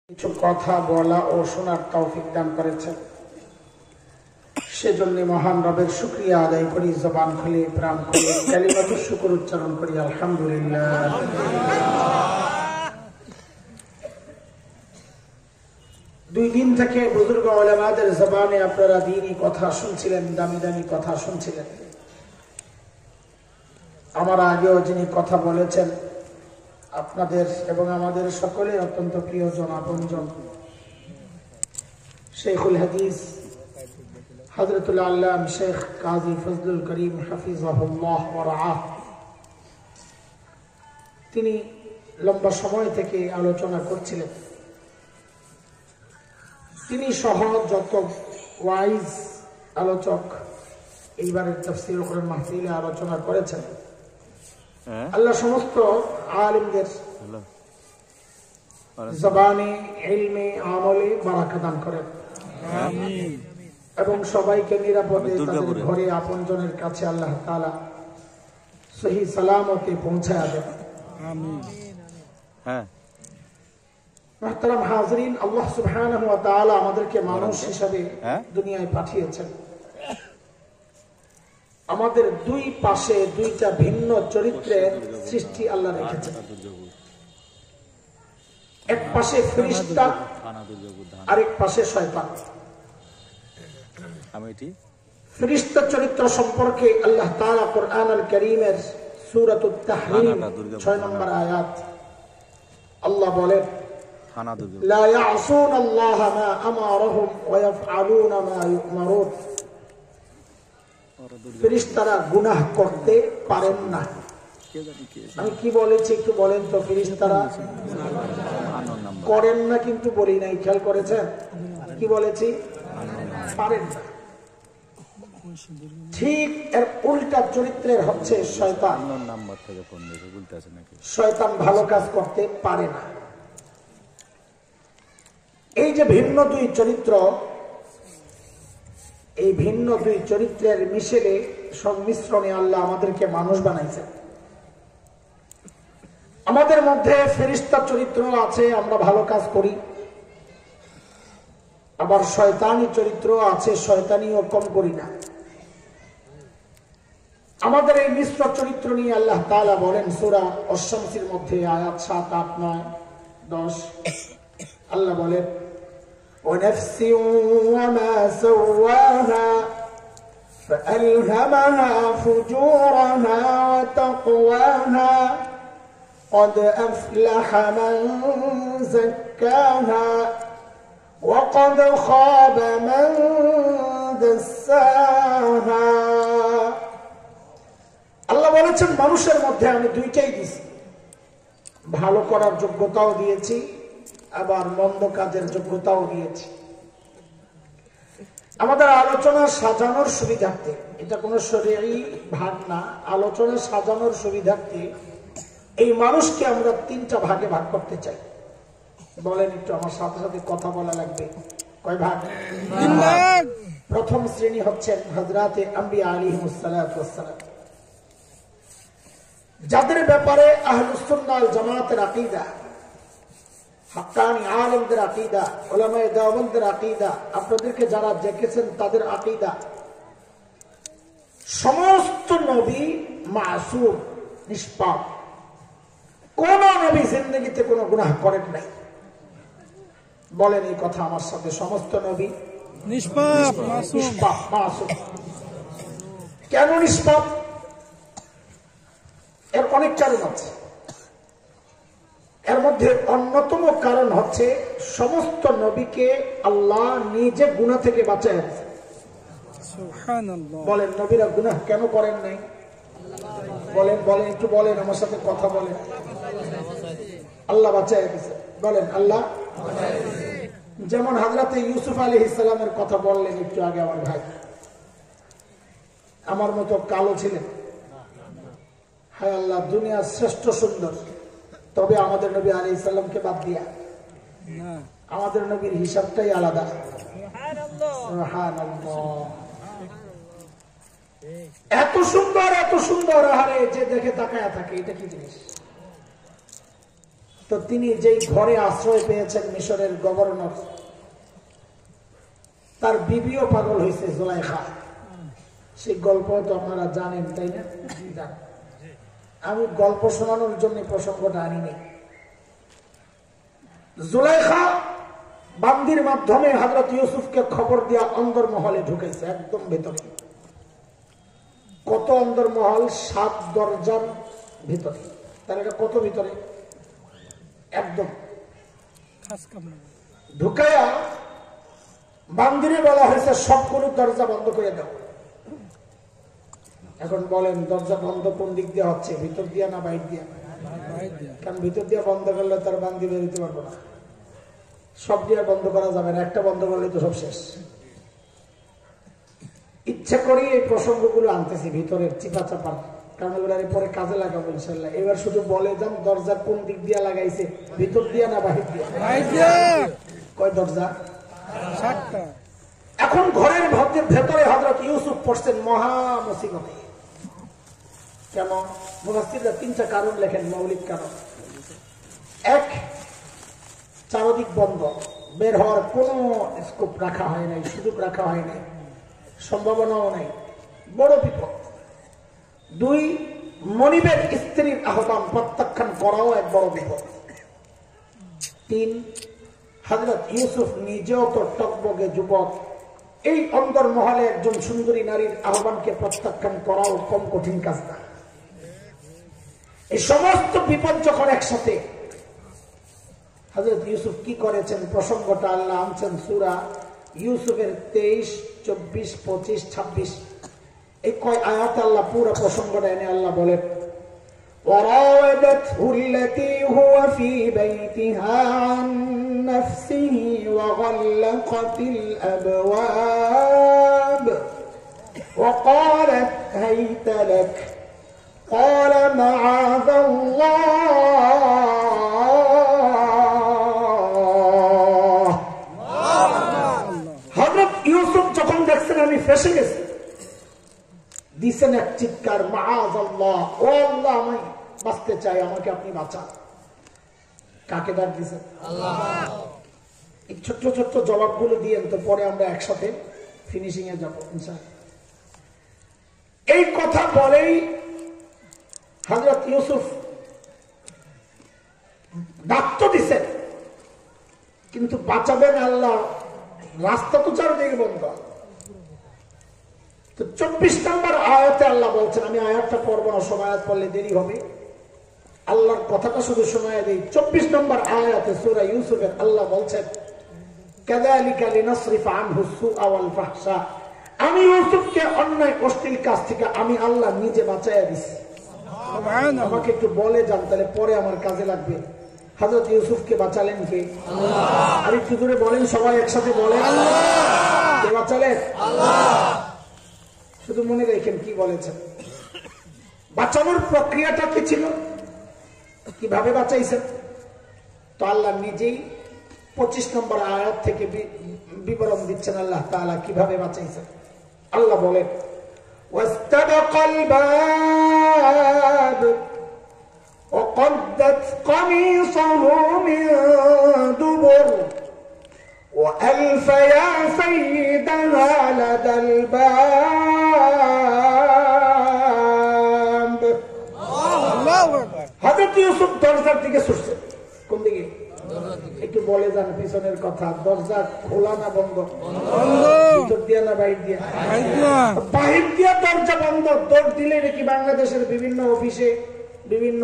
কিছু কথা বলা ও শোনার তৌফিক দান করেছেন, সেজন্য মহান রবের শুকরিয়া আদায় করি। জবান খুলে প্রাণ খুলে কালিমাতুশ শুকর উচ্চারণ করি, আলহামদুলিল্লাহ। দুই দিন থেকে বুজুর্গ উলামাদের জবানে আপনারা দ্বীনি কথা শুনছিলেন, দামি দামি কথা শুনছিলেন। আমার আগেও যিনি কথা বলেছেন আপনাদের এবং আমাদের সকলের অত্যন্ত প্রিয়জন, আপনজন, শেখুল হাদিস হযরতুল আল্লাম শেখ কাজী ফজলুল করিম হাফিজাহুল্লাহ ওয়া রাআহ, তিনি লম্বা সময় থেকে আলোচনা করছিলেন। তিনি সহ যত ওয়াইজ আলোচক এইবারের তাফসীর কোরআন মাহফিলে আলোচনা করেছেন, আল্লাহ সমস্ত আলিমদের জবানে, ইলমে, আমলে বারাকা দান করেন এবং সবাইকে নিরাপদে তাদের ঘরে আপনজনের কাছে আল্লাহ তাআলা সহি সালামতে পৌঁছায় দেন। মুহতারাম হাজরিন, আল্লাহ সুবহানাহু ওয়া তাআলা আমাদেরকে মানুষ হিসেবে দুনিয়ায় পাঠিয়েছেন। আমাদের দুই পাশে দুইটা ভিন্ন চরিত্রের সৃষ্টি আল্লাহ রেখেছেন। এক পাশে ফেরেশতা, আরেক পাশে শয়তান। ফেরেশতা চরিত্র সম্পর্কে আল্লাহ তাআলা কুরআন আল কারীমের সূরাতুত তাহরীম 6 নম্বর আয়াত আল্লাহ বলেন, লা ইয়াসুনাল্লাহা মা আমারহুম ওয়া ইয়াফআলুনা মা ইউমারুন। ফেরেশতারা গুনাহ করতে পারেন না। আমি কি বলেছি একটু বলেন তো? ফেরেশতারা করেন না কিন্তু বলি নাই, খেয়াল করেছেন? কি বলেছি? পারেন না। ঠিক এর উল্টা চরিত্রের হচ্ছে শয়তান। শয়তান ভালো কাজ করতে পারে না। এই যে ভিন্ন দুই চরিত্র, এই ভিন্ন দুই চরিত্রের মিশেলে সংমিশ্রণে আল্লাহ আমাদেরকে মানুষ বানাইছেন। আমাদের মধ্যে ফেরেশতা চরিত্র আছে, আমরা ভালো কাজ করি, আবার শয়তানি চরিত্র আছে, শয়তানিও কম করি না। আমাদের এই মিশ্র চরিত্র নিয়ে আল্লাহ তাআলা বলেন সূরা আশ-শামসের মধ্যে আয়াত 7, 8, 9, 10 আল্লাহ বলেন, وَنَفْسٍ وَمَا سَوَّاهَا فَأَلْهَمَهَا فُجُورَهَا وَتَقْوَاهَا قَدْ أَفْلَحَ مَنْ زَكَّاهَا وَقَدْ خَابَ مَنْ دَسَّاهَا। আল্লাহ বলেছেন মানুষের মধ্যে আমি দুইটাই দিয়েছি, ভালো করার যোগ্যতাও দিয়েছি, আবার মন্দ কাজের যোগ্যতাও দিয়েছি। আমাদের আলোচনা সাজানোর সুবিধার্থে, এটা কোনো শরীয়ী ভাগ না, আলোচনা সাজানোর সুবিধার্থে এই মানুষকে আমরা 3টা ভাগে ভাগ করতে চাই। বলেন একটু, আমার সাথে সাথে কথা বলা লাগবে। কয় ভাগ? 3 ভাগ। প্রথম শ্রেণী হচ্ছেন হযরতে আম্বিয়া আলাইহিমুস সালাতু ওয়াস সালাম, যাদের ব্যাপারে আহলুস সুন্নাহ ওয়াল জামাতের আকীদা, হাক্কানি আলেমদের আকীদা, উলামায়ে দেওবন্দের আকীদা, আপনাদেরকে যারা দেখেছেন তাদের আকীদা, সমস্ত নবী মাসুম, নিষ্পাপ। কোন নবী জিন্দেগিতে কোনো গুনাহ করেন নাই। বলেন এই কথা আমার সাথে, সমস্ত নবী নিষ্পাপ, মাসুম। কেন নিষ্পাপ? এর অনেক কারণ আছে। এর মধ্যে অন্যতম কারণ হচ্ছে সমস্ত নবীকে আল্লাহ নিজে গুনাহ থেকে বাঁচায় দিয়েছেন। সুবহানাল্লাহ। বলেন নবীরা গুনাহ কেন করেন নাই? বলেন বলেন একটু বলেন, আমার সাথে কথা বলেন। আল্লাহ বাঁচায় দিয়েছেন। বলেন আল্লাহ। যেমন হযরতে ইউসুফ আলাইহিস সালামের কথা বললেন একটু আগে আমার ভাই, আমার মতো কালো ছিলেন। হায় আল্লাহ, দুনিয়ার শ্রেষ্ঠ সুন্দর, তবে আমাদের নবী আলাইহিস সালামকে বাদ দিয়া আমাদের নবীর হিসাবটাই আলাদা। সুবহানাল্লাহ। এত সুন্দর, এত সুন্দর, আরে যে দেখে তাকায়া থাকে, এটা কি জিনিস? তো তিনি যেই ঘরে আশ্রয় পেয়েছেন মিশরের গভর্নর, তার বিবিও পাগল হয়েছে জুলাইখা। সেই গল্প তো আপনারা জানেন, তাই না? আমি গল্প শোনানোর জন্য প্রসঙ্গটা আনিনি। জুলাইখা বান্দির মাধ্যমে হযরত ইউসুফকে খবর দিয়া অন্দরমহলে ঢুকেছে, একদম ভেতরে। কত অন্দরমহল? 7 দরজার ভিতরে। তাহলে এটা কত ভিতরে? একদম ঢুকায়া বান্দিরে বলা হয়েছে সবগুলো দরজা বন্ধ করে দাও। এখন বলেন দরজা বন্ধ কোন দিক দিয়ে হচ্ছে, ভিতর দিয়া না বাইর দিয়া? কারণ ভিতর দিয়ে বন্ধ করলে তার বান্দি বের হইতে পারবো না। সব দিয়ে বন্ধ করা যাবে না, একটা বন্ধ করলে তো সব শেষ। ইচ্ছা করি এই প্রসঙ্গগুলো আনতেছি ভিতরের চিপা চাপা, কারণ এগুলো পরে কাজে লাগাবো ইনশাল্লাহ। এবার শুধু বলে যান দরজা কোন দিক দিয়া লাগাইছে, ভিতর দিয়া না বাহির দিয়া? কয় দরজা? 7টা। এখন ঘরের ভেতরে হযরত ইউসুফ পড়ছেন মহা মুসিবতে। কেন? মুফাসসিররা 3টা কারণ লেখেন, মৌলিক কারণ। এক, চারদিক বন্ধ, বের হওয়ার কোনো স্কোপ রাখা হয় নাই, সুযোগ রাখা হয় নাই, সম্ভাবনাও নাই, বড় বিপদ। 2, মনিবের স্ত্রীর আহ্বান প্রত্যাখ্যান করাও এক বড় বিপদ। 3, হযরত ইউসুফ নিজেও তো টকবগে যুবক, এই অন্দরমহলে একজন সুন্দরী নারীর আহ্বানকে প্রত্যাখ্যান করাও কম কঠিন কাজ না। এই সমস্ত বিপদ যখন একসাথে, হযরত ইউসুফ কি করেছেন? প্রসঙ্গটা আল্লাহ আনছেন সূরা ইউসুফের 23, 24, 25, 26 এই কয় আয়াতে আল্লাহ পুরো প্রসঙ্গটা এনে আল্লাহ বলেন, وراودته التي هو في بيتها عن نفسه وغلقت الأبواب وقالت هيت لك قال معاذ الله। হযরত ইউসুফ যখন দেখছেন আমি ফেঁসে গেছি, দিছেন এক চিৎকার, মাআযাল্লাহ, ও আল্লাহ আমি বাঁচতে চাই, আমাকে আপনি বাঁচান। কাকে ডাক দিছেন? আল্লাহ। এই ছোট্ট ছোট্ট জবাবগুলো দিয়েন তো পরে আমরা একসাথে ফিনিশিং এ যাবো ইনশাআল্লাহ। এই কথা বলেই হযরত ইউসুফ ডাক তো দিছেন, কিন্তু বাঁচাবেন আল্লাহ, রাস্তা তো চারদিকে বন্ধ। তো 24 নম্বর আয়াতে আল্লাহ বলছেন, আমি আয়াতটা পড়বো না, সব আয়াত পড়লে দেরি হবে, আল্লাহর কথাটা শুধু শোনায় দেই। 24 নম্বর আয়াতে সূরা ইউসুফের আল্লাহ বলছেন, কাযালিকা লিনাসরিফা আনহু সুআ ওয়াল ফাহশা, আমি ইউসুফকে অন্যায় অশ্লীল কাজ থেকে আমি আল্লাহ নিজে বাঁচাইয়া দিছি। আমাকে একটু বলে যান, তাহলে পরে আমার কাজে লাগবে। হযরত ইউসুফকে বাঁচালেন কে? আল্লাহ। আর একটু জোরে বলেন, সবাই একসাথে বলেন, আল্লাহ। কে বাঁচালেন? আল্লাহ। শুধু মনে রাখেন কি বলেছেন, বাঁচানোর প্রক্রিয়াটা কি ছিল, কিভাবে বাঁচাইছেন? তো আল্লাহ নিজেই 25 নম্বর আয়াত থেকে বিবরণ দিচ্ছেন আল্লাহ তাআলা কিভাবে বাঁচাইছেন। আল্লাহ বলেন, ওয়াস্তাবাকাল বাব وقدت قميصه من دبر وألف يا سيدها لدى الباب। হযরত ইউসুফ দরজার দিকে ছুটছেন। কোন দিকে? একটু বলে যান পিছনের কথা, দরজা খোলা না বন্ধ? ভিতর দিয়া না বাইর দিয়া? বাহির দিয়া দরজা বন্ধ। দৌড় দিলে নাকি বাংলাদেশের বিভিন্ন অফিসে, বিভিন্ন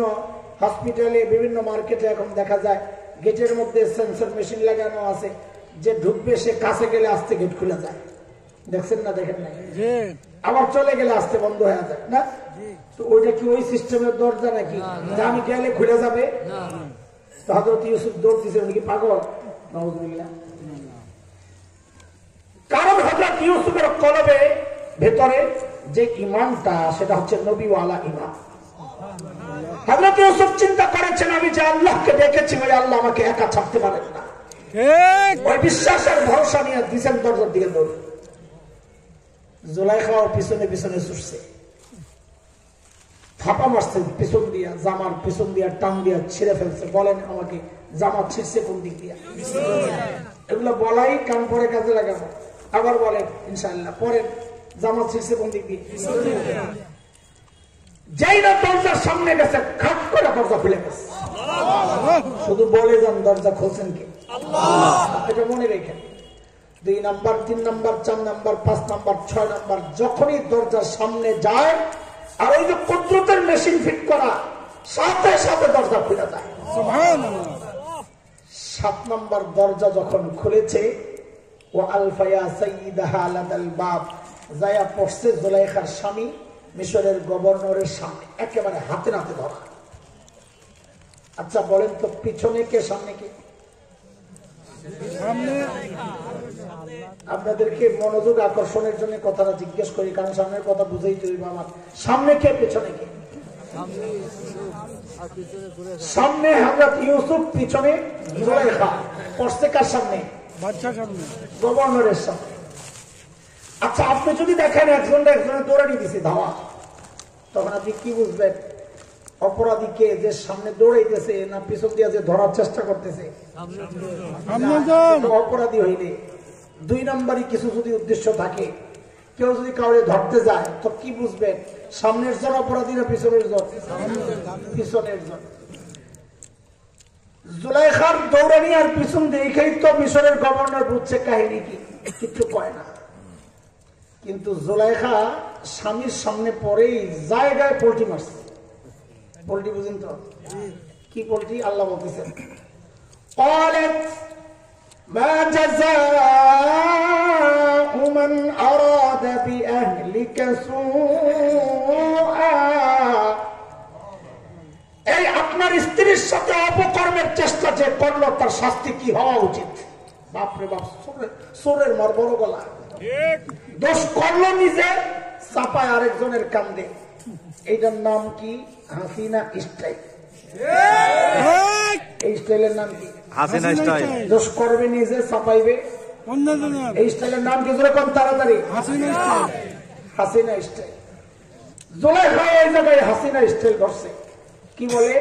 হসপিটালে, বিভিন্ন মার্কেটে এখন দেখা যায় গেটের মধ্যে সেন্সর মেশিন লাগানো আছে, যে ঢুকবে সে কাছে গেলে আস্তে গেট খুলে যায়। দেখছেন না? দেখেন না? আবার চলে গেলে আস্তে বন্ধ হয়ে যায় না? তো ওইটা কি ওই সিস্টেমের দরজা নাকি যে আমি গেলে খুলে যাবে? তো হযরত ইউসুফ দৌড় দিয়েছে, উনি কি পাগল? নাউযুবিল্লাহ। কারণ হযরত ইউসুফের কলবে ভেতরে যে ঈমানটা, সেটা হচ্ছে নবীওয়ালা ঈমান। হযরত ইউসুফ চিন্তা করেছেন, আমি যে আল্লাহকে দেখেছি, ওই আল্লাহ আমাকে একা ছাড়তে পারেন না। ওই বিশ্বাসের ভরসা নিয়ে দিছেন দরজার দিকে দৌড়। জুলাইখাও পিছনে পিছনে ছুটছে। থাপা মারছে পিছন দিয়া, জামার পিছন দিয়া টান দিয়া ছিঁড়ে ফেলছে। বলেন আমাকে জামা ছিঁড়ছে কোন দিক দিয়া? এগুলো বলাই কান পরে কাজে লাগাবো। আবার বলেন ইনশাআল্লাহ পরেন জামা ছিঁড়ছে কোন দিক দিয়ে? যেই না দরজার সামনে গেছে খাট করে দরজা খুলে গেছে। শুধু বলে যান দরজা খুলছেন কে? এটা মনে রেখেন। 2 number, 3 number, 4 number, 5 number, 6 number যখনই দরজার সামনে যায়, আর ওই যে কুদরতের মেশিন ফিট করা, সাথে সাথে দরজা খুলে যায়। 7 নাম্বার দরজা যখন খুলেছে, ও আলফায়া সাইয়্যিদাহা লাদাল বাব, যায়া পড়ছে জুলাইখার স্বামী মিশরের গভর্নরের সামনে, একেবারে হাতে নাতে ধরা। আচ্ছা বলেন তো পিছনে কে সামনে কে? আপনাদেরকে মনোযোগ আকর্ষণের জন্য কথাটা জিজ্ঞেস করি, কারণ সামনের কথা বুঝেই তো আমার। সামনে কে পেছনে কে? সামনে হযরত ইউসুফ, পিছনে জুলাইখা। পড়ছে কার সামনে? গভর্নরের সামনে। আচ্ছা আপনি যদি দেখেন একজনের দৌড়ানি দিছে ধাওয়া, তখন আপনি কি বুঝবেন? অপরাধীকে যে সামনে দৌড়াইতেছে না পিছন দিয়ে যে ধরার চেষ্টা করতেছে? অপরাধী হইলে 2 নাম্বারই কিছু যদি উদ্দেশ্য থাকে, কেউ যদি কাউরে ধরতে যায় তো কি বুঝবেন? সামনের জন অপরাধী না পিছনের জন? পিছনের জন। জুলাইখার দৌড়ানি আর পিছন দেখেই তো মিশরের গভর্নর বুঝছে কাহিনী কি, কিছু কয় না। কিন্তু জুলাইখা স্বামীর সামনে পরেই জায়গায় পোল্টি মারছে। পোল্টি বুঝেন তো কি পোল্টি? আল্লাহ বলতেছেন, قالت ما جزاء من أراد بأهلك سوءا, এই আপনার স্ত্রীর সাথে অপকর্মের চেষ্টা যে করলো তার শাস্তি কি হওয়া উচিত? বাপরে বাপ, সোরের মার বড় গলা। দোষ করলো নিজে, চাপায় আরেকজনের কান্দে। এইটার নাম কি? হাসিনা স্টাইল। এই স্টাইলের নাম কি? হাসিনা স্টাইল। দোষ করবে নিজে, চাপাইবে। এই স্টাইলের নাম কি? যেরকম তাড়াতাড়ি হাসিনা স্টাইল। জুলাইখা এই জায়গায় হাসিনা স্টাইল ধরছে। কি বলে?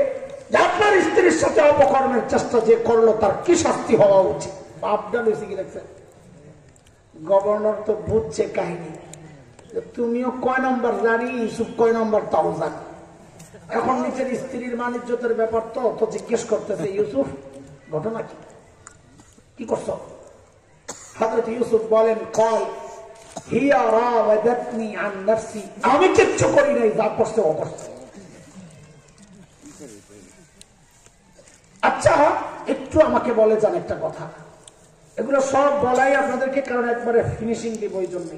আপনার স্ত্রীর সাথে অপকর্মের চেষ্টা যে করলো তার কি শাস্তি হওয়া উচিত? বাপডা লইছে কি দেখছেন? গভর্নর তো বুঝছে কাহিনী, তুমিও কয় নম্বর জানি, ইউসুফ কয় নম্বর তাও জানি। এখন নিজের স্ত্রীর মানিজ্যতের ব্যাপার তো জিজ্ঞেস করতেছে, ইউসুফ ঘটনা কি, কি করছো? হযরত ইউসুফ বলেন, কল হিয়া রাওয়াদাতনি আন নাফসি, আমি কিচ্ছু করি নাই, যা করছে ও করছে। আচ্ছা একটু আমাকে বলে যান একটা কথা, এগুলো সব বলাই আপনাদেরকে, কারণ একবারে ফিনিশিং দিব ওই জন্য।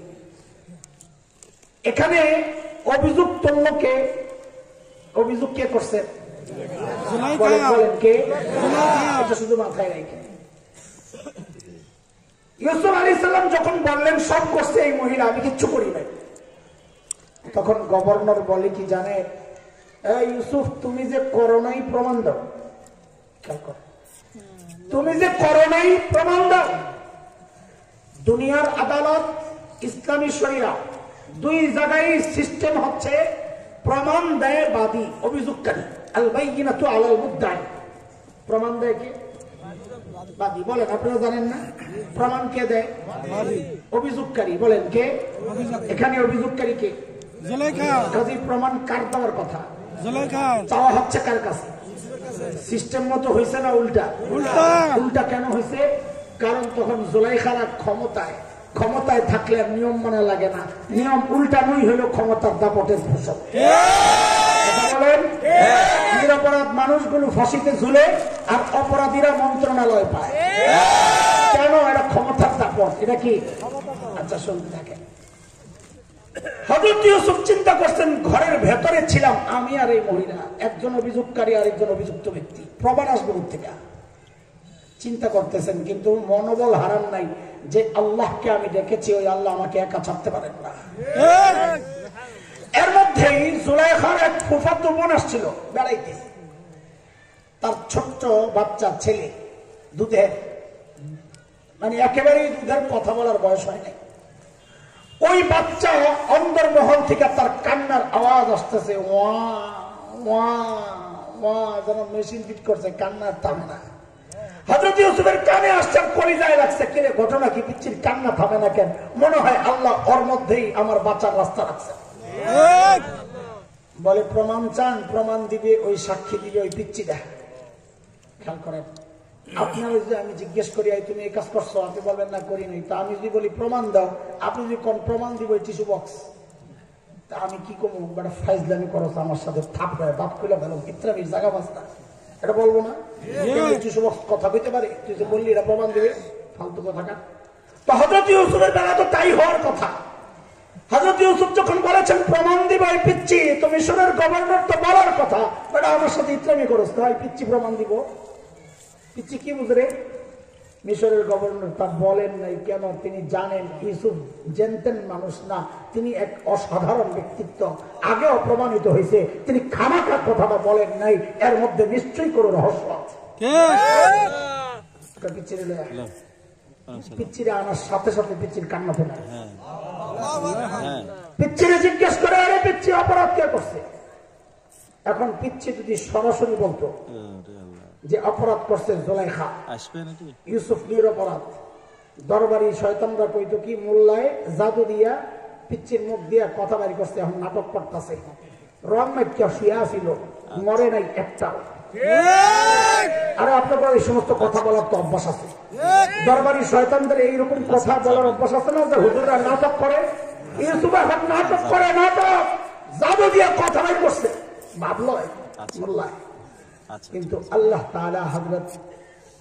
এখানে অভিযুক্ত লোকে, অভিযোগ কে করছে? বলেন কে? এটা শুধু মাথায় রেখে। ইউসুফ আলাইহিস সালাম যখন বললেন সব করছে এই মহিলা, আমি কিচ্ছু করি নাই, তখন গভর্নর বলে কি জানে? ইউসুফ তুমি যে করো নাই প্রমাণ দাও। তুমি যে করো নাই প্রমাণ দাও। দুনিয়ার আদালত, ইসলামী শরিয়া, 2 জায়গায় সিস্টেম হচ্ছে প্রমাণ দেয় বাদী, অভিযোগকারী। আল বাইয়িনাতু আলাল মুদ্দাই, প্রমাণ দেয় কে? বাদী। বলেন আপনারা জানেন না? প্রমাণ কে দেয়? অভিযোগকারী। বলেন কে? এখানে অভিযোগকারী কে? জুলাইখা। কাজী প্রমাণ কার দেওয়ার কথা? জুলাইখা। চাওয়া হচ্ছে কার কাছে? সিস্টেম মতো হয়েছে না উল্টা? উল্টা কেন হয়েছে? কারণ তখন জুলাইখারা ক্ষমতায় থাকলে আর নিয়ম মানা লাগে না, নিয়ম উল্টানোই হলো ক্ষমতার দাপটের ফসল। বলেন নিরপরাধ মানুষগুলো ফাঁসিতে ঝুলে আর অপরাধীরা মন্ত্রণালয় পায় কেন? এটা ক্ষমতার দাপট। এটা কি? আচ্ছা শুনতে থাকেন। হযরত ইউসুফ চিন্তা করছেন, ঘরের ভেতরে ছিলাম আমি আর এই মহিলা, একজন অভিযোগকারী আর একজন অভিযুক্ত ব্যক্তি, প্রমাণ আসবে থেকে চিন্তা করতেছেন, কিন্তু মনোবল হারান নাই যে আল্লাহকে আমি দেখেছি, ওই আল্লাহ আমাকে একা ছাড়তে পারেন না। এর মধ্যেই জুলাইখার এক ফুফাতো বোন আসছিল বেড়াইতে, তার ছোট্ট বাচ্চা ছেলে, দুধের, মানে একেবারেই দুধের কথা বলার বয়স হয় নাই। ওই বাচ্চা অন্দরমহল থেকে তার কান্নার আওয়াজ আসতেছে, ওয়া ওয়া ওয়া, যেন মেশিন ফিট করছে, কান্নার থামে না। হযরত ইউসুফের কানে আসছে, কলিজায় লাগছে, কে ঘটনা কি, পিচ্চির কান্না থামে না কেন? মনে হয় আল্লাহ ওর মধ্যেই আমার বাঁচার রাস্তা রাখছে। বলে প্রমাণ চান? প্রমাণ দিবে, ওই সাক্ষী দিবে ওই পিচ্চিটা। খেয়াল করেন, আপনার যদি আমি জিজ্ঞেস করি তুমি এই কাজ করছো, আপনি বলবেন না করি নাই, তা আমি যদি বলি প্রমাণ দাও, আপনি যদি কোন প্রমাণ দিব টিস্যু বক্স, তা আমি কি করবো? বেটা ফাইজলামি করছো আমার সাথে, থাপ হয় বাপ খুলে ফেলো, ইত্রামির জায়গা বাস্তা, এটা বলবো না? টিস্যু বক্স কথা কইতে পারে? তুই যে বললি এটা প্রমাণ দিবে, ফালতু কথা কাট। তো হযরত ইউসুফের বেলা তো তাই হওয়ার কথা। হযরত ইউসুফ যখন বলেছেন প্রমাণ দিব এই পিচ্চি, তো মিশরের গভর্নর তো বলার কথা, বেটা আমার সাথে ইত্রামি করছ, তাই পিচ্চি প্রমাণ দিব। পিচ্চি কি বুঝরে? মিশরের গভর্নর তা বলেন নাই কেন? তিনি জানেন ইউসুফ জানতেন মানুষ না, তিনি এক অসাধারণ ব্যক্তিত্ব, আগেও প্রমাণিত হয়েছে। তিনি খামাখা কথাটা বলেন নাই, এর মধ্যে নিশ্চয়ই কোনো রহস্য আছে। পিচ্চিরে আনার সাথে সাথে পিচ্চির কান্না ফেলে, পিচ্চিরে জিজ্ঞেস করে, আরে পিচ্চি অপরাধ কে করছে? এখন পিচ্চি যদি সরাসরি বলতো যে অপরাধ করছে জুলাইখা, ইউসুফ নিরপরাধ, দরবারি শয়তানরা কইতো কি, মোল্লায় জাদু দিয়া পিচ্চির মুখ দিয়া কথা বাড়ি করছে, এখন নাটক করতেছে, রং মাইকা শুয়া ছিল, মরে নাই একটাও। আরে আপনার এই সমস্ত কথা বলার তো অভ্যাস আছে, দরবারি শয়তানদের এইরকম কথা বলার অভ্যাস আছে না, যে হুজুররা নাটক করে। ইউসুফ এখন নাটক করে, নাটক জাদু দিয়া কথা বাড়ি করছে, ভাবলো মোল্লায়। কিন্তু আল্লাহ তাআলা হযরত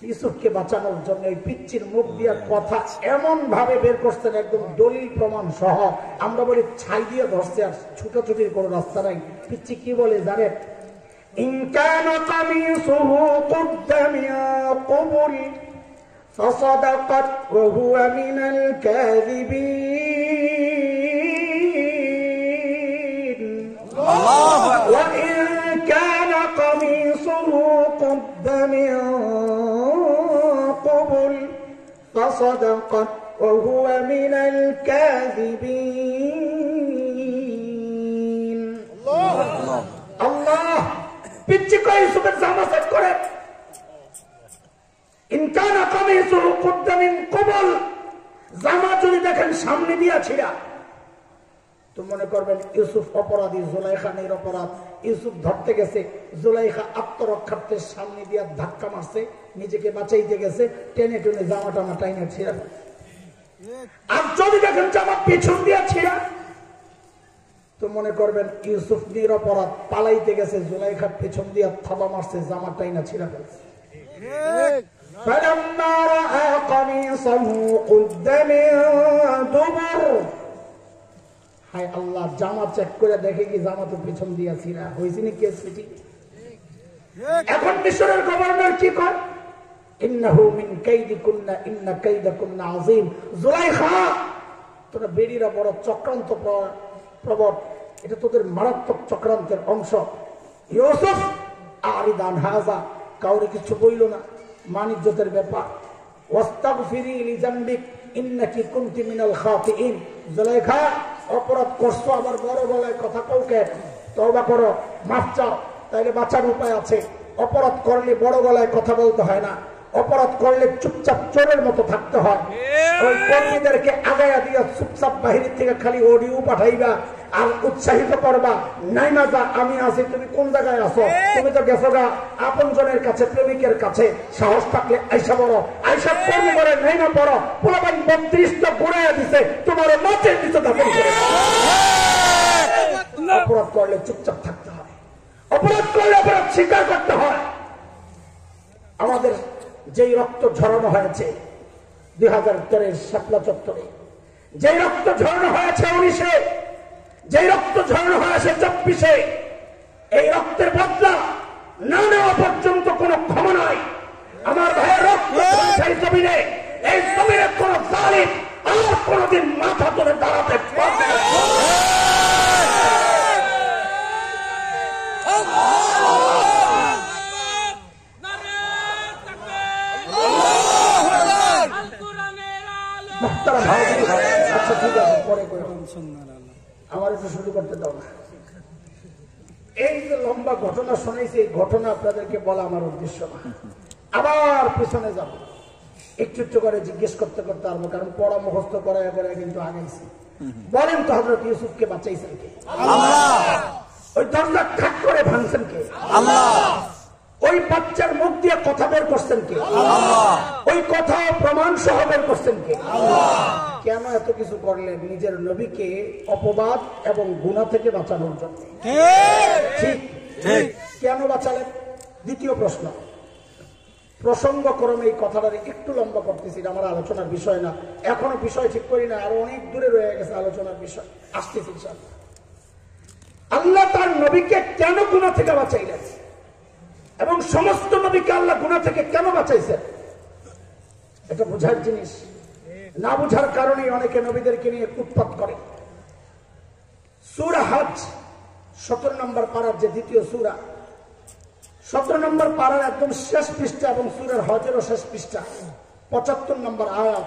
ইউসুফকে বাঁচানোর জন্য এই পিচ্চির মুখ দিয়ে কথা এমন ভাবে বের করছেন, একদম দলিল প্রমাণ সহ। আমরা বলি ছাই দিয়ে ধরছে, আর ছুটোছুটির কোনো রাস্তা নাই। পিচ্চি কি বলে জানেন? ইন কানা কামিসুহু কুদ্দা মিন ক্বাবল ফাসাদাকাত ওয়া হুয়া মিনাল কাযিবিন। আল্লাহু আকবার। كان قميصه قد من قبل فصدقت وهو من الكاذبين. الله পিচ্চি কই ইউসুফের জামা সেট করে, ইন কানা কামিসুহু قد من قبل, জামা যদি দেখেন সামনে দিয়া ছিড়া, তো মনে করবেন ইউসুফ অপরাধী, জুলাইখা নিরপরাধ। ইউসুফ ধরতে গেছে, জুলাইখা আত্মরক্ষার্থে সামনে দিয়ে ধাক্কা মারছে, নিজেকে বাঁচাইতে গেছে, টেনে টেনে জামা টামা টাইনে ছিঁড়া। আর যদি দেখেন জামা পিছন দিয়ে ছিঁড়া, তো মনে করবেন ইউসুফ নিরপরাধ, পালাইতে গেছে, জুলাইখা পেছন দিয়ে থাবা মারছে, জামা টাইনা ছিঁড়া ফেলছে। فلما رأى قميصه قد من دبر, হায় আল্লাহ, জামা চেক করে দেখে কি জামা তো পেছন দিয়া ছিঁড়া হয়েছে নি কেস ফিটি। এখন মিশরের গভর্নর কি কয়? ইন্নাহু মিন কাইদিকুন্না ইন্না কাইদাকুন্না আযীম। জুলাইখা, তোরা বেড়িরা বড় চক্রান্ত প্রবর, এটা তোদের মারাত্মক চক্রান্তের অংশ। ইউসুফ আরিদান হাযা, কাউরে কিছু বইল না, মানিজ্যতের ব্যাপার। ওয়াস্তাগফিরি লিজামবিক ইন্নাকি কুনতি মিনাল খাতিইন। জুলাইখা, অপরাধ করছো, আবার বড় গলায় কথা কওকে, তওবা করো, মাফ চাও, তাইলে বাঁচার উপায় আছে। অপরাধ করলে বড় গলায় কথা বলতে হয় না, অপরাধ করলে চুপচাপ চোরের মতো থাকতে হয়। ওই কর্মীদেরকে আগায়া দিয়া চুপচাপ বাহির থেকে খালি অডিও পাঠাইবা আর উৎসাহিত করবা, নাই না যা, আমি আছি, তুমি কোন জায়গায় আছো, তুমি তো গেছো গা আপন জনের কাছে, প্রেমিকের কাছে, সাহস থাকলে আইসা বড়, আইসা কর্মী করে নাই না বড়, পোলাপান 32টা ঘুরাইয়া দিছে, তোমার মাছের দিতে দাপন করে। অপরাধ করলে চুপচাপ থাকতে হয়, অপরাধ করলে অপরাধ স্বীকার করতে হয়। আমাদের যেই রক্ত ঝরানো হয়েছে 2013 শাপলা চত্বরে, যেই রক্ত ঝরানো হয়েছে 19-এ, যেই রক্ত ঝরানো হয়েছে 24-এ, এই রক্তের বদলা না নেওয়া পর্যন্ত কোনো ক্ষমা নাই। আমার ভাইয়ের রক্ত জমিনে, এই জমিনে কোন জালিম আর কোনদিন মাথা তুলে দাঁড়াতে পারবে না। মুহতারাম ভাই, আচ্ছা ঠিক আছে, পরে করে আমার একটু শুরু করতে দাও না। এই যে লম্বা ঘটনা শোনাইছি, এই ঘটনা আপনাদেরকে বলা আমার উদ্দেশ্য না। আবার পিছনে যাব, একটু একটু করে জিজ্ঞেস করতে করতে পারবো, কারণ পড়া মুখস্থ করায় করে কিন্তু আগাইছি। বলেন তো হযরত ইউসুফকে বাঁচাইছেন কে? আল্লাহ। ওই দরজা ঠাক করে ভাঙছেন কে? আল্লাহ। ওই বাচ্চার মুখ দিয়ে কথা বের করছেন কে? আল্লাহ। ওই কথা প্রমাণ সহ বের করছেন কে? আল্লাহ। কেন এত কিছু করলেন? নিজের নবীকে অপবাদ এবং গুনাহ থেকে বাঁচানোর জন্য। ঠিক ঠিক। কেন বাঁচালেন? দ্বিতীয় প্রশ্ন, প্রসঙ্গক্রমে এই কথাটা একটু লম্বা করতেছি, আমার আলোচনার বিষয় না, এখনো বিষয় ঠিক করি না, আরো অনেক দূরে রয়ে গেছে আলোচনার বিষয়, আসতেছি ইনশাআল্লাহ। আল্লাহ তার নবীকে কেন গুনাহ থেকে বাঁচাইলেন এবং সমস্ত নবীকে আল্লাহ গুনাহ থেকে কেন বাঁচাইছেন, এটা বোঝার জিনিস। না বোঝার কারণে অনেকে নবীদেরকে নিয়ে উৎপাত করে। সূরা হজ 17 নম্বর পারার যে দ্বিতীয় সূরা, 17 নম্বর পারার একদম শেষ পৃষ্ঠা এবং সূরার হজেরও শেষ পৃষ্ঠা 75 নম্বর আয়াত,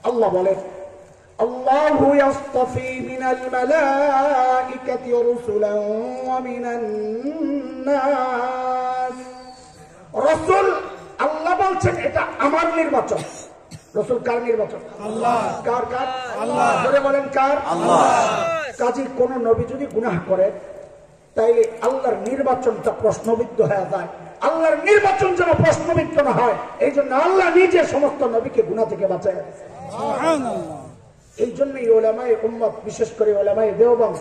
আল্লাহ বলেন, আল্লাহু ইয়াসতাফি মিনাল মালাইকাতি রাসূলান ওয়া মিনান নাস। রাসূল, আল্লাহ বলছেন এটা আমার নির্বাচন। রাসূল কার নির্বাচন? আল্লাহ। কার? কার? আল্লাহ। জোরে বলেন কার? আল্লাহ। কাজী কোন নবী যদি গুনাহ করে তাইলে আল্লাহর নির্বাচনটা প্রশ্নবিদ্ধ হয়ে যায়। আল্লাহর নির্বাচন যেন প্রশ্নবিদ্ধ না হয়, এই জন্য আল্লাহ নিজে সমস্ত নবীকে গুনাহ থেকে বাঁচায়। সুবহানাল্লাহ। এই জন্যই উলামায়ে উম্মত, বিশেষ করে উলামায়ে দেওবন্দ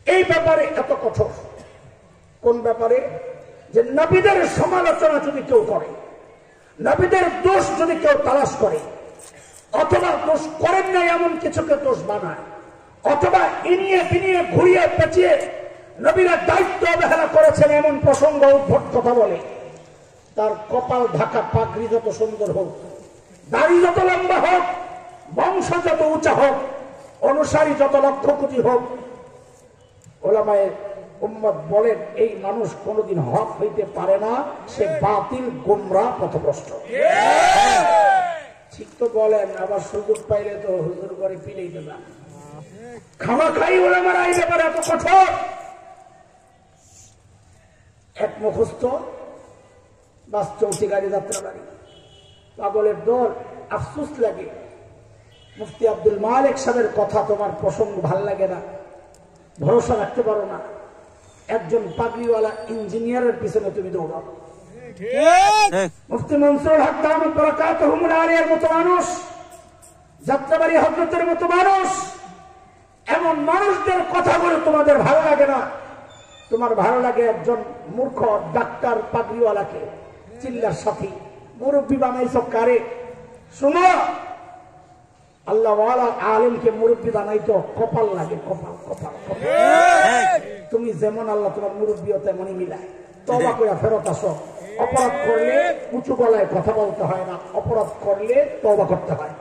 এই ব্যাপারে এত কঠোর। কোন ব্যাপারে? যে নবীদের সমালোচনা যদি কেউ করে, নবীদের দোষ যদি কেউ তালাশ করে, অথবা দোষ করেন না এমন কিছুকে দোষ বানায়, অথবা ইনিয়ে বিনিয়ে ঘুরিয়ে পেঁচিয়ে নবীরা দায়িত্ব অবহেলা করেছেন এমন প্রসঙ্গ উদ্ভট কথা বলে, তার কপাল ঢাকা পাগড়ি যত সুন্দর হোক, দাড়ি যত লম্বা হোক, বংশ যত উঁচা হোক, অনুসারী যত লক্ষ কোটি হোক, উলামায়ে উম্মত বলেন এই মানুষ কোনদিন হক হইতে পারে না, সে বাতিল, গোমরা, পথভ্রষ্ট। ঠিক তো বলেন, আবার সুযোগ পাইলে তো হুজুর করে পিলেই দেবেন। খামাখাই উলামারা এই ব্যাপারে এত কঠোর। এক মুখস্থ, বাস চৌথি গাড়ি, যাত্রা বাড়ি, পাগলের দল। আফসোস লাগে, মুফতি আব্দুল মালিক সাহেবের কথা তোমার প্রসঙ্গ ভাল লাগে না, ভরসা রাখতে পারো না, একজন পাগড়িওয়ালা ইঞ্জিনিয়ারের পিছনে তুমি দৌড়াও। মুফতি মনসুরুল হক দামাত বারাকাতুহুল আলিয়ার মতো মানুষ, যাত্রাবাড়ি হযরতের মতো মানুষ, এমন মানুষদের কথা বলে তোমাদের ভালো লাগে না। তোমার ভালো লাগে একজন মূর্খ ডাক্তার পাগড়িওয়ালাকে, চিল্লার সাথী, মুরব্বী বানাইছ কারে? শুনো, আল্লাহ ওয়ালা আলেমকে মুরব্বী বানাইতো কপাল লাগে, কপাল কপাল কপাল। তুমি যেমন আল্লাহ তোমার মুরব্বীও তেমনই মিলায়। তওবা করে ফেরত আসো। অপরাধ করলে উঁচু গলায় কথা বলতে হয় না, অপরাধ করলে তওবা করতে হয়।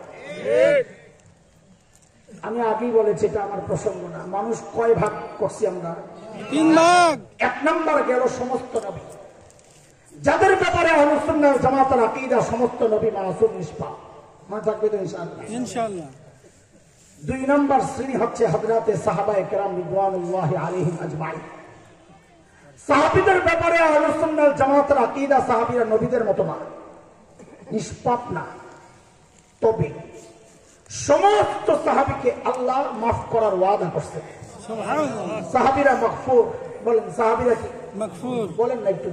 আমি আগেই বলেছি, এটা আমার প্রসঙ্গ না। মানুষ কয় ভাগ করছি আমরা? 3 ভাগ। 1 নম্বর গেল সমস্ত নবী, যাদের ব্যাপারে আহলুস সুন্নাহ ওয়াল জামাতের আকীদা সমস্ত নবী মাসুম, নিষ্পাপ। মনে থাকবে তো ইনশাআল্লাহ? ইনশাআল্লাহ। 2 নম্বর শ্রেণী হচ্ছে হযরতে সাহাবায়ে কেরাম রিদওয়ানুল্লাহি আলাইহিম আজমাইন। সাহাবীদের ব্যাপারে আহলুস সুন্নাহ ওয়াল জামাতের আকীদা, সাহাবীরা নবীদের মতো না, নিষ্পাপ না। তবে সমস্ত সাহাবীকে আল্লাহ মাফ করার ওয়াদা করছেন। সুবহানাল্লাহ। সাহাবীরা মাগফুর। বলেন সাহাবীরা কি? মাগফুর। বলেন না একটু,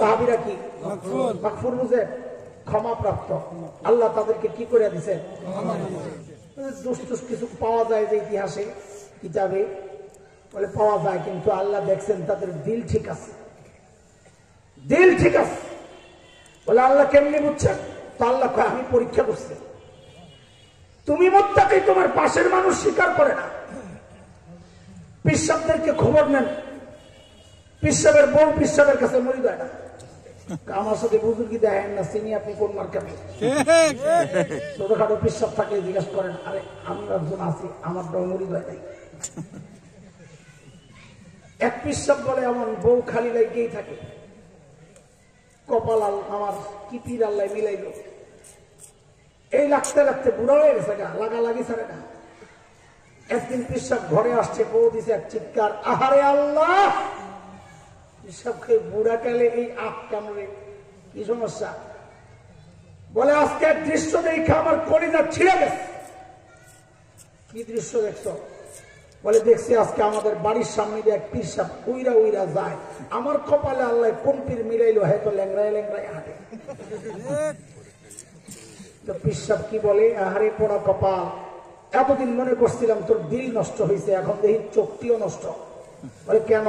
সাহাবীরা কি? মাগফুর। মাগফুর বুঝে ক্ষমাপ্রাপ্ত। আল্লাহ তাদেরকে কি করে দিয়েছেন? দোষ কিছু পাওয়া যায় যে ইতিহাসে, কিতাবে বলে পাওয়া যায়, কিন্তু আল্লাহ দেখছেন তাদের দিল ঠিক আছে, দিল ঠিক আছে। বলে আল্লাহ কেমনি বুঝছেন? তো আল্লাহ কয় আমি পরীক্ষা করছি। তুমি মুত্তাকি, তোমার পাশের মানুষ স্বীকার করে না। পিসাবদেরকে খবর নেন, পিসাবের বউ পিসাবের কাছে মরি দেয় না। আমার সাথে বুজুর্গি দেখেন না, চিনি আপনি কোন মার্কেটে। ছোটখাটো পিসাব থাকলে জিজ্ঞাসা করেন, আরে আমি একজন আছি, আমার মরি দেয় নাই। এক পিসাব বলে এমন বউ খালি লাগিয়েই থাকে, কপাল আমার কিপির আল্লাহ মিলাইল। এই লাগতে লাগতে বুড়া হয়ে গেছে, লাগালাগি ছাড়ে না। একদিন পিসাব ঘরে আসছে, বউ দিছে এক চিৎকার, আহারে আল্লাহ, পিসাব খেয়ে বুড়া কালে এই আখ কামড়ে, কি সমস্যা? বলে আজকে এক দৃশ্য দেখে আমার কলিজা ছিঁড়ে গেছে। কি দৃশ্য দেখছো? বলে দেখছি আজকে আমাদের বাড়ির সামনে দিয়ে এক পিসাব উইরা উইরা যায়, আমার কপালে আল্লাহ কোন পীর মিলাইলো, হয়তো ল্যাংড়ায় ল্যাংড়ায় হাঁটে। তো পিসাব কি বলে, আহারে পোড়া কপাল, এতদিন মনে করছিলাম তোর দিল নষ্ট হয়েছে, এখন দেখি চোখটিও নষ্ট। বলে কেন?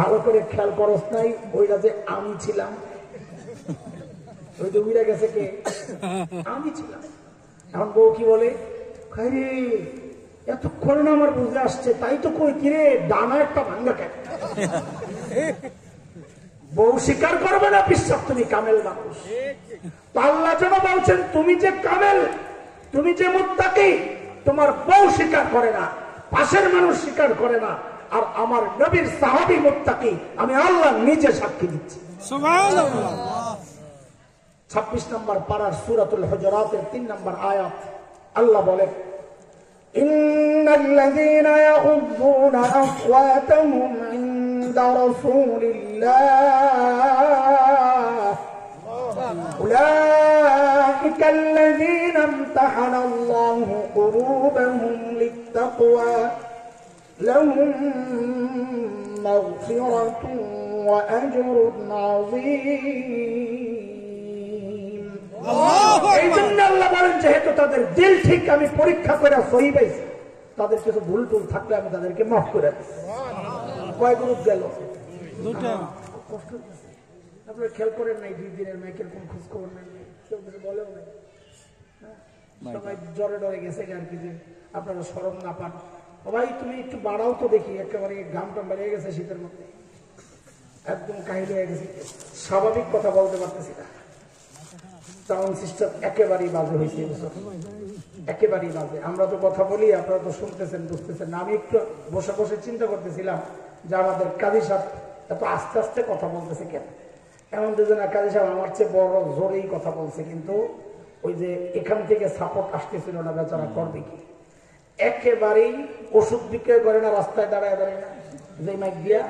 ভালো করে খেয়াল করস নাই, ওইটা যে আমি ছিলাম। ওই যে উইরা গেছে কে? আমি ছিলাম। এখন বউ কি বলে, খাইরে এতক্ষণ আমার বুঝে আসছে, তাই তো কই কিরে ডানা একটা ভাঙ্গা কেন? বউ স্বীকার করবে না পিসাব তুমি কামেল মানুষ। আল্লাহ যেন বলছেন তুমি যে কামেল, তুমি যে মুত্তাকি, তোমার বউ স্বীকার করে না, পাশের মানুষ স্বীকার করে না, আর আমার নবীর সাহাবী মুত্তাকি, আমি আল্লাহ নিজে সাক্ষী দিচ্ছি। সুবহানাল্লাহ। 26 নম্বর পারার সূরাতুল হুজুরাতের 3 নম্বর আয়াত আল্লাহ বলে, ইন্নাল্লাযীনা ইয়াগুদ্দুনা আসওয়াতাহুম ইনদা রাসূলিল্লাহ أولئك الذين امتحن الله قلوبهم للتقوى لهم مغفرة وأجر عظيم. এই জন্য আল্লাহ বলেন যেহেতু তাদের দিল ঠিক আমি পরীক্ষা করে সহি পাইছি, তাদের কিছু ভুল টুল থাকলে আমি তাদেরকে মাফ করে দিই। কয় গ্রুপ গেল? দুটো। কষ্ট আপনারা খেয়াল করেন নাই, 2 দিনের মাইকের কোন খোঁজ খবর নেই, কেউ কিছু বলেও নাই। সবাই জ্বরে ডরে গেছে আর কি, যে আপনারা শরম না পান। ভাই তুমি একটু বাড়াও তো দেখি, একেবারে ঘামটা বেরিয়ে গেছে শীতের মধ্যে, একদম কাহিল হয়ে গেছে, স্বাভাবিক কথা বলতে পারতেছি না। সাউন্ড সিস্টেম একেবারেই বাজে হয়েছে, একেবারেই বাজে। আমরা তো কথা বলি, আপনারা তো শুনতেছেন বুঝতেছেন না। আমি একটু বসে বসে চিন্তা করতেছিলাম যে আমাদের কাজী সাহেব এত আস্তে আস্তে কথা বলতেছে কেন। এমন দুজন কাজী সাহেব আমার চেয়ে বড় জোরেই কথা বলছে, কিন্তু ওই যে এখান থেকে সাপোর্ট আসতেছিল না, বেচারা করবে কি? একেবারেই ওষুধ বিক্রয় করে না, রাস্তায় দাঁড়ায় দাঁড়ায় না, যে মাইক দিয়া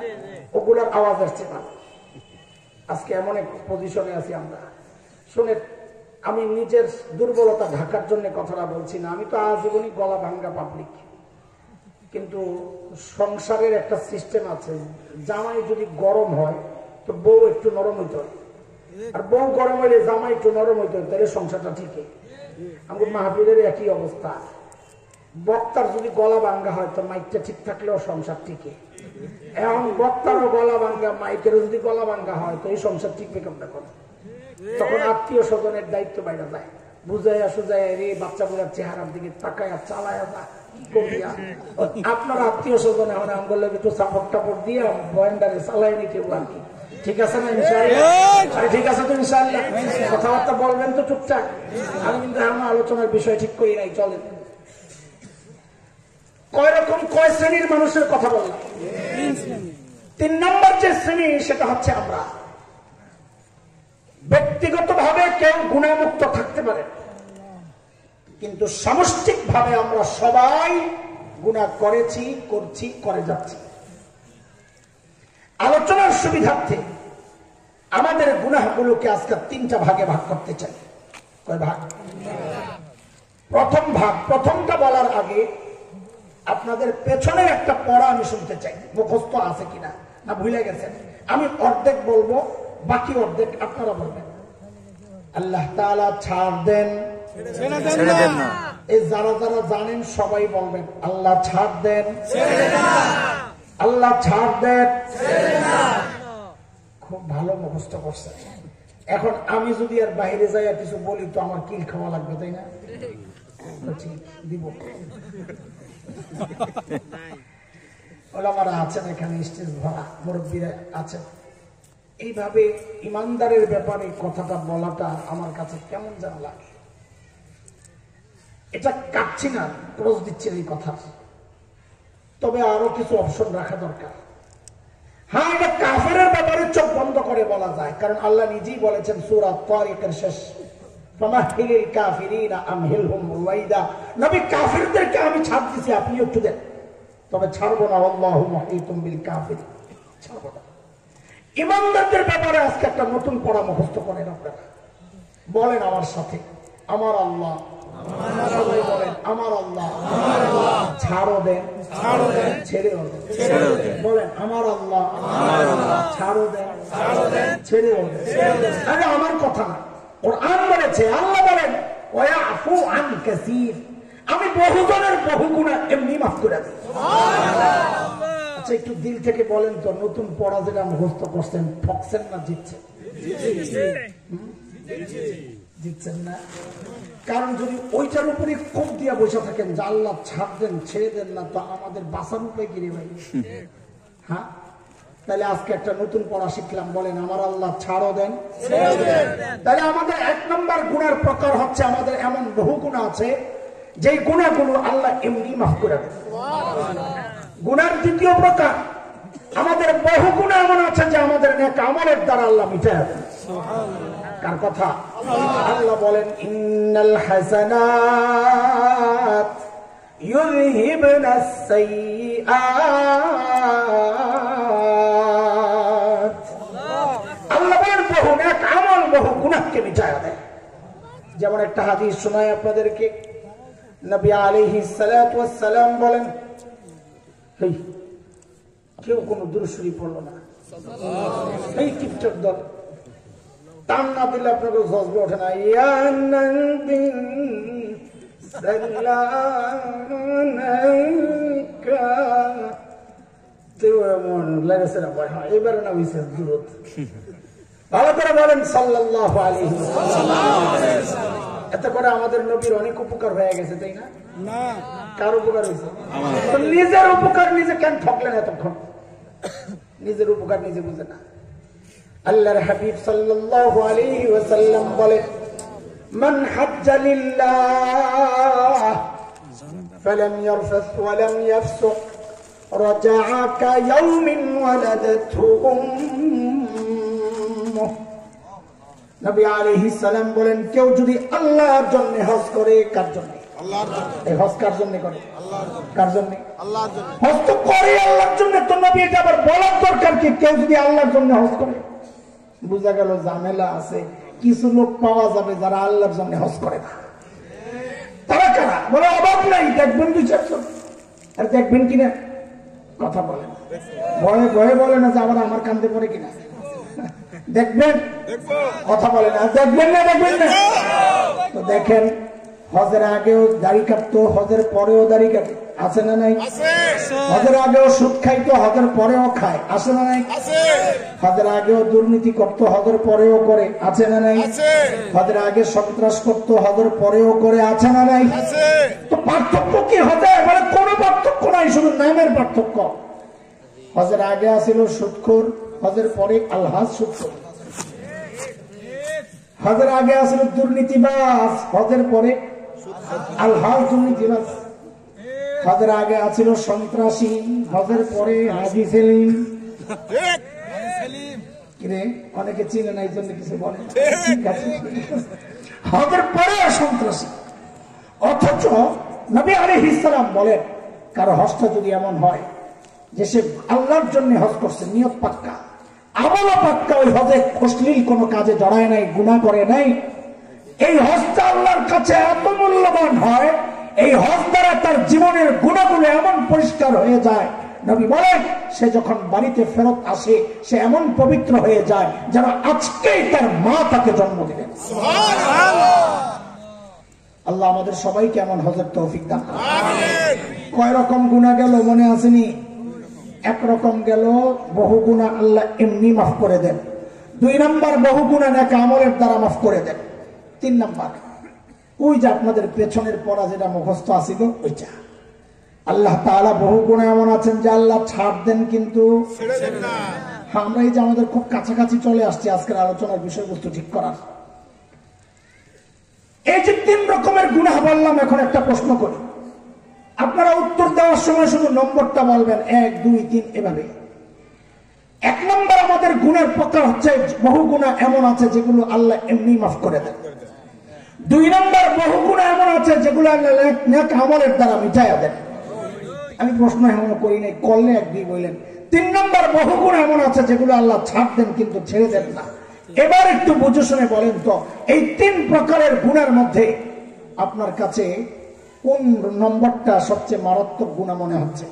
ওগুলোর আওয়াজ আসছে না। আজকে এমন এক পজিশনে আছি আমরা। শুনে, আমি নিজের দুর্বলতা ঢাকার জন্য কথাটা বলছি না, আমি তো আজীবনই গলা ভাঙ্গা পাবলিক। কিন্তু সংসারের একটা সিস্টেম আছে, জামাই যদি গরম হয় তো বউ একটু নরম হইতে হয়, আর বউ গরম হইলে জামাই একটু নরম হইতে হয়, তাহলে সংসারটা ঠিক। আমাদের মাহফিলের একই অবস্থা। বক্তার যদি গলা ভাঙ্গা হয় তো মাইকটা ঠিক থাকলেও সংসার টিকে। এখন বক্তারও গলা ভাঙ্গা, মাইকেরও যদি গলা ভাঙ্গা হয় তো এই সংসার টিকবে কেমন করে? তখন আত্মীয় স্বজনের দায়িত্ব বাইরে যায়, বুঝাইয়া সুজাইয়া রে বাচ্চা বুড়ার চেহারার দিকে তাকায়া চালায়া যা আপনার আত্মীয় স্বজন এখন আমগুলো একটু সাপোর্ট টাপোর্ট দিয়ে বয়েন্ডারে চালাই নিতে আর কি। ঠিক আছে না? ইনশাআল্লাহ। ঠিক আছে তো ইনশাআল্লাহ? কথাবার্তা বলবেন তো টুকটাক। আমি কিন্তু আমার আলোচনার বিষয় ঠিক করি নাই, চলেন। কয় রকম, কয় শ্রেণীর মানুষের কথা বললাম? 3 নম্বর যে শ্রেণী, সেটা হচ্ছে আমরা। ব্যক্তিগত ভাবে কেউ গুণামুক্ত থাকতে পারে, কিন্তু সামষ্টিক ভাবে আমরা সবাই গুনাহ করেছি, করছি, করে যাচ্ছি। আলোচনার সুবিধার্থে আমাদের গুনাহগুলোকে আজকে 3টা ভাগে ভাগ করতে চাই। কয় ভাগ? প্রথম ভাগ, প্রথমটা বলার আগে আপনাদের পেছনের একটা পড়া আমি শুনতে চাই, মুখস্থ আছে কিনা না ভুলে গেছেন। আমি অর্ধেক বলবো, বাকি অর্ধেক আপনারা বলবেন। আল্লাহ তাআলা ছাড় দেন, এই যারা যারা জানেন সবাই বলবেন আল্লাহ ছাড় দেন, আল্লাহ ছাড় দেন। খুব ভালো মুখস্থ করছে। এখন আমি যদি আর বাইরে যাই আর কিছু বলি তো আমার কিল খাওয়া লাগবে, তাই না? দিব ওলামারা আছেন এখানে, স্টেজ ভরা, মুরব্বীরা আছেন। এইভাবে ইমানদারের ব্যাপারে কথাটা বলাটা আমার কাছে কেমন যেন লাগে। এটা কাটছি না, ক্রস দিচ্ছে এই কথা, তবে আরো কিছু অপশন রাখা দরকার। হ্যাঁ, এটা কাফেরের ব্যাপারে চোখ বন্ধ করে বলা যায়, কারণ আল্লাহ নিজেই বলেছেন সূরা তারিকের শেষ ফামাহিলিল কাফিরিনা আমহিলহুম রুওয়াইদা, নবী কাফিরদেরকে আমি ছাড় দিছি, আপনি একটু দেন, তবে ছাড়বো না। আল্লাহু মুহীতুম বিল কাফিরিন, ছাড়বো না। ইমানদারদের ব্যাপারে আজকে একটা নতুন পড়া মুখস্থ করেন আপনারা। বলেন আমার সাথে, আমার আল্লাহ, বলেন আমার আল্লাহ ছাড়ো দেন, ছেড়েও দেন। বলেন আমার আল্লাহ ছাড়ো দেন, ছেড়েও দেন। আরে আমার কথা না, কোরআন বলেছে, আল্লাহ বলেন ওয়ায়াফু আন কাসীর, আমি বহুজনের বহু গুনাহ এমনি মাফ করে দিই। আচ্ছা একটু দিল থেকে বলেন তো, নতুন পড়া যেটা মুখস্থ করছেন, ঠকছেন না জিতছেন? জিতছেন না। কারণ যদি ওইটার উপরে কোপ দিয়া বসে থাকেন যে আল্লাহ ছাড় দেন, ছেড়ে দেন না, তো আমাদের বাঁচার উপায় কি রে ভাই? হ্যাঁ, তাহলে আজকে একটা নতুন পড়া শিখলাম। বলেন আমার আল্লাহ ছাড়ও দেন। তাহলে আমাদের 1 নম্বর গুনার প্রকার হচ্ছে, আমাদের এমন বহু গুনাহ আছে যেই গুনাহগুলো আল্লাহ এমনি মাফ করে দেন। গুনার দ্বিতীয় প্রকার, আমাদের বহু গুনাহ এমন আছে যে আমাদের নেক আমলের দ্বারা আল্লাহ মিটায় দেন। কার কথা? আল্লাহ বলেন ইন্নাল হাসানাত ইউযহিবুনাস সাইয়্যাত, আল্লাহ বলেন বহু নেক আমল বহু গুনাহকে মিটায় দেয়। যেমন একটা হাদিস শোনাই আপনাদেরকে, নবী আলাইহিস সালাতু ওয়াস সালাম বলেন, কেউ কোনো দুরূদ শরীফ পড়লো না, এই টিকটক দল টান না দিলে আপনাকে জজবে ওঠে না। এবারে না বিশেষ দূরত ভালো করে বলেন সাল্লাল্লাহু আলাইহি ওয়াসাল্লাম। এত করে আমাদের নবীর অনেক উপকার হয়ে গেছে, তাই না? কার উপকার হয়েছে? নিজের উপকার নিজে কেন ঠকলেন এতক্ষণ? নিজের উপকার নিজে বুঝে না। আল্লাহর হাবিব সাল্লাল্লাহু আলাইহি ওয়াসাল্লাম বলেন, মান হাজ্জা লিল্লাহ ফালাম ইয়ারফাস ওয়া লাম ইয়াফসুক রাজা'a কা ইয়াওমিন ওয়ালাদাতহু উম্মুহু। নবী আলাইহিস সালাম বলেন, কেউ যদি আল্লাহর জন্য হজ করে, কার জন্য? আল্লাহর জন্য। এই হজ কার জন্য করে? আল্লাহর জন্য। কার জন্য? আল্লাহর জন্য। হজ তো করে আল্লাহর জন্য, তো নবী এটা আবার বলার দরকার কি? কেউ যদি আল্লাহর জন্য হজ করে, বুঝা গেল ঝামেলা আছে। কিছু লোক পাওয়া যাবে যারা আল্লাহর জন্য হজ করে না। তারা কারা? বলে অভাব নাই, দেখবেন 2-4জন। আর দেখবেন কিনা? কথা বলে না, ভয়ে ভয়ে বলে না যে আবার আমার কান্দে পড়ে কিনা। দেখবেন, কথা বলে না, দেখবেন না, দেখবেন না। তো দেখেন, হজের আগেও দাড়ি কাটতো, হজের পরেও দাড়ি কাটে, আছে না নাই? হজের আগেও সুদ খাইতো, হজের পরেও খায়, আছে না নাই? হজের আগেও দুর্নীতি করতো, হজের পরেও করে, আছে না নাই? হজের আগে সন্ত্রাস করতো, হজের পরেও করে, আছে না নাই? তো পার্থক্য কি হজে? মানে কোনো পার্থক্য নাই, শুধু নামের পার্থক্য। হজের আগে আসিল সুদখোর, হজের পরে আলহাজ সুদখোর। হজের আগে আসিল দুর্নীতিবাজ, হজের পরে আলহাজ দুর্নীতিবাজ। হজের আগে আছিল সন্ত্রাসী, হজের পরে হাজি সেলিম। কিরে অনেকে চিনে না, এই জন্য কিছু বলে। ঠিক আছে, হজের পরে সন্ত্রাসী। অথচ নবী আলাইহিস সালাম বলেন, কারো হজটা যদি এমন হয় যে সে আল্লাহর জন্য হজ করছে, নিয়ত পাক্কা, আমলও পাক্কা, ওই হজে অশ্লীল কোনো কাজে জড়ায় নাই, গুনাহ করে নাই, এই হজটা আল্লাহর কাছে এত মূল্যবান হয়, এই হজ দ্বারা তার জীবনের গুনাহগুলো এমন পরিষ্কার হয়ে যায়, নবী বলেন সে যখন বাড়িতে ফেরত আসে সে এমন পবিত্র হয়ে যায় যেন আজকেই তার মা তাকে জন্ম দিলেন। আল্লাহ আমাদের সবাইকে এমন হজের তৌফিক দান করুন। কয় রকম গুনাহ গেল মনে আসেনি? একরকম গেল, বহু গুনাহ আল্লাহ এমনি মাফ করে দেন। 2 নম্বর, বহু গুনাহ নেক আমলের দ্বারা মাফ করে দেন। 3 নম্বর, ওই যে আপনাদের পেছনের পড়া যেটা মুখস্থ আসিল ওইটা, আল্লাহ তাআলা বহু গুনাহ এমন আছেন যে আল্লাহ ছাড় দেন কিন্তু ছেড়ে দেন না। আমরা এই যে আমাদের খুব কাছাকাছি চলে আসছে আজকের আলোচনার বিষয়বস্তু ঠিক করার। এই যে 3 রকমের গুনাহ বললাম, এখন একটা প্রশ্ন করি, আপনারা উত্তর দেওয়ার সময় শুধু নম্বরটা বলবেন, 1, 2, 3 এভাবে। 1 নম্বর, আমাদের গুনার প্রকার হচ্ছে বহু গুনাহ এমন আছে যেগুলো আল্লাহ এমনি মাফ করে দেন। 2 নম্বর, বহু গুনাহ এমন আছে যেগুলো আল্লাহ নেক আমলের দ্বারা মিটাইয়া দেন। আমি প্রশ্ন এমন করি নাই, করলে একদিন বললেন। 3 নম্বর, বহু গুনাহ এমন আছে যেগুলো আল্লাহ ছাড় দেন কিন্তু ছেড়ে দেন না। এবার একটু বুঝে শুনে বলেন তো, এই 3 প্রকারের গুনাহের মধ্যে আপনার কাছে কোন নম্বরটা সবচেয়ে মারাত্মক গুনাহ মনে হচ্ছে?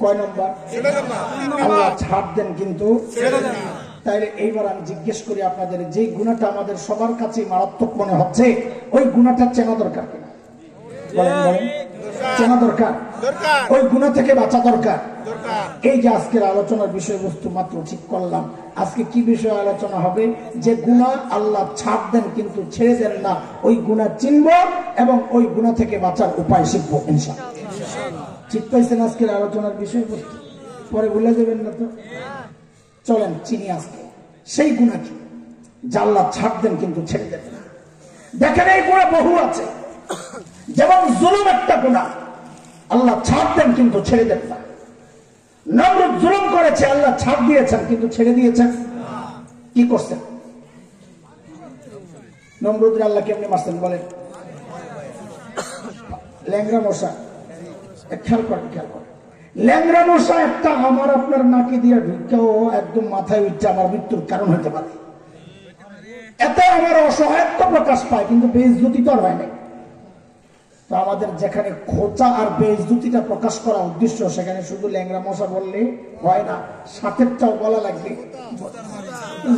কয় নম্বর? আল্লাহ ছাড় দেন কিন্তু ছেড়ে দেন না। তাইলে এইবার আমি জিজ্ঞেস করি আপনাদের, যে গুনাহটা আমাদের সবার কাছে মারাত্মক মনে হচ্ছে, ওই গুনাহটা চেনা দরকার কিনা? বলেন বলেন, চেনা দরকার? ওই গুনাহ থেকে বাঁচা দরকার। এই যে আজকের আলোচনার বিষয়বস্তু মাত্র ঠিক করলাম, আজকে কি বিষয়ে আলোচনা হবে? যে গুনাহ আল্লাহ ছাড় দেন কিন্তু ছেড়ে দেন না, ওই গুনাহ চিনব এবং ওই গুনাহ থেকে বাঁচার উপায় শিখব ইনশাআল্লাহ। ঠিক পাইছেন আজকের আলোচনার বিষয়বস্তু? পরে ভুলে যাবেন না তো। চলেন চিনি আজকে সেই গুনাহ কি, যা আল্লাহ ছাড় দেন কিন্তু ছেড়ে দেন না। দেখেন এই গুনাহ বহু আছে। যেমন জুলুম একটা গুনাহ, আল্লাহ ছাড় দেন কিন্তু ছেড়ে দেন না। নমরুদ জুলুম করেছে, আল্লাহ ছাড় দিয়েছেন কিন্তু ছেড়ে দিয়েছেন। কি করছেন? নমরুদের আল্লাহ কেমনি মারছেন বলেন? ল্যাংরা মশা, খেয়াল করেন খেয়াল করেন, ল্যাংরা মশা একটা আমার আপনার নাকি দিয়ে ঢুকেও একদম মাথায় উঠছে, আমার মৃত্যুর কারণ হতে পারে। এতে আমার অসহায়ত্ব প্রকাশ পায়, কিন্তু বেইজ্জতি তো আর হয় নাই। তো আমাদের যেখানে খোঁচা আর বেইজ্জতিটা প্রকাশ করা উদ্দেশ্য, সেখানে শুধু ল্যাংরা মশা বললে হয় না, সাথেরটাও বলা লাগবে।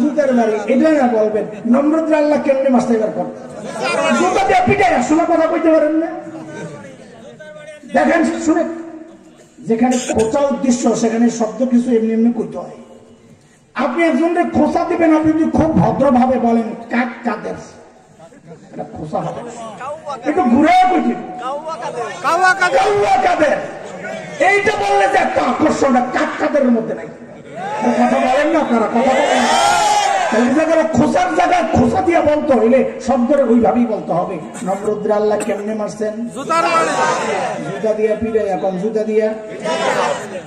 জুতার বাড়ি এটা না বলবেন। নমরুদের আল্লাহ কেমনে মাসটা এবার করেন? জুতা দিয়ে পিটাই আসলে কথা কইতে পারেন না। দেখেন শুনে, যেখানে খোঁচা উদ্দেশ্য সেখানে শব্দ কিছু এমনি এমনি কইতে হয়। আপনি একজনকে খোঁচা দিবেন, আপনি যদি খুব ভদ্রভাবে বলেন কাক কাদের, এটা খোঁচা হবে। একটু ঘুরে কইতে এইটা বললে যে একটা আকর্ষণ, কাক কাদের মধ্যে নাই। কথা বলেন না আপনারা, কথা বলেন। খোঁচার জায়গায় খোঁচা দিয়ে বলতে হইলে শব্দরে ওইভাবেই বলতে হবে। নমরুদের আল্লাহ কেমনে মারছেন? জুতা দিয়ে পিড়ে, এখন জুতা দিয়ে।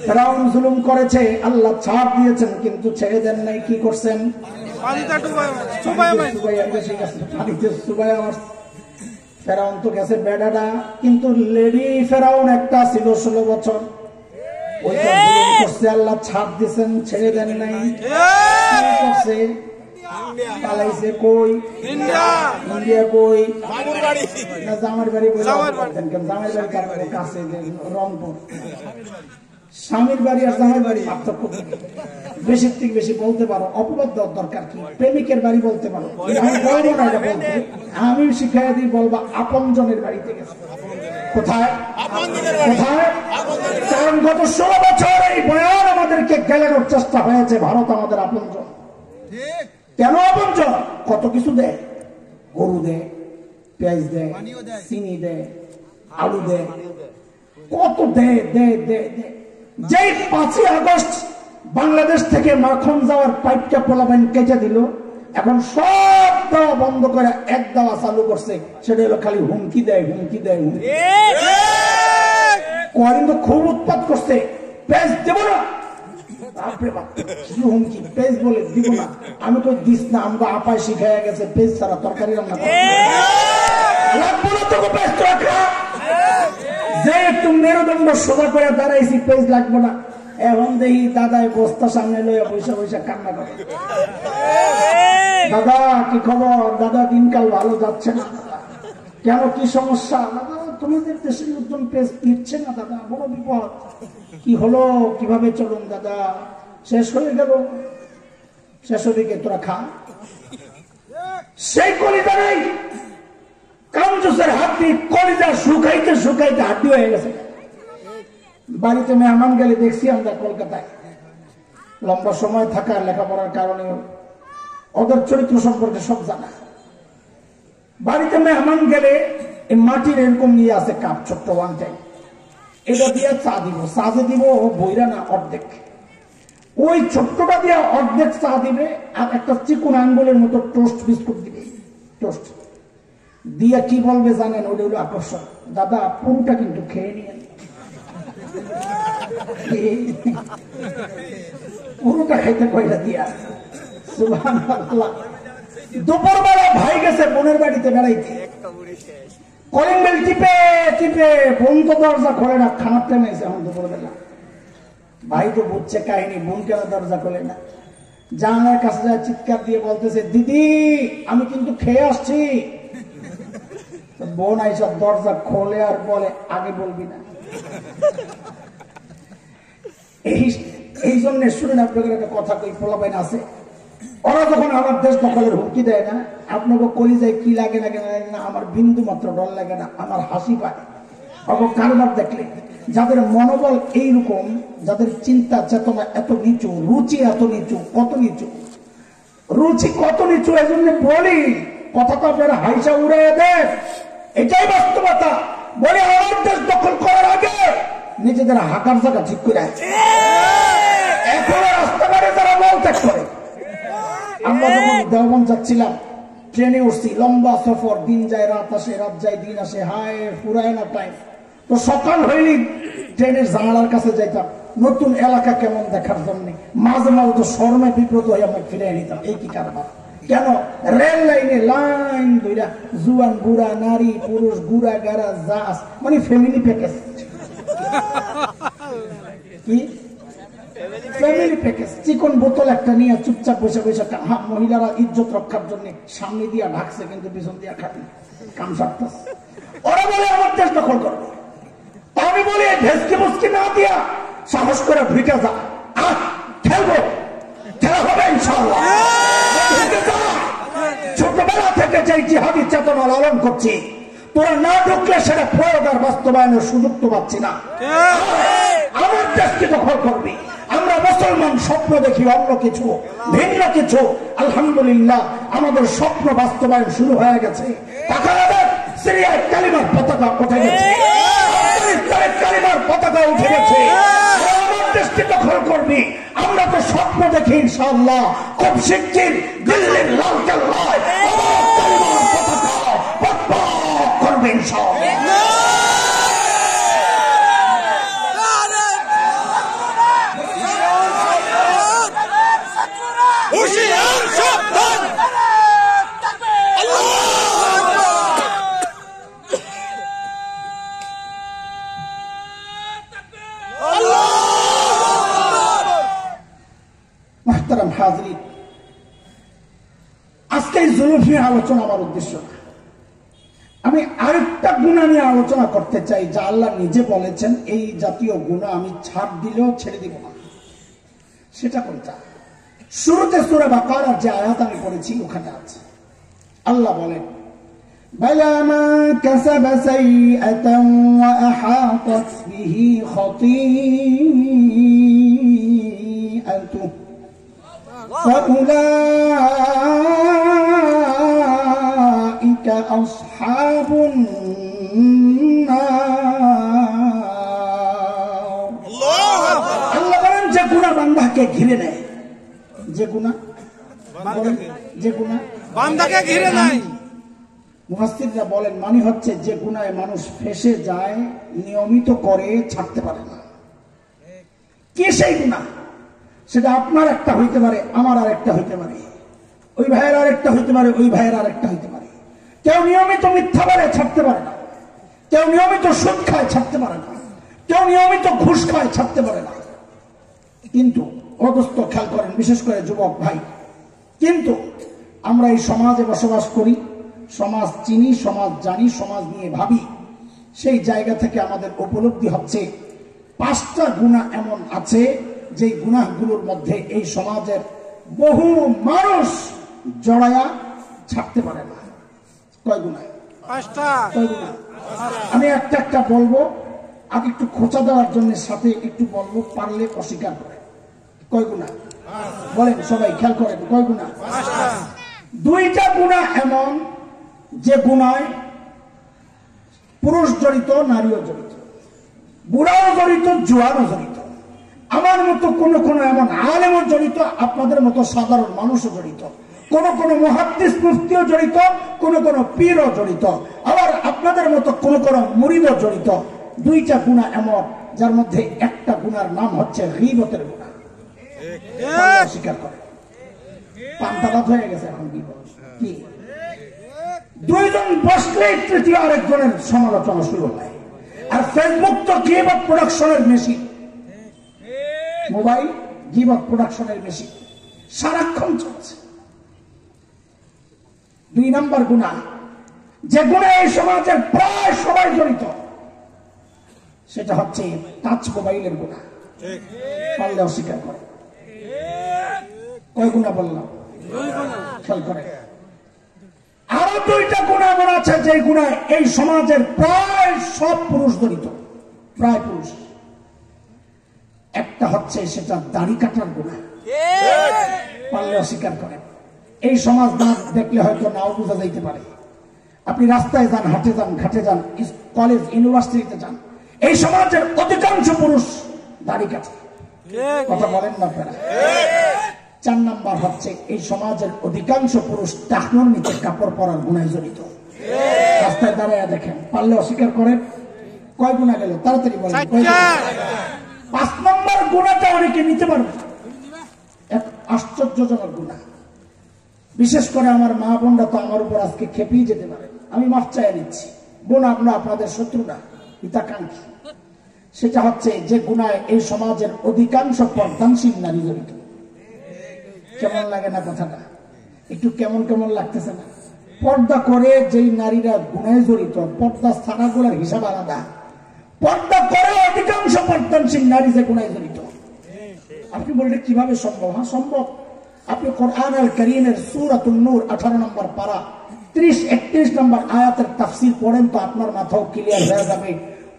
ফেরাউন জুলুম করেছে, আল্লাহ ছাড় দিয়েছেন কিন্তু ছেড়ে দেন নাই। কি করছেন? ফেরাউন তো গেছে বেডাডা, কিন্তু লেডি ফেরাউন একটা ছিল 16 বছর। ওইটা জুলুম করছে, আল্লাহ ছাড় দিয়েছেন ছেড়ে দেন নাই। কি করছে? পালাইছে কই? ইন্ডিয়া কই? না জামার বাড়ি বলে জামার বাড়ি কাছে রংপুর। স্বামীর বাড়ি আর জামাই বাড়ি পার্থক্য বেশি থেকে বেশি বলতে পারো, অপবাদ দেওয়ার দরকার কি? প্রেমিকের বাড়ি বলতে পারো, আমি বলবো না এটা বলতে। আমি শিখাই দিই, বলবা আপন জনের বাড়িতে গেছে। কোথায়? কোথায়? কারণ গত 16 বছর এই বয়ান আমাদেরকে গেলানোর চেষ্টা হয়েছে, ভারত আমাদের আপন জন। কেন আপন জন? কত কিছু দেয়, গরু দেয়, পেঁয়াজ দেয়, চিনি দেয়, আলু দেয়, কত দেয় দেয় দেয় দেয়। যেই 5ই আগস্ট বাংলাদেশ থেকে মাখন যাওয়ার পাইপটা পোলাপাইন কেটে দিল, এখন সব দেওয়া বন্ধ করে এক দেওয়া চালু করছে, সেটা হলো খালি হুমকি দেয় হুমকি দেয় হুমকি। কদিন তো খুব উৎপাত করছে, পেঁয়াজ দেব না, হুমকি, পেঁয়াজ বলে দিব না। আমি তো দিস না, আমরা আপায় শিখাইয়া গেছে পেঁয়াজ ছাড়া তরকারি রান্না করে। যে একটু মেরুদণ্ড সোজা করে দাঁড়াইছি, পেঁয়াজ লাগবে না। এখন দেখি দাদাই বস্তা সামনে লইয়া পয়সা পয়সা কান্না করে। দাদা কি খবর? দাদা দিনকাল ভালো যাচ্ছে না। কেন, কি সমস্যা? দাদা তোমাদের দেশের লোকজন পেঁয়াজ নিচ্ছে না দাদা, বড় বিপদ। কি হলো, কিভাবে চলুন দাদা? শেষ হয়ে গেল। শেষ দিকে তোরা খা। সেই কলিজা নেই, কামজুসের হাত দিয়ে কলিজা শুকাইতে শুকাইতে হাড্ডি হয়ে গেছে। বাড়িতে মেহমান গেলে দেখছি আমরা কলকাতায়, লম্বা সময় থাকা লেখাপড়ার কারণে ওদের চরিত্র সম্পর্কে সব জানা। বাড়িতে মেহমান গেলে এই মাটির এরকম নিয়ে আছে কাপ, ছোট্ট ওয়ান টাইম, এটা দিয়ে চা দিব। চা যে দিব বইরা না, অর্ধেক। ওই ছোট্টটা দিয়ে অর্ধেক চা দিবে, আর একটা চিকুন আঙ্গুলের মতো টোস্ট বিস্কুট দিবে। টোস্ট দিয়া কি বলবে জানেন? ওটা হলো আকর্ষণ। দাদা পুরোটা কিন্তু খেয়ে নিয়ে, পুরোটা খাইতে কয়টা দিয়া। সুবহানাল্লাহ। দুপুরবেলা ভাই গেছে বোনের বাড়িতে বেড়াইতে, কলিং বেল টিপে টিপে বোন তো দরজা খোলে না, খানার টাইম এসে এখন দুপুরবেলা। ভাই তো বুঝছে কাহিনী, বোন কেন দরজা খোলে না, জানালার কাছে যায় চিৎকার দিয়ে বলতেছে, দিদি আমি কিন্তু খেয়ে আসছি। বোন আইসব দরজা খোলে আর বলে, আগে বলবি না। এই জন্য শুনেন আপনাদের একটা কথা কই, পোলাপাইন আছে, ওরা যখন আমার দেশ দখলের হুমকি দেয় না, আপনাকে কলিজায় কি লাগে না না, আমার বিন্দু মাত্র ডর লাগে না, আমার হাসি পায়। কারবার দেখলে যাদের মনোবল এইরকম, যাদের চিন্তা চেতনা এত নিচু, রুচি এত নিচু, কত নিচু রুচি, কত নিচু। এই জন্য বলি, কথা তো আপনারা হাইসা উড়াই দেন, এটাই বাস্তবতা। বলি আমার দেশ দখল করার আগে নিজেদের হাঁটার জায়গা ঠিক করে আছে। এখন রাস্তাঘাটে যারা মল ত্যাগ করে, আমরা যখন দেওবন্দ যাচ্ছিলাম, ট্রেনে উঠছি, লম্বা সফর, দিন যায় রাত আসে, রাত যায় দিন আসে, হায় ফুরায় না টাইম। তো সকাল হইলেই ট্রেনের জানালার কাছে যাইতাম, নতুন এলাকা কেমন দেখার জন্য। মাঝে মাঝে তো শর্মে বিব্রত হয়ে আমরা ফিরে নিতাম, এই কি কারবার। কেন রেল লাইনে লাইন ধইরা জুয়ান বুড়া নারী পুরুষ গুড়া গাড়া জাস, মানে ফ্যামিলি প্যাকেজ। কি ফ্যামিলি প্যাকেজ? চিকন বোতল একটা নিয়ে চুপচাপ বসে বসে, মহিলারা ইজ্জত রক্ষার জন্য সামনে দিয়া ঢাকছে, কিন্তু পিছন দিয়া খাটে, কাম সারতেছে। ওরা বলে আমার দেশ দখল করবে, আমি বলি ভেসকি মুসকি না দিয়া সাহস করে ঢুকে যা, খেলবো, খেলা হবে ইনশাআল্লাহ। ছোটবেলা থেকে যে জিহাদি চেতনা লালন করছি, তোরা না ঢুকলে সেটা প্রয়োগ আর বাস্তবায়নের সুযোগ তো পাচ্ছি না। আমার দেশকে দখল করবি, আমরা মুসলমান স্বপ্ন দেখি অন্য কিছু, ভিন্ন কিছু। আলহামদুলিল্লাহ আমাদের স্বপ্ন বাস্তবায়ন শুরু হয়ে গেছে। সিরিয়ায় কালিমার পতাকা উঠে গেছে, কালিমার পতাকা উঠে গেছে। আমার দেশকে দখল করবি, আমরা তো স্বপ্ন দেখি ইনশাআল্লাহ খুব শিগগির দিল্লির লালকেল্লায় আমার কালিমার পতাকা পতাকা করবে ইনশাআল্লাহ। মুহতারাম হাজরিন, আজকে এই জুলুম নিয়ে আলোচনা আমার উদ্দেশ্য না। আমি আরেকটা গুনাহ নিয়ে আলোচনা করতে চাই, যা আল্লাহ নিজে বলেছেন এই জাতীয় গুনাহ আমি ছাড় দিলেও ছেড়ে দিব না। সেটা কোনটা? শুরুতে সূরা বাকারার যে আয়াত আমি পড়েছি ওখানে আছে, আল্লাহ বলেন, বালা মান কাসাবা সাইয়্যাতান ওয়া আহাতাত বিহি খাতিআতুহু فأولئك أصحاب النار। আল্লাহ বলেন যে গুনাহ বান্দাকে ঘিরে নেয়, যে গুনাহ বান্দাকে ঘিরে নেয়, মুফাসসিররা বলেন মানে হচ্ছে যে গুনাহে মানুষ ফেঁসে যায়, নিয়মিত করে ছাড়তে পারে না। কি সেই গুনাহ? সেটা আপনার একটা হইতে পারে, আমার আর একটা হইতে পারে, ওই ভাইয়ের আর একটা হইতে পারে, ওই ভাইয়ের আর একটা হইতে পারে। কেউ নিয়মিত মিথ্যা বলে ছাড়তে পারে না, কেউ নিয়মিত সুদ খায় ছাড়তে পারে না, কেউ নিয়মিত ঘুষ খায় ছাড়তে পারে না। কিন্তু অবস্থ খেয়াল করেন, বিশেষ করে যুবক ভাই, কিন্তু আমরা এই সমাজে বসবাস করি, সমাজ চিনি, সমাজ জানি, সমাজ নিয়ে ভাবি। সেই জায়গা থেকে আমাদের উপলব্ধি হচ্ছে 5টা গুনাহ এমন আছে যে গুনাহগুলোর মধ্যে এই সমাজের বহু মানুষ জড়ায়া ছাড়তে পারে না। কয় গুনাহ? 5টা। আমি একটা একটা বলবো, আগে একটু খোঁচা দেওয়ার জন্য সাথে একটু বলবো, পারলে অস্বীকার করে। কয় গুনাহ বলেন সবাই, খেয়াল করেন, কয় গুনাহ? 5টা। 2টা গুনাহ এমন যে গুনায় পুরুষ জড়িত, নারীও জড়িত, বুড়াও জড়িত, জোয়ানও জড়িত, আমার মতো কোন কোন এমন আলেমও জড়িত, আপনাদের মতো সাধারণ মানুষও জড়িত, কোন কোন মুহাদ্দিস মুফতিও জড়িত, কোন কোন পীরও জড়িত, আবার আপনাদের মতো কোন কোন মুরিদও জড়িত। 2টা গুনাহ এমন যার মধ্যে একটা গুনার নাম হচ্ছে গীবতের গুনাহ। স্বীকার করে পান্তাভাত হয়ে গেছে এখন কি দুইজন বসলে তৃতীয় আরেকজনের সমালোচনা শুরু হয়। আর ফেসবুক তো গীবত প্রোডাকশনের মেশিন, মোবাইল গীবত প্রোডাকশনের মেশিন, সারাক্ষণ চলছে। 2 নম্বর গুনাহ, যে গুনাহ এই সমাজের প্রায় সবাই জড়িত, সেটা হচ্ছে টাচ মোবাইলের গুনাহ। পারলে অস্বীকার করে। কয় গুনাহ বললাম? খেয়াল করে। আরো 2টা গুনাহ আছে, যে গুনাহ এই সমাজের প্রায় সব পুরুষ জড়িত, প্রায় পুরুষ। একটা হচ্ছে সেটা দাড়ি কাটার গুনাহ। পারলে অস্বীকার করে। এই সমাজ না দেখলে হয়তো নাও বোঝা যাইতে পারে। আপনি রাস্তায় যান, হাটে যান, ঘাটে যান, কলেজ ইউনিভার্সিটিতে যান, এই সমাজের অধিকাংশ পুরুষ দাড়ি কাটে। কথা বলেন না আপনারা? 4 নম্বর হচ্ছে এই সমাজের অধিকাংশ পুরুষ টাকনোর নিচে কাপড় পরার গুনায় জড়িত। রাস্তায় দাঁড়ায় দেখেন, পারলে অস্বীকার করেন। কয় গুনাহ গেল? তাড়াতাড়ি বলেন। 5 নম্বর গুনাহটা অনেকে নিতে পারবে, এক আশ্চর্যজনক গুনাহ। বিশেষ করে আমার মা বোনরা তো আমার উপর আজকে খেপেই যেতে পারে, আমি মাফ চাইয়া নিচ্ছি। বোন, আমরা আপনাদের শত্রু না, হিতাকাঙ্ক্ষী। সেটা হচ্ছে যে গুনায় এই সমাজের অধিকাংশ পর্দানশীল নারী জড়িত। কেমন লাগে না কথাটা? একটু কেমন কেমন লাগতেছে না? পর্দা করে যেই নারীরা গুনায় জড়িত, পর্দা ছাড়াগুলোর হিসাব আলাদা। পর্দা করে অধিকাংশ পর্দানশীল নারী যে গুনায় জড়িত। আপনি বললে কিভাবে সম্ভব? হ্যাঁ, সম্ভব। আপনি কোরআন আল কারীমের সূরাতুন নূর 18 নম্বর পারা 30-31 নম্বর আয়াতের তাফসীর পড়েন তো আপনার মাথাও ক্লিয়ার হয়ে যাবে।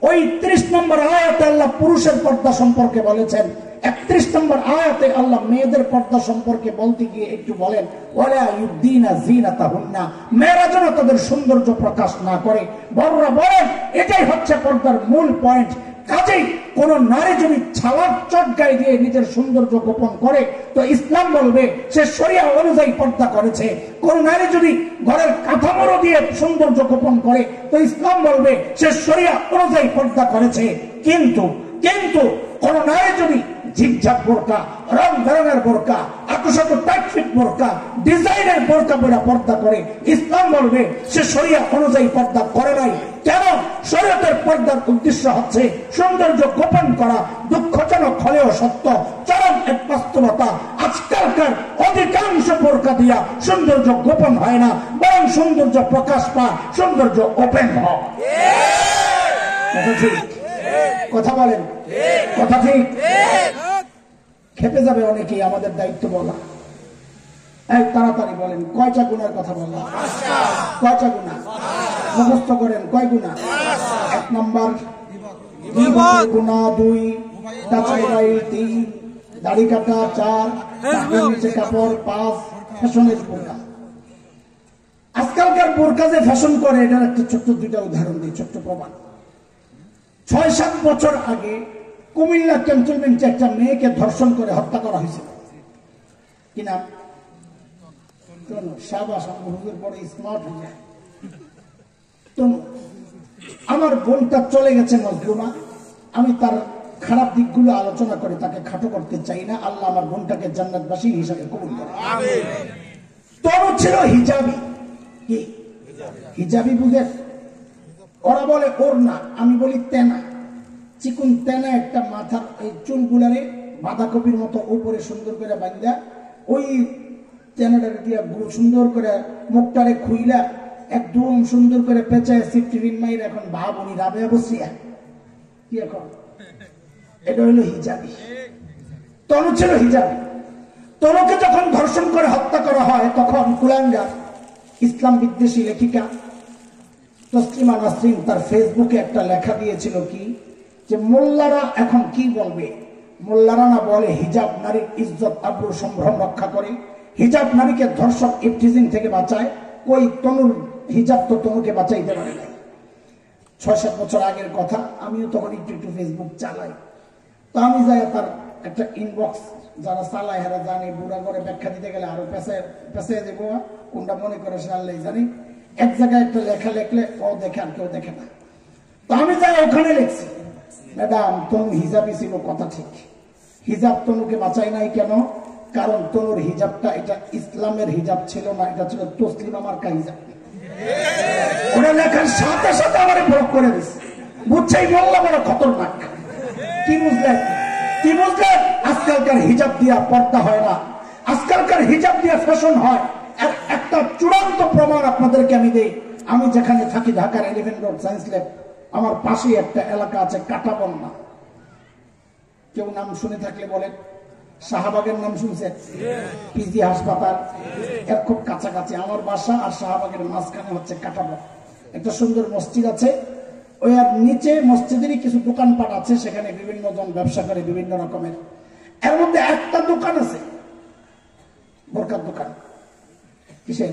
ওই 30 নম্বর আয়াতে আল্লাহ পুরুষের পর্দা সম্পর্কে বলেছেন, 31 নম্বর আয়াতে আল্লাহ মেয়েদের পর্দা সম্পর্কে বলতে গিয়ে একটু বলেন, ওয়ালা ইউদ্দিনা যিনাতাহুন্না, মেয়েরা যেন তাদের সৌন্দর্য প্রকাশ না করে। বড়রা বলেন এটাই হচ্ছে পর্দার মূল পয়েন্ট। কাজেই কোন নারী যদি ছালার চট গায়ে দিয়ে নিজের সৌন্দর্য গোপন করে তো ইসলাম বলবে সে শরিয়া অনুযায়ী পর্দা করেছে। কোন নারী যদি ঘরের কাঠামো দিয়ে সৌন্দর্য গোপন করে তো ইসলাম বলবে সে শরিয়া অনুযায়ী পর্দা করেছে। কিন্তু কিন্তু কোন নারী যদি ঝিকঝাক বোরকা, রং বেরঙের বোরকা, আকর্ষক টাইট ফিট বোরকা, ডিজাইনের বোরকা পরে পর্দা করে, ইসলাম বলবে সে শরিয়া অনুযায়ী পর্দা করে নাই। কেন? শরীয়তের পর্দার উদ্দেশ্য হচ্ছে সৌন্দর্য গোপন করা। দুঃখজনক হলেও সত্য, চরম এক বাস্তবতা। আজকালকার অধিকাংশ বোরকা দিয়া সৌন্দর্য গোপন হয় না, বরং সৌন্দর্য প্রকাশ পায়, সৌন্দর্য ওপেন হয়। কথা বলেন? কথা ঠিক? খেপে যাবে অনেকেই, আমাদের দায়িত্ব বলা। এই তাড়াতাড়ি বলেন, কয়টা গুনার কথা বললাম? কয়টা গুনাহ মুখস্থ করেন? কয় গুনাহ? 1 নম্বর গুনাহ, 2 টাচ মোবাইল, 3 দাড়ি কাটা, 4 নিচে কাপড়, 5 ফ্যাশনের বোরকা। আজকালকার বোরকা যে ফ্যাশন করে, এটার একটা ছোট্ট 2টা উদাহরণ দিই, ছোট্ট প্রমাণ। 6-7 বছর আগে কুমিল্লা ক্যান্টনমেন্টে একটা মেয়েকে ধর্ষণ করে হত্যা করা হয়েছিল। কি নাম? শাহবাজ। হুজুর বড় স্মার্ট হয়ে যায়। আমার বোনটা চলে গেছে মজলুমা। আমি তার খারাপ দিকগুলো আলোচনা করে তাকে খাটো করতে চাই না। আল্লাহ আমার বোনটাকে জান্নাতবাসী হিসাবে কবুল করে। তনু ছিল হিজাবি। কি হিজাবি বুঝেন? ওরা বলে ওর না, আমি বলি তেনা। চিকুন তেনা একটা মাথার এই চুলগুলারে বাঁধাকপির মতো উপরে সুন্দর করে বাঁধা, ওই তেনাটারে দিয়া সুন্দর করে মুখটারে খুইলা একদম সুন্দর করে পেঁচায় সিফটিভিন মাইর। এখন ভাবনি রাবে বসিয়া কি এখন? এটা হলো হিজাবি। তনু ছিল হিজাবি। তনুকে যখন ধর্ষণ করে হত্যা করা হয় তখন কুলাঙ্গার ইসলাম বিদ্বেষী লেখিকা তসলিমা নাসরিন তার ফেসবুকে একটা লেখা দিয়েছিল, কি যে মোল্লারা এখন কি বলবে? মোল্লারা না বলে হিজাব নারীর ইজ্জত আবরু সম্ভ্রম রক্ষা করে, হিজাব নারীকে ধর্ষক ইফটিজিং থেকে বাঁচায়। কই তনুর হিজাব তো তনুকে বাঁচাইতে পারে নাই। 6-7 বছর আগের কথা। আমিও তখন একটু ফেসবুক চালাই। তো আমি যাই তার একটা ইনবক্স, যারা চালায় হেরা জানে, বুড়া করে ব্যাখ্যা দিতে গেলে আরো পেঁচে দেবো, কোনটা মনে করে সে আল্লাহ জানি। এক জায়গায় একটা লেখা লেখলে ও দেখে আর কেউ দেখে না। তো আমি যাই ওখানে লিখছি, ম্যাডাম তনু হিজাবই ছিল, কথা ঠিক। হিজাব তনুকে বাঁচাই নাই কেন? কারণ তোর হিজাবটা এটা ইসলামের হিজাব ছিল না, এটা ছিল তসলিমা মার্কা হিজাব। ওরা লেখার সাথে সাথে আমার ব্লক করে দিচ্ছে। বুঝছেই মোল্লা বড় খতরনাক। কি বুঝলেন? কি বুঝলেন? আজকালকার হিজাব দিয়া পর্দা হয় না, আজকালকার হিজাব দিয়া ফ্যাশন হয়। একটা চূড়ান্ত প্রমাণ আপনাদেরকে আমি দেই। আমি যেখানে থাকি ঢাকার 11 রোড সায়েন্স ল্যাব, আমার পাশে একটা এলাকা আছে কাটাবন্যা। কেউ নাম শুনে থাকলে বলেন। শাহবাগের নাম শুনছেন? পিজি হাসপাতাল এর খুব কাছাকাছি আমার বাসা, আর শাহবাগের মাঝখানে হচ্ছে কাটাবন। একটা সুন্দর মসজিদ আছে, ওই আর নিচে মসজিদেরই কিছু দোকানপাট আছে, সেখানে বিভিন্ন জন ব্যবসা করে বিভিন্ন রকমের। এর মধ্যে একটা দোকান আছে বোরকার দোকান। কিসের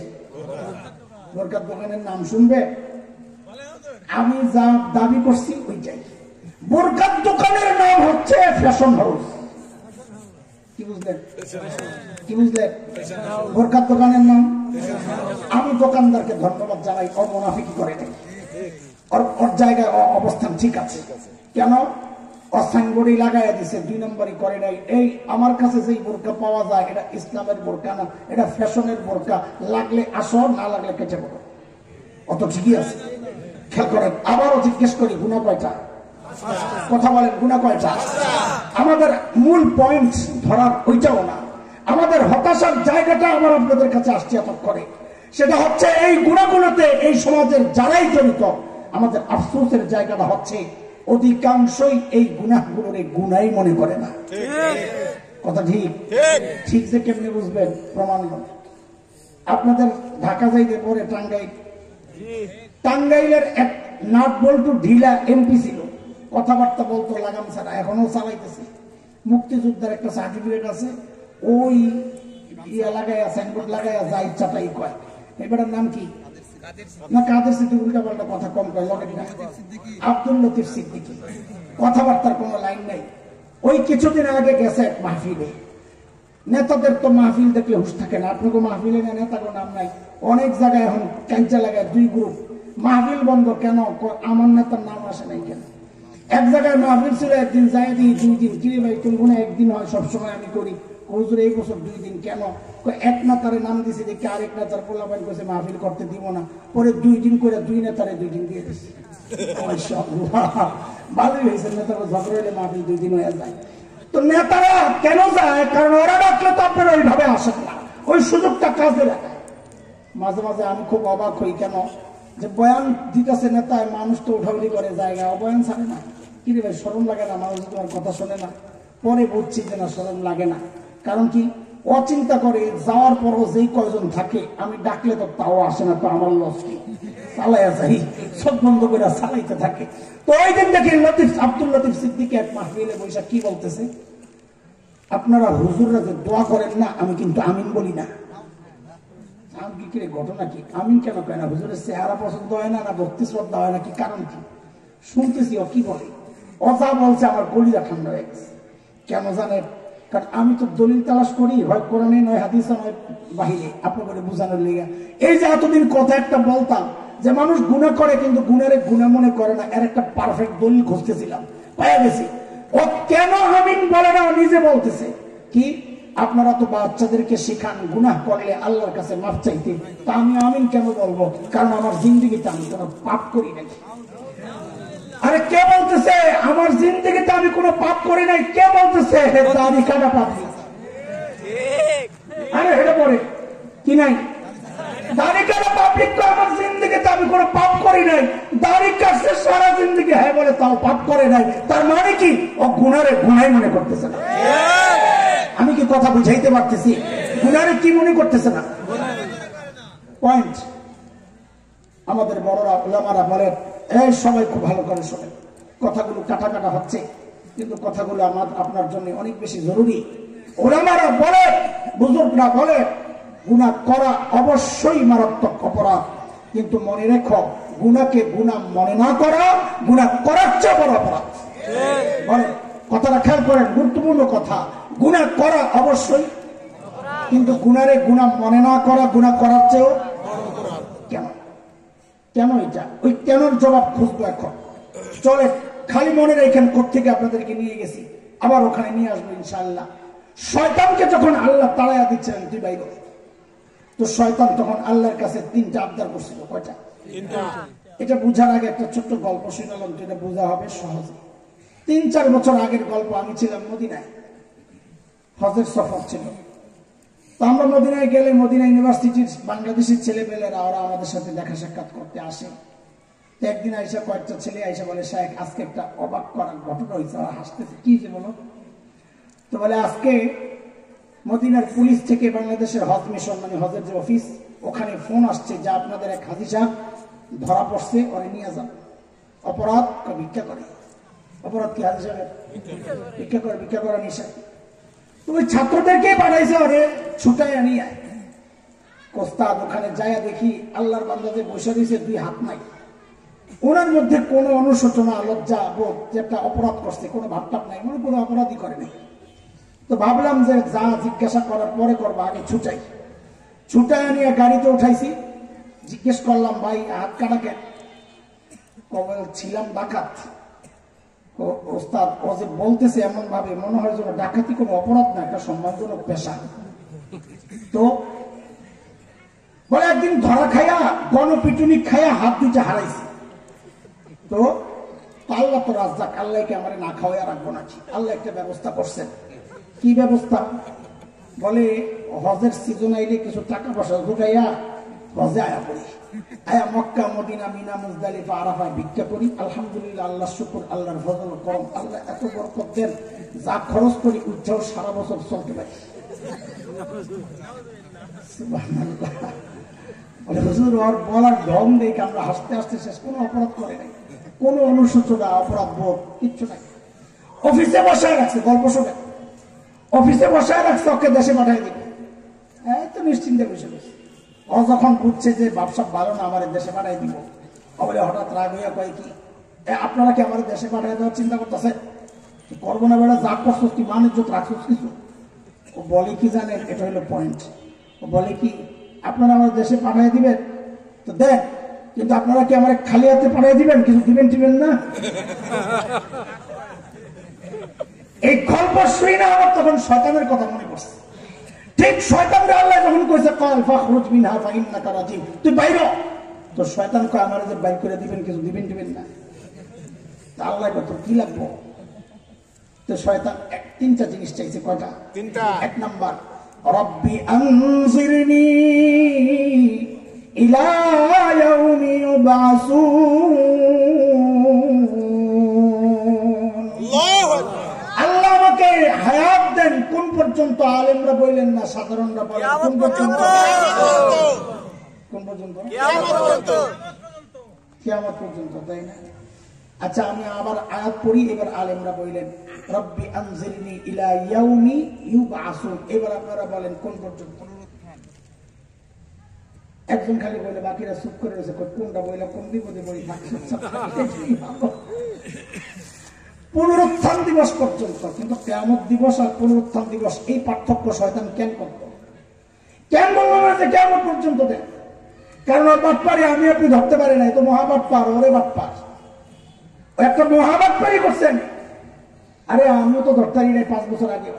বোরকার দোকানের নাম শুনবে? আমি যা দাবি করছি ওইটাই। বোরকার দোকানের নাম হচ্ছে ফ্যাশন হাউস। কি বুঝলেন? কি বুঝলেন? বোরকার দোকানের নাম। আমি দোকানদারকে ধন্যবাদ জানাই, ওর মুনাফিকি করে নাই, ওর জায়গায় অবস্থান ঠিক আছে। কেন? সাইনবোর্ডই লাগাইয়া দিছে, 2 নম্বরই করে নাই। এই আমার কাছে যেই বোরকা পাওয়া যায় এটা ইসলামের বোরকা না, এটা ফ্যাশনের বোরকা। লাগলে আসো, না লাগলে কেটে পড়ো। অত ঠিকই আছে। খেয়াল করেন। আবারও জিজ্ঞেস করি, গুনাহ কয়টা? কথা বলেন, গুনাহ কয়টা? আমাদের মূল পয়েন্ট ধরার ওইটাও না, আমাদের হতাশার জায়গাটা আমার আপনাদের কাছে আসছে এত করে। সেটা হচ্ছে এই গুনাহগুলোতে এই সমাজের যারাই জড়িত, আমাদের আফসোসের জায়গাটা হচ্ছে অধিকাংশই এই গুনাহগুলোর গুনাই মনে করে না। কথা ঠিক? ঠিক যে কেমনি বুঝবেন? প্রমাণ নয়। আপনাদের ঢাকা যাইতে পরে টাঙ্গাইলের এক নাট বল্টু ঢিলা এমপি ছিল, কথাবার্তা বলতো লাগাম ছাড়া, এখনো চালাইতেছে। মুক্তিযোদ্ধার একটা সার্টিফিকেট আছে, ওই লাগাইয়া সাইনবোর্ড লাগাইয়া যা ইচ্ছা তাই কয়। এবারের নাম কি? না কাদের সিদ্দিকী, উল্টা পাল্টা কথা কম কয়। আব্দুল লতিফ সিদ্দিকী। কথাবার্তার কোনো লাইন নাই। ওই কিছুদিন আগে গেছে এক মাহফিলে। নেতাদের তো মাহফিল দেখলে হুশ থাকে না। আপনাকে মাহফিলে না নেতাকে নাম নাই। অনেক জায়গায় এখন ক্যাঞ্চা লাগায় 2 গ্রুপ। মাহফিল বন্ধ কেন? আমার নেতার নাম আসে নাই কেন? এক জায়গায় মাহফিল ছিল, একদিন যাই দিই 2 দিন। কি ভাই তুমি মনে একদিন হয়, সবসময় আমি করি। হুজুর এই বছর 2 দিন কেন? এক নেতারে নাম দিছে দেখি আরেক নেতার পোলাপাইন কইছে মাহফিল করতে দিব না। পরে 2 দিন করে 2 নেতারে 2 দিন দিয়ে দিচ্ছে। ভালোই হয়েছে, নেতারা ঝগড়া হলে মাহফিল 2 দিন হয়ে যায়। তো নেতারা কেন যায়? কারণ ওরা ডাকলে তো আপনারা ওইভাবে আসেন না, ওই সুযোগটা কাজে লাগায়। মাঝে মাঝে আমি খুব অবাক হই, কেন যে বয়ান দিতেছে নেতায়, মানুষ তো উঠাউঠি করে জায়গা, অবয়ান ছাড়ে না। কি রে ভাই, শরম লাগে না? মানুষ তোমার কথা শোনে না। পরে বুঝছি যে না, শরম লাগে না। কারণ কি? অচিন্তা করে যাওয়ার পরও যেই কয়জন থাকে, আমি ডাকলে তো তাও আসে না, তো আমার লস কি? চালাইয়া যাই, সব বন্ধ করে চালাইতে থাকে। তো ওই দিন দেখি আব্দুল লতিফ সিদ্দিকী এক মাহফিলে বৈশা কি বলতেছে, আপনারা হুজুররা যে দোয়া করেন না, আমি কিন্তু আমিন বলি না। আমি কি ঘটনা কি? আমিন কেন কয় না? হুজুরের চেহারা পছন্দ হয় না, না ভক্তি শ্রদ্ধা হয় না, কি কারণ কি? শুনতেছি ও কি বলে, অজা বলছে, আমার কলিজা ঠান্ডা হয়ে গেছে। কেন জানেন? কারণ আমি তো দলিল তালাশ করি, হয় কোরআনে নয় হাদিসে নয় বাহিরে, আপনাকে বোঝানোর লেগে। এই যে এতদিন কথা একটা বলতাম যে মানুষ গুনাহ করে কিন্তু গুনারে গুনাহ মনে করে না, এর একটা পারফেক্ট দলিল খুঁজতেছিলাম, পাওয়া গেছি। ও কেন আমিন বলে না? নিজে বলতেছে কি, আপনারা তো বাচ্চাদেরকে শেখান গুনাহ করলে আল্লাহর কাছে মাফ চাইতে, তা আমি আমিন কেন বলবো? কারণ আমার জিন্দেগিতে আমি কোনো পাপ করি নাই। আরে কে বলতেছে আমার জিন্দেগিতে আমি কোনো পাপ করি নাই? কে বলতেছে? দাড়ি কাটা পাপ। আরে হেঁটে পড়ে কি নাই? দাড়ি কাটা পাবলিক তো আমার জিন্দেগিতে আমি কোনো পাপ করি নাই। দাড়ি কাটছে সারা জিন্দেগি, হ্যাঁ বলে তাও পাপ করে নাই। তার মানে কি? ও গুনারে গুনাই মনে করতেছে না। আমি কি কথা বুঝাইতে পারতেছি? গুনারে কি মনে করতেছে না? পয়েন্ট। আমাদের বড়রা ওলামারা বলেন, এই সবাই খুব ভালো করে শোনেন, কথাগুলো কাটা কাটা হচ্ছে, কিন্তু কথাগুলো আমার আপনার জন্য অনেক বেশি জরুরি। ওলামারা বলে, বুজুর্গরা বলে, গুনাহ করা অবশ্যই মারাত্মক অপরাধ, কিন্তু মনে রেখো, গুনাহকে গুনাহ মনে না করা গুনাহ করার চেয়ে বড় অপরাধ। বলে কথাটা খেয়াল করেন, গুরুত্বপূর্ণ কথা। গুনাহ করা অবশ্যই, কিন্তু গুনারে গুনাহ মনে না করা গুনাহ করার চেয়েও। কেন? কেন এটা? ওই কেনর জবাব খুঁজবো এখন। চলে খালি মনে রেখেন, কোত্থেকে আপনাদেরকে নিয়ে গেছি, আবার ওখানে নিয়ে আসবো ইনশাআল্লাহ। শয়তানকে যখন আল্লাহ তাড়াইয়া দিচ্ছিলেন তুই বাইরে, তো শয়তান তখন আল্লাহর কাছে 3টা আবদার করছিল। কয়টা? এটা বুঝার আগে একটা ছোট্ট গল্প শুনালাম, যেটা বোঝা হবে সহজে। 3-4 বছর আগের গল্প। আমি ছিলাম মদিনায়, হজের সফর ছিল। তো আমরা মদিনায় গেলে মদিনা ইউনিভার্সিটির বাংলাদেশি ছেলেপেলেরা ওরা আমাদের সাথে দেখা সাক্ষাৎ করতে আসে। তো একদিন আইসা কয়েকটা ছেলে আইসা বলে, শায়েখ আজকে একটা অবাক করার ঘটনা হয়েছে। ওরা হাসতেছে, কি যে বলো? তো বলে আজকে মদিনার পুলিশ থেকে বাংলাদেশের হজ মিশন মানে হজের যে অফিস, ওখানে ফোন আসছে যে আপনাদের এক হাজি সাহেব ধরা পড়ছে, ওরে নিয়ে যান। অপরাধ ভিক্ষা করে। অপরাধ কি? হাজি সাহেব ভিক্ষা করা নিশা। ওই ছাত্রদেরকে পাঠাইছে ওরে ছুটাই নিয়ে আয়। কোস্তাদ ওখানে যাইয়া দেখি আল্লাহর বান্দাদের বসে দিয়েছে, 2 হাত নাই। ওনার মধ্যে কোনো অনুশোচনা লজ্জা বোধ যে একটা অপরাধ করছে কোনো ভাবটাপ নাই, মনে কোনো অপরাধই করে নাই। তো ভাবলাম যে যা জিজ্ঞাসা করার পরে করবো, আগে ছুটাই নিয়ে গাড়িতে উঠাইছি। জিজ্ঞেস করলাম, ভাই হাত কাটা কেন? কবল ছিলাম ডাকাত। ওস্তাদ ও যে বলতেছে এমন ভাবে মনে হয় যেন ডাকাতি কোনো অপরাধ না, একটা সম্মানজনক পেশা। তো বলে একদিন ধরা খাইয়া গণপিটুনি খাইয়া হাত 2টা হারাইছি। তো আল্লাহ তো রাজ্জাক, আল্লাহকে আমার না খাওয়াইয়া রাখবো নাকি? আল্লাহ একটা ব্যবস্থা করছেন। কি ব্যবস্থা? বলে হজের সিজন আইলে কিছু টাকা পয়সা ঢুকাইয়া হজে আয়া করি, আয়া মক্কা মদিনা মিনা মুজদালিফা আরাফায় ভিক্ষা করি। আলহামদুলিল্লাহ, আল্লাহ শুকর, আল্লাহর ফজল করম, আল্লাহ এত বরকত দেন, যা খরচ করি উজ্জ্বল সারা বছর চলতে পারি। সুবহানাল্লাহ। বলে হুজুর ওর বলার ঢং দেখে আমরা হাসতে হাসতে শেষ। কোনো অপরাধ করে নাই, কোনো অনুশোচনা অপরাধ বোধ কিচ্ছু নাই। অফিসে বসায় রাখছে, গল্প শোনে, অফিসে বসায় রাখছে, ওকে দেশে পাঠাই দিবে। এই তো নিশ্চিন্তে বসে বসে। ও যখন বুঝছে যে ব্যবসা ভালো না, আমার দেশে পাঠাই দিব, বলে হঠাৎ রাগ হইয়া কয় কি, আপনারা কি আমার দেশে পাঠাই দেওয়ার চিন্তা করতেছে? করবো না বেড়া, যা করছো কি মান ইজ্জত রাখছিস কিছু? ও বলে কি জানেন, এটা হলো পয়েন্ট। ও বলে কি, আপনারা আমার দেশে পাঠাই দিবেন তো দেখ, কিন্তু আপনারা কি আমার খালি হাতে পাঠাই দিবেন, কিছু দিবেন টিবেন না? এই গল্প শুই না আমার তখন শয়তানের কথা মনে পড়ছে। ঠিক শয়তানকে আল্লাহ যখন কইছে কাল ফাখরুজ মিনহা ফাইন্নাকা রাজিম, তুই বাইরে। তো শয়তান কয় আমারে যে বাইর করে দিবেন, কিছু দিবেন টিবেন না? তা আল্লাহ কত কি লাগবো? তো শয়তান 3টা জিনিস চাইছে। কয়টা? 3টা। 1 নাম্বার, রব্বি আনজিরনি ইলা ইয়াউমি ইউবাসুন। আল্লাহ আমাকে হায়াত দেন। কোন পর্যন্ত? আলেমরা বললেন না, সাধারণরা বলেন কোন পর্যন্ত? কোন পর্যন্ত? কিয়ামত পর্যন্ত, তাই না? আচ্ছা, আমি আবার আয়াত পড়ি, এবার আলেমরা বললেন রব্বি আনজিরনি ইলা ইয়াউমি ইউবাসুন। এবার আপনারা বলেন কোন পর্যন্ত? একজন খালি বলে, বাকিরা চুপ করে রয়েছে, কোনটা বইলা কোন বিপদে বই থাকছে। পুনরুত্থান দিবস পর্যন্ত। কিন্তু কিয়ামত দিবস আর পুনরুত্থান দিবস এই পার্থক্য শয়তান কেন করত? কেন বলল না যে কিয়ামত পর্যন্ত দেন? কারণ ওর বাটপারে আমি আপনি ধরতে পারি নাই, তো মহাবাটপার, ওরে বাটপার, একটা মহাবাটপারি করছেন। আরে আমিও তো ধরতে পারি নাই 5 বছর আগে।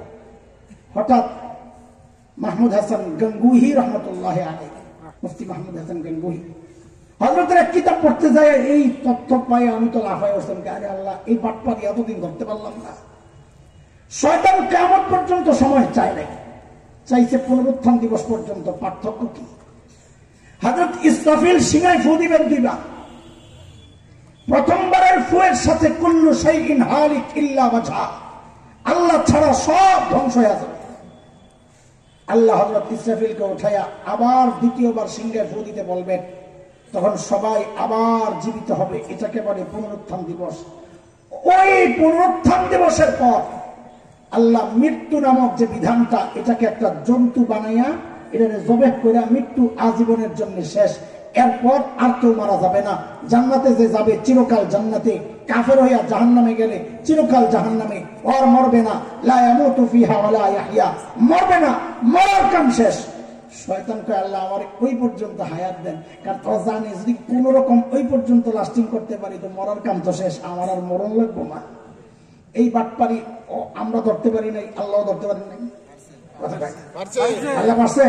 হঠাৎ মাহমুদ হাসান গঙ্গুহি রহমতুল্লাহ আলাইহি, মুফতি মাহমুদ হাসান গঙ্গুহি হযরতের এক কিতাব পড়তে যায়, এই তথ্য পাই আমি তো লাফায় উঠলাম, আরে আল্লাহ, এই বাটপারি এতদিন ধরতে পারলাম না। শয়তান কিয়ামত পর্যন্ত সময় চায় নাই, চাইছে পুনরুত্থান দিবস পর্যন্ত। পার্থক্য কি? হযরত ইসরাফিল সিংহায় ফু দিবেন 2 বার। প্রথমবারের ফুয়ের সাথে কুল্লু শাইইন হালিক ইল্লা ওয়াজহা, আল্লাহ ছাড়া সব ধ্বংস হয়ে যাবে। আল্লাহ হযরত ইসরাফিলকে উঠাইয়া আবার দ্বিতীয়বার সিংহায় ফু দিতে বলবেন, তখন সবাই আবার জীবিত হবে। এটাকে বলে পুনরুত্থান দিবস। ওই পুনরুত্থান দিবসের পর আল্লাহ মৃত্যু নামক যে বিধানটা, এটাকে একটা জন্তু বানাইয়া এটাকে জবেহ করে মৃত্যু আজীবনের জন্য শেষ। এরপর আর কেউ মারা যাবে না। জান্নাতে যে যাবে চিরকাল জান্নাতে, কাফের হইয়া জাহান্নামে গেলে চিরকাল জাহান্নামে। আর মরবে না, লা ইয়ামুতু ফিহা ওয়া লা ইয়াহইয়া, মরবে না, মরার কাম শেষ। শয়তানকে আল্লাহ আমার ওই পর্যন্ত হায়াত দেন, কারণ তো জানে যদি কোন রকম ওই পর্যন্ত লাস্টিং করতে পারি তো মরার কাম তো শেষ, আমার আর মরণ লাগবো না। এই বাটপারি আমরা ধরতে পারি নাই, আল্লাহ ধরতে পারি নাই। আল্লাহ পারছে?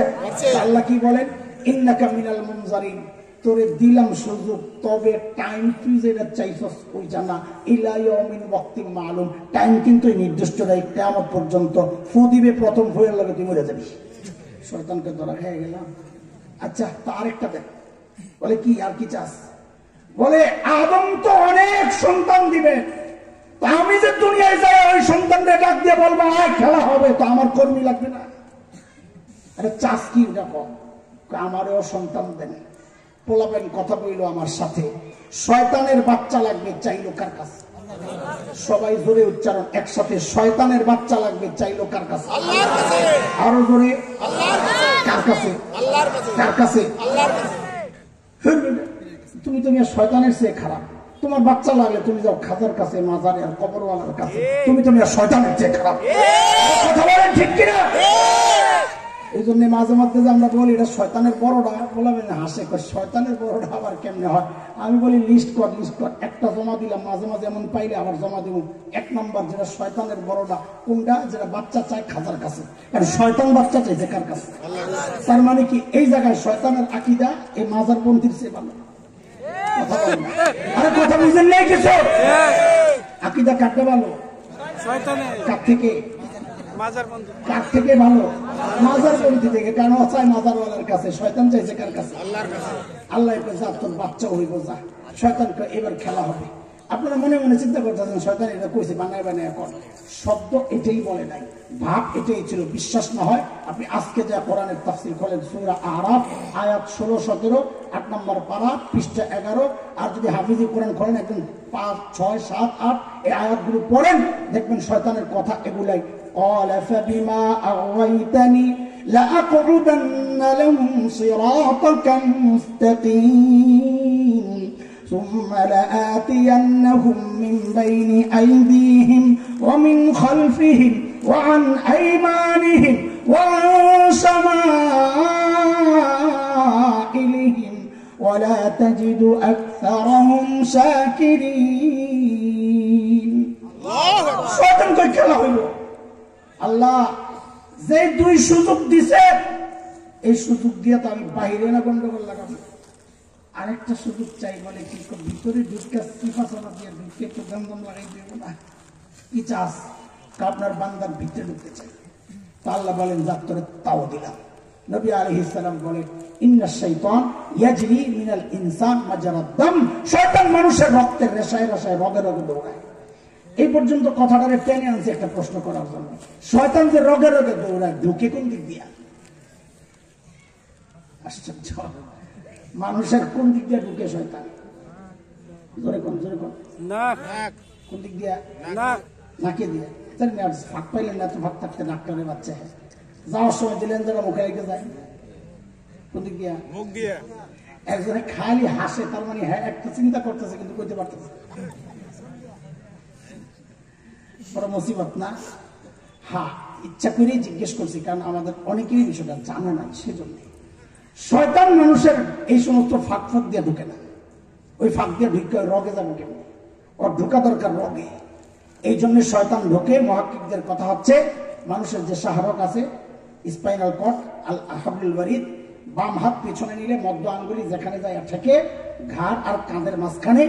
আল্লাহ কি বলেন? ইন্নাকা মিনাল মুনজারিন, তোরে দিলাম সুযোগ, তবে টাইম তুই যেটা চাইছস ওই জানা ইলা ইয়াউমিন ওয়াক্তিন মালুম, টাইম কিন্তু নির্দিষ্ট নাই, কিয়ামত পর্যন্ত। ফু দিবে প্রথম ফুয়ের লগে তুই মরে যাবি। শয়তানকে ধরা খেয়ে গেলাম। আচ্ছা, তো আরেকটা দেখ, বলে কি আর কি চাস? বলে আদম তো অনেক সন্তান দিবে, তো আমি যে দুনিয়ায় যাই ওই সন্তানকে ডাক দিয়ে বলবো আর খেলা হবে, তো আমার কর্মী লাগবে না? আরে চাস কি দেখো, আমারও সন্তান দেন। পোলাবেন কথা বললো আমার সাথে, শয়তানের বাচ্চা লাগবে চাইলো কার কাছে? সবাই জোরে উচ্চারণ একসাথে, শয়তানের বাচ্চা লাগবে চাইলো কার কাছে? আরো জোরে, কার কাছে? কার কাছে? তুমি শয়তানের চেয়ে খারাপ, তোমার বাচ্চা লাগলে তুমি যাও খাজার কাছে, মাজারে আর কবরওয়ালার কাছে, তুমি শয়তানের চেয়ে খারাপ। কথা বলেন ঠিক কিনা? এই জন্য মাঝে মধ্যে যে আমরা বলি এটা শয়তানের বড়টা, বলাবেন হাসে, শয়তানের বড়টা আবার কেমনে হয়? আমি বলি লিস্ট কর, একটা জমা দিলাম, মাঝে মাঝে এমন পাইলে আবার জমা দিব। 1 নম্বর যেটা শয়তানের বড়টা কোনটা? যেটা বাচ্চা চায় খাজার কাছে, আর শয়তান বাচ্চা চাইছে কার কাছে? তার মানে কি এই জায়গায় শয়তানের আকীদা এই মাজার পন্থীর চেয়ে ভালো। কথা বলেন না, আরে কথা বুঝেন নাই কিছু? আকীদা কাটতে ভালো, কার থেকে? কার থেকে ভালো? মাজার পন্থী থেকে। কেন চায় মাজারওয়ালার কাছে? শয়তান চাইছে কার কাছে? আল্লাহ যা তোর বাচ্চা হইব, যা শয়তানকে এবার খেলা হবে। আপনারা মনে মনে চিন্তা করতেছেন শয়তান এটা কইছে বানায় বানায় এখন, শব্দ এটাই বলে নাই, ভাব এটাই ছিল। বিশ্বাস না হয় আপনি আজকে যা কোরআনের তাফসীর খোলেন, সূরা আরাফ আয়াত 16, 17, 8 নম্বর পারা পৃষ্ঠা 11, আর যদি হাফিজি কোরআন খোলেন একদম 5, 6, 7, 8 এই আয়াতগুলো পড়েন, দেখবেন শয়তানের কথা এগুলাই। قال فبما أغويتني لأقعدن لهم صراطك المستقيم ثم لآتينهم من بين أيديهم ومن خلفهم وعن أيمانهم وعن شمائلهم ولا تجد أكثرهم شاكرين. শয়তান কই খেলা হইল? আল্লাহ যে 2 সুযোগ দিছে, এই সুযোগ দিয়ে তো আমি বাইরে না গন্ডগোল লাগাবো। আরেকটা সুযোগ চাই, বলে কি ভিতরে ঢুকে সিফাসনা দিয়ে ঢুকে একটু দমদম লাগাই দেব না? কি চাস? আপনার বান্দার ভিতরে ঢুকতে চাই। তা আল্লাহ বলেন যাক তোরে তাও দিলাম। নবী আলাইহিস সালাম বলেন ইন্নাশ শাইতান ইয়াজরি মিনাল ইনসান মাজারাদ দাম, শয়তান মানুষের রক্তের রেশায় রেশায় রগে রগে দৌড়ায়। এই পর্যন্ত কথাটারে টেনে আনছে একটা প্রশ্ন করার জন্য। শয়তান যে রগে রগে দৌড়ায়, ঢুকে কোন দিক দিয়া? আশ্চর্য, মানুষের কোন দিক দিয়ে ঢুকে শয়তান? জোরে কোন, জোরে কোন। কোন দিক দিয়া? নাকে দিয়া। ফাঁক পাইলেন না তো, ফাঁক থাকতে নাক টানে বাচ্চা যাওয়ার সময় দিলেন যারা মুখে রেখে যায়, কোন দিক দিয়া? মুখ দিয়া। একজনে খালি হাসে, তার মানে হ্যাঁ একটা চিন্তা করতেছে কিন্তু কইতে পারতেছে। বড় মুসিবত না? হ্যাঁ, ইচ্ছা করেই জিজ্ঞেস করছি, কারণ আমাদের অনেকেরই বিষয়টা জানে না। সেজন্য শয়তান মানুষের এই সমস্ত ফাঁক ফাঁক দিয়ে ঢুকে না। ওই ফাঁক দিয়ে ঢুকে রগে যাবো কেমন? ওর ঢোকা দরকার রগে। এই জন্য শয়তান ঢোকে। মুহাক্কিকদের কথা হচ্ছে মানুষের যে শাহরক আছে, স্পাইনাল কর্ড, আল হাবলুল ওয়ারিদ, বাম হাত পেছনে নিলে মধ্য আঙ্গুলি যেখানে যায় ঠেকে ঘাড় আর কাঁধের মাঝখানে,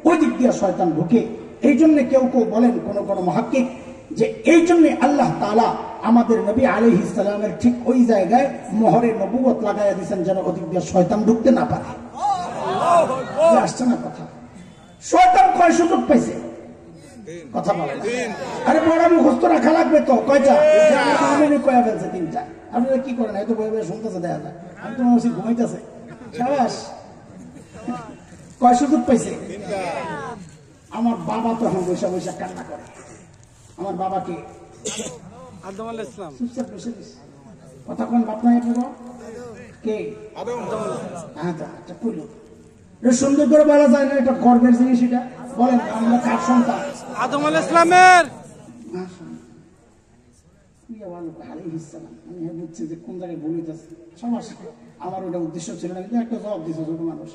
ওই দিক দিয়ে শয়তান ঢুকে। এই জন্য কেউ কেউ বলেন, কোন কোন মুহাক্কিক, যে এই জন্য আল্লাহ তাআলা আমাদের নবী আলাইহিস সালামের ঠিক ওই জায়গায় মোহরে নবুয়ত লাগাইয়া দিয়েছেন, যেন ওদিক দিয়ে শয়তান ঢুকতে না পারে। আসছে না কথা? শয়তান কয় সুযোগ পাইছে? কথা বলে না। আরে বড় মুখস্থ রাখা লাগবে তো। কয়টা? আমি কয়া ফেলছে 3টা। আপনারা কি করেন? এত বই বই শুনতেছে, দেখা যায় আমি তো মনে ঘুমাইতেছে। সাবাস। কয় সুযোগ পাইছে? আমার বাবা তখন বৈশা বৈশা কান্না করে। আমার বাবাকে আদম আলাইহিস সালাম চুপচাপ বসে দিস। কথা কোন বাপ নাই পুরো কে? আদম। আচ্ছা কইলো সুন্দর করে বলা যায় না, এটা গর্বের জিনিস। এটা বলেন আমরা কার সন্তান? আদম আলাইহিস সালামের। আলাইহিস সালাম। আমি বুঝছি যে কোন জায়গায় ভুল হইতেছে। সমস্যা, আমার ওটা উদ্দেশ্য ছিল না, কিন্তু একটা জবাব দিয়েছে ছোট মানুষ।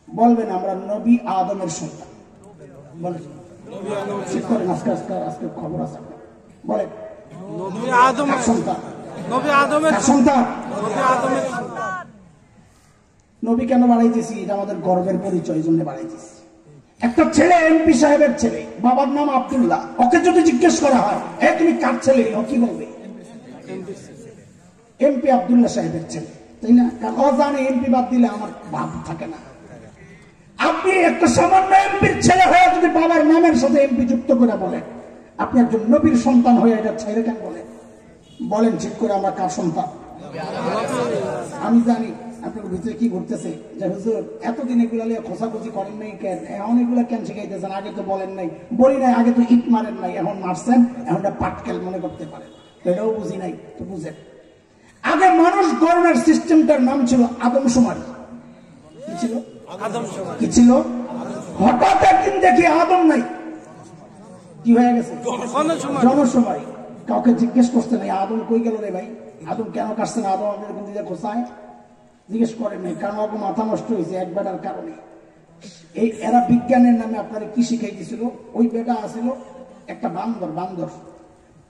বলবেন আমরা নবী আদমের সন্তান। বলেন আজকে খবর আছে, বলেন নবী আদমের সন্তান। নবী আদমের সন্তান। নবী আদমের নবী কেন বাড়াইতেছি? এটা আমাদের গর্বের পরিচয়, জন্য বাড়াইতেছি। একটা ছেলে এমপি সাহেবের ছেলে, বাবার নাম আব্দুল্লাহ। ওকে যদি জিজ্ঞেস করা হয় তুমি কার ছেলে, ও কি বলবে? এমপি আব্দুল্লাহ সাহেবের ছেলে, তাই না? কারণ ও জানে এমপি বাদ দিলে আমার বাপ থাকে না। আপনি একটা সামান্য এমপির ছেলে হয়ে যদি বাবার নামের সাথে এমপি যুক্ত করে বলেন, আপনি একজন নবীর সন্তান হয়ে এটা ছেলে কেন বলেন? বলেন ঠিক করে আমরা কার সন্তান? আমি জানি আপনার ভিতরে কি ঘুরতেছে, যে হুজুর এতদিন এগুলা নিয়ে খোঁচাখুচি করেন নাই কেন, এখন এগুলা কেন শিখাইতেছেন? আগে তো বলেন নাই, বলি নাই, আগে তো ইট মারেন নাই, এখন মারছেন, এখন পাটকেল মনে করতে পারেন। এটাও বুঝি নাই তো বুঝেন। আগে মানুষ গণনার সিস্টেমটার নাম ছিল আদমশুমারি। কি ছিল? কি ছিল? হঠাৎ একদিন দেখি আদম নাই, কি হয়ে গেছে? জনশুমারি। কাউকে জিজ্ঞেস করছে নাই আদম কই গেল রে ভাই, আদম কেন কাটছে না, আদম আমাদের কোন দিকে খোঁচায় জিজ্ঞেস করেন নাই, কারণ ওরকম মাথা নষ্ট হয়েছে এক বেটার কারণে। এই এরা বিজ্ঞানের নামে আপনারা কি শিখাই দিয়েছিল? ওই বেটা আছিল একটা বান্দর।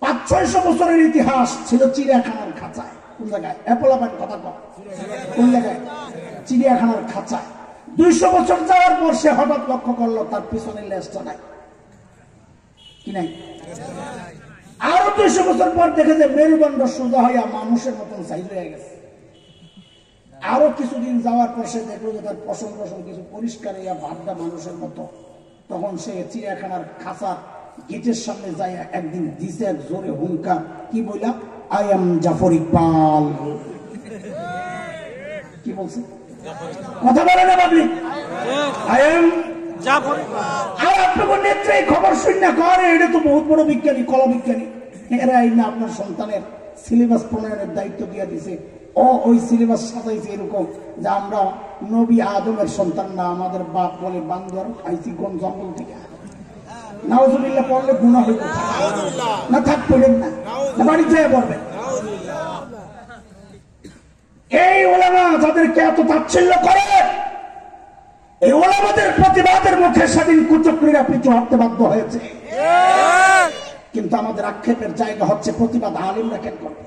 500-600 বছরের ইতিহাস ছিল চিড়িয়াখানার খাঁচায়। কোন জায়গায়? অ্যাপোলাবান কথা কম, কোন জায়গায়? চিড়িয়াখানার খাঁচায়। 200 বছর যাওয়ার পর সে হঠাৎ লক্ষ্য করলো তার পিছনে লেজটা নাই। কি নাই? আরো 200 বছর পর দেখে যে মেরুদণ্ড সোজা হইয়া মানুষের মতন সাইজ হয়ে গেছে। আরো কিছুদিন যাওয়ার পর সে দেখলো যে তার পশম কিছু পরিষ্কার হইয়া ভাবটা মানুষের মতো। তখন সে চিড়িয়াখানার খাঁচা গেটের সামনে যায়, একদিন দিছে এক জোরে হুঙ্কার, কি বইলা? I am Jafar Iqbal. কি বলছে? কথা বলে না public? I am Jafar Iqbal. আর আপনার নেত্রে খবর শুনে করে এটা তো বহুত বড় বিজ্ঞানী, কলা বিজ্ঞানী। এরা এই না আপনার সন্তানের সিলেবাস প্রণয়নের দায়িত্ব দিয়ে দিছে। ওই সিলেবাস সাজাইছে এরকম যে আমরা নবী আদমের সন্তান না, আমাদের বাপ বলে বান্দর, খাইছি কোন জঙ্গল থেকে। নাউজুবিল্লাহ পড়লে গুনাহ হইব না, থাক পড়েন না, বাড়ি যেয়ে পড়বেন। এই ওলামা যাদেরকে এত তাচ্ছিল্য করে, এই ওলামাদের প্রতিবাদের মুখে সেদিন কুচক্রীরা পিছু হটতে বাধ্য হয়েছে। কিন্তু আমাদের আক্ষেপের জায়গা হচ্ছে প্রতিবাদ আলিমরা কেন করবে?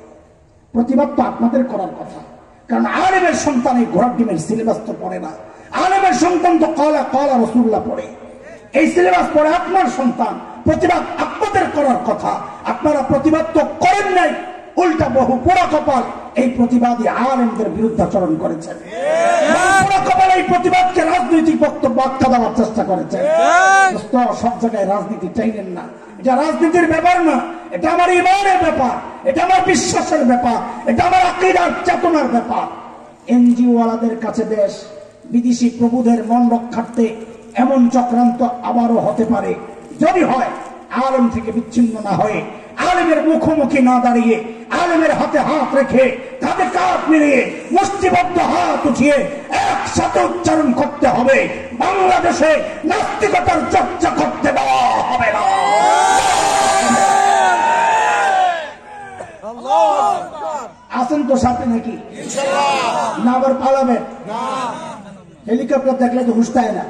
প্রতিবাদ তো আপনাদের করার কথা, কারণ আলেমের সন্তান এই ঘোড়ার ডিমের সিলেবাস তো পড়ে না। আলেমের সন্তান তো কলা কলা রাসূলুল্লাহ পড়ে, এই সিলেবাস পড়ে আপনার সন্তান। প্রতিবাদ আপনাদের করার কথা, আপনারা প্রতিবাদ তো করেন নাই, উল্টা বহু পোড়া কপাল এই প্রতিবাদী আলেমদের বিরুদ্ধাচরণ করেছেন। পোড়া কপাল এই প্রতিবাদকে রাজনৈতিক বক্তব্য আখ্যা দেওয়ার চেষ্টা করেছেন। সব জায়গায় রাজনীতি চাইলেন না, এটা রাজনীতির ব্যাপার না, এটা আমার ইমানের ব্যাপার, এটা আমার বিশ্বাসের ব্যাপার, এটা আমার আকীদার চেতনার ব্যাপার। এনজিও ওয়ালাদের কাছে দেশ, বিদেশি প্রভুদের মন রক্ষার্থে এমন চক্রান্ত আবারও হতে পারে। যদি হয়, আলেম থেকে বিচ্ছিন্ন না হয়ে, আলেমের মুখোমুখি না দাঁড়িয়ে, আলেমের হাতে হাত রেখে, কাঁধে কাঁধ মিলিয়ে, মুষ্টিবদ্ধ হাত উঠিয়ে একসাথে উচ্চারণ করতে হবে, বাংলাদেশে নাস্তিকতার চর্চা করতে দেওয়া হবে না। আছেন তো সাথে নাকি? না আবার পালাবেন? হেলিকপ্টার দেখলে তো হুঁশতায় না,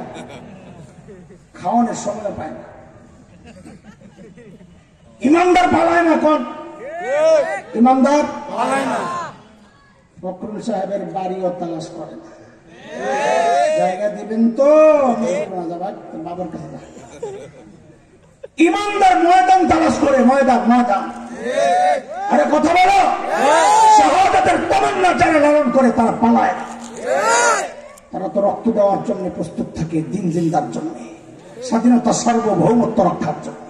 খাওয়ানোর সময় পায় না। ইমানদার পালায় না, কোন ইমানদার পালায় না? ফখরুল সাহেবের বাড়িও তালাশ করে না। জায়গা দিবেন তো বাবার কাছে। ইমানদার ময়দান তালাশ করে, ময়দান। আরে কথা বলো, শাহাদাতের তামান্না যারা লালন করে তারা পালায় না। তারা তো রক্ত দেওয়ার জন্য প্রস্তুত থাকে, দিন জিন্দার জন্য, স্বাধীনতা সার্বভৌমত্ব রক্ষার জন্য।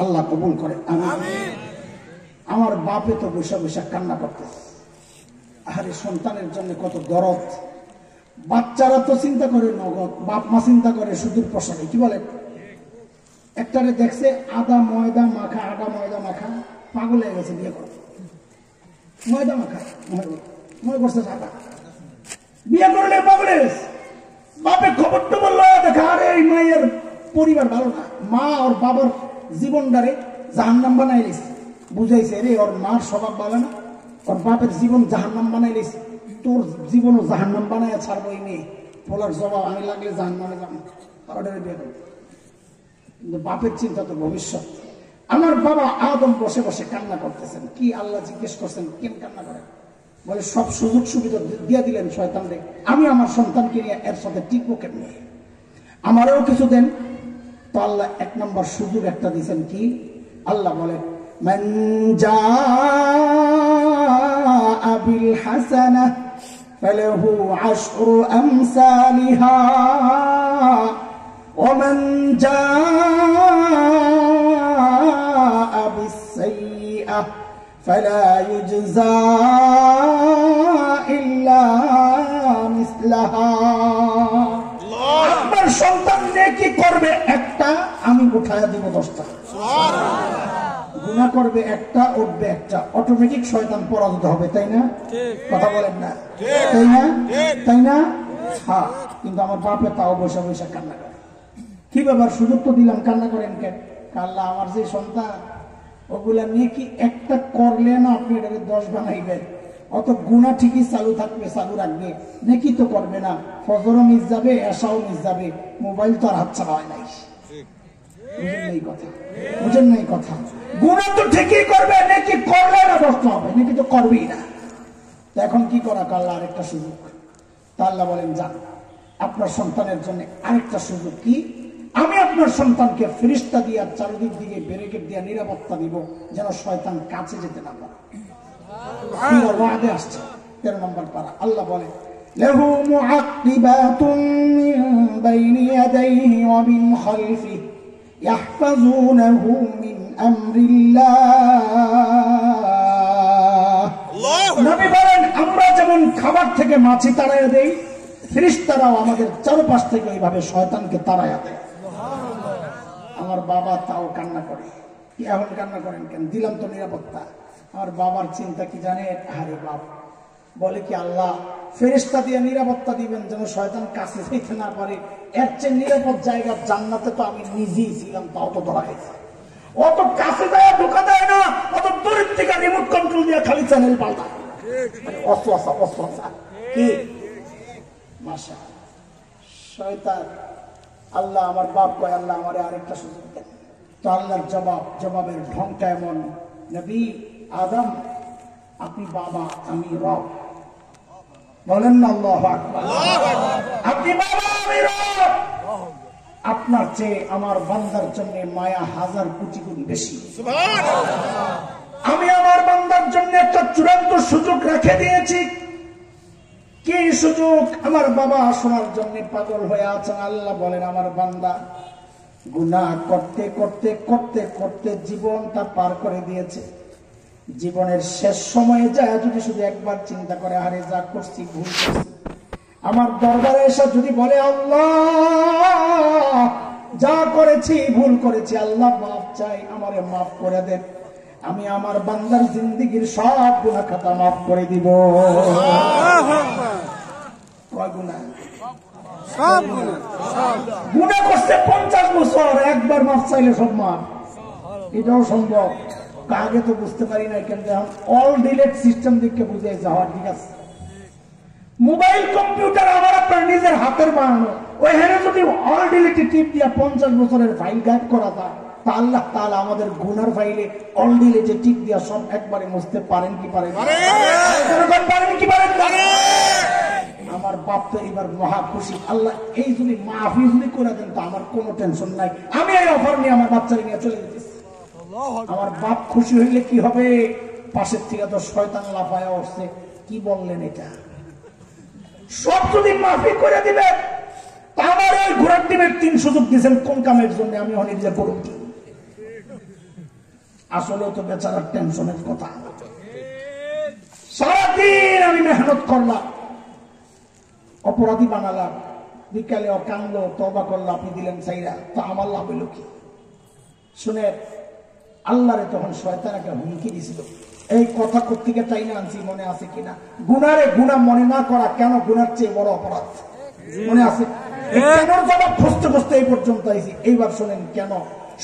আল্লাহ কবুল করে। আমার বাপে তো বৈশা বৈশা কান্না করতেছে। আরে সন্তানের জন্য কত দরদ। বাচ্চারা তো চিন্তা করে নগদ, বাপ মা চিন্তা করে সুদূর প্রসারে। কি বলে? একটারে দেখছে আদা ময়দা মাখা, পাগল হয়ে গেছে, বিয়ে করে ময়দা মাখা, মনে করছে আদা, বিয়ে করলে পাগল হয়ে গেছে। বাপে খবর তো বললো, দেখা আরে এই মায়ের পরিবার ভালো না, মা ওর বাবার জীবনটারে জাহান্নাম বানাই লেছে। বুঝাইছে রে ওর মার স্বভাব ভালো না, ওর বাপের জীবন জাহান্নাম বানাই লেছে, তোর জীবনও জাহান্নাম বানায় ছাড়বো এই মেয়ে। বলার জবাব, আমি লাগলে জাহান্নামে যাবো, অর্ডারে বিয়ে করবো। কিন্তু বাপের চিন্তা তো ভবিষ্যৎ। আমার বাবা আদম বসে বসে কান্না করতেছেন। কি আল্লাহ জিজ্ঞেস করছেন কেন কান্না করেন? বলে সব সুযোগ সুবিধা দিয়ে দিলেন শয়তানরে, আমি আমার সন্তানকে নিয়ে এর সাথে টিকবো কেমনি, আমারও কিছু দেন। তো আল্লাহ 1 নম্বর সুযোগ একটা দিয়েছেন। কি? আল্লাহ বলে মান জাআ বিল হাসানাহ ফালাহু 10 আমসালিহা ওয়া মান জাআ বিস সাইয়্যাহ ফালা ইউজজা ইল্লা মিসলাহা। আপনার সন্তান নেকি করবে একটা, আমি উঠায়া দিব 10টা। গুনাহ করবে একটা, উঠবে একটা, অটোমেটিক শয়তান পরাজিত হবে, তাই না? কথা বলেন না, তাই না? তাই না? হ্যাঁ। কিন্তু আমার বাপে তাও বসে বসে কান্না করে। কি ব্যাপার, সুযোগ তো দিলাম, কান্না করেন কেন? আল্লাহ আমার যে সন্তান ওগুলা নেকি একটা করলে না আপনি এটাকে 10 বানাইবেন, অত গুনাহ ঠিকই চালু থাকবে, চালু রাখবে, নেকি তো করবে না। ফজরও মিস যাবে, এশাও মিস যাবে, মোবাইল তো আর হাত ছাড়া হয় নাই। বুঝেন নাই কথা? বুঝেন নাই কথা? গুনাহ তো ঠিকই করবে, নেকি করলে না 10টা হবে, নেকি তো করবেই না। এখন কি করা? আল্লাহ আরেকটা সুযোগ। তা আল্লাহ বলেন যান, আপনার সন্তানের জন্য আরেকটা সুযোগ। কি? আমি আপনার সন্তানকে ফেরেশতা দিয়ে চারিদিক দিকে ব্যারিকেড দিয়ে নিরাপত্তা দিব, যেন শয়তান কাছে যেতে না পারে। ওয়াদে আসছে 13 নম্বর পারা। আল্লাহ বলে লাহু মুআক্কিবাতুম মিন বাইনি ইয়াদাইহি ওয়া মিন খালফিহি ইয়াহফাযুনাহু মিন আমরিল্লাহ। নবী বলেন আমরা যেমন খাবার থেকে মাছি তাড়াইয়া দেই, ফেরেশতারাও আমাদের চারপাশ থেকে এইভাবে শয়তানকে তাড়াইয়া দেয়। আমার বাবা তাও কান্না করে। কি এখন কান্না করেন কেন? দিলাম তো নিরাপত্তা। আমার বাবার চিন্তা কি জানে? আরে বাপ বলে কি আল্লাহ ফেরেশতা দিয়ে নিরাপত্তা দিবেন যেন শয়তান কাছে যেতে না পারে, এর চেয়ে নিরাপদ জায়গা জান্নাতে তো আমি নিজেই ছিলাম, তাও তো ধরা গেছে। অত কাছে যায় ঢোকা দেয় না, অত দূরের থেকে রিমোট কন্ট্রোল দিয়ে খালি চ্যানেল পাল্টা, অস্ত্র কি মাশা শয়তান। আল্লাহ আমার বাপ কয় আল্লাহ আমারে আরেকটা সুযোগ দেন। তো আল্লাহর জবাবের ঢংটা এমন, নবী আদম আপনি বাবা, আমি রব। বলেন না আল্লাহু আকবার। আপনি বাবা, আমি রব। আপনার চেয়ে আমার বান্দার জন্য মায়া 1000 কোটি গুণ বেশি। আমি আমার বান্দার জন্য একটা চূড়ান্ত সুযোগ রেখে দিয়েছি। কি সুযোগ? আমার বাবা শোনার জন্য পাগল হয়ে আছেন। আল্লাহ বলেন আমার বান্দা গুনাহ করতে করতে করতে করতে জীবনটা পার করে দিয়েছে। জীবনের শেষ সময়ে যায় যদি শুধু একবার চিন্তা করে আরে যা করছি ভুল করছি, আমার দরবারে এসে যদি বলে আল্লাহ যা করেছি ভুল করেছি, আল্লাহ মাফ চাই, আমারে মাফ করে দেন, আমি আমার বান্দার জিন্দেগীর সব গুনাহ খাতা মাফ করে দিব। কয় গুনাহ? সব গুনাহ। গুনাহ করতে 50 বছর, একবার মাফ চাইলে সব মাফ, এটাও সম্ভব। আগে তো বুঝতে পারি না, কেন অল ডিলেট সিস্টেম দেখে বুঝে যাওয়া। ঠিক আছে, মোবাইল কম্পিউটার আমার আপনার নিজের হাতের বানানো, ওইখানে যদি অল ডিলেট টিপ দিয়া 50 বছরের ফাইল গায়েব করা যায়, তা আল্লাহ তাআলা আমাদের গুনার ফাইলে অল ডিলেটে টিপ দিয়া সব একবারে মুছতে পারেন কি পারেন? পারেন কি পারেন? আমার বাপ তো এবার মহা খুশি। আল্লাহ এই যদি মাফি যদি করে দেন তো আমার কোনো টেনশন নাই, আমি এই অফার নিয়ে আমার বাচ্চাকে নিয়ে চলে যেতেছি। আমার বাপ খুশি হইলে কি হবে? পাশের থেকে তো শয়তান লাফায়া উঠছে, কি বললেন এটা? সব যদি মাফি করে দিবেন, আমার ওই ঘোড়ার ডিমের 3 সুযোগ দিয়েছেন কোন কামের জন্য? আমি অনেক যে করুন, আসলে তো বেচারার টেনশনের কথা। সারাদিন আমি মেহনত করলাম, অপরাধী বানালাম, বিকালে ও কানলো, তওবা করলো, আপনি দিলেন চাইরা, তো আমার লাভ হইল কি? শুনে আল্লাহরে তখন শয়তান একটা হুমকি দিছিল। এই কথা কোত্থেকে চাই না আনছি, মনে আছে কিনা? গুনারে গুনাহ মনে না করা কেন গুনার চেয়ে বড় অপরাধ, মনে আছে? কেন জবাব খুঁজতে খুঁজতে এই পর্যন্ত আইছি। এইবার শোনেন কেন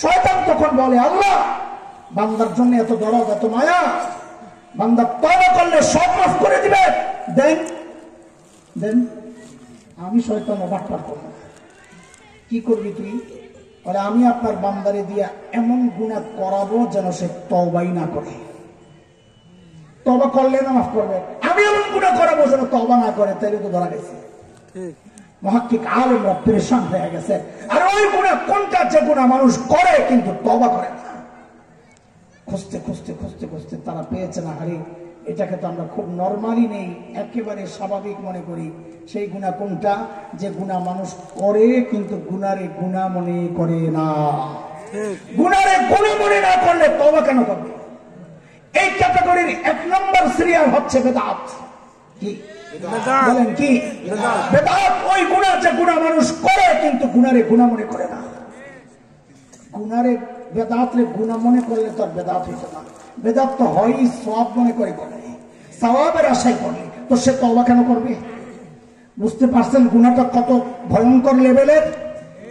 শয়তান তখন বলে আল্লাহ বান্দার জন্য এত দরদ এত মায়া, বান্দা তওবা করলে সব মাফ করে দিবে, দেন দেন। আমি শয়তান অবাক করব, কি করবি তুই? বলে আমি আপনার বান্দারে দিয়া এমন গুনাহ করাবো যেন সে তওবাই না করে। তওবা করলে না মাফ করবে, আমি এমন গুনাহ করাবো যেন তওবা না করে, তাইলে তো ধরা গেছে। মুহাক্কিক আলেমরা পেরেশান হয়ে গেছে। আর ওই গুনাহ কোনটা যে গুনাহ মানুষ করে কিন্তু তওবা করে না। খুঁজতে খুঁজতে খুঁজতে খুঁজতে তারা পেয়েছে না, আরে এটাকে তো আমরা খুব নরমালি নেই, একেবারে স্বাভাবিক মনে করি। সেই গুনাহ কোনটা? যে গুনাহ মানুষ করে কিন্তু গুনারে গুনাহ মনে করে না। গুনারে গুনাহ মনে না করলে তওবা কেন করবে? এই ক্যাটাগরির 1 নম্বর সিরিয়াল হচ্ছে বেদাত। কি বলেন? কি বেদাত? ওই গুনাহ যে গুনাহ মানুষ করে কিন্তু গুনারে গুনাহ মনে করে না। গুনারে বেদাতরে গুনাহ মনে করলে তো আর বেদাত হইতো না। বেদাত তো হয় সওয়াব মনে করে করে, সওয়াবের আশায় করে, তো সে তওবা কেন করবে? বুঝতে পারছেন গুনাহটা কত ভয়ঙ্কর লেভেলের?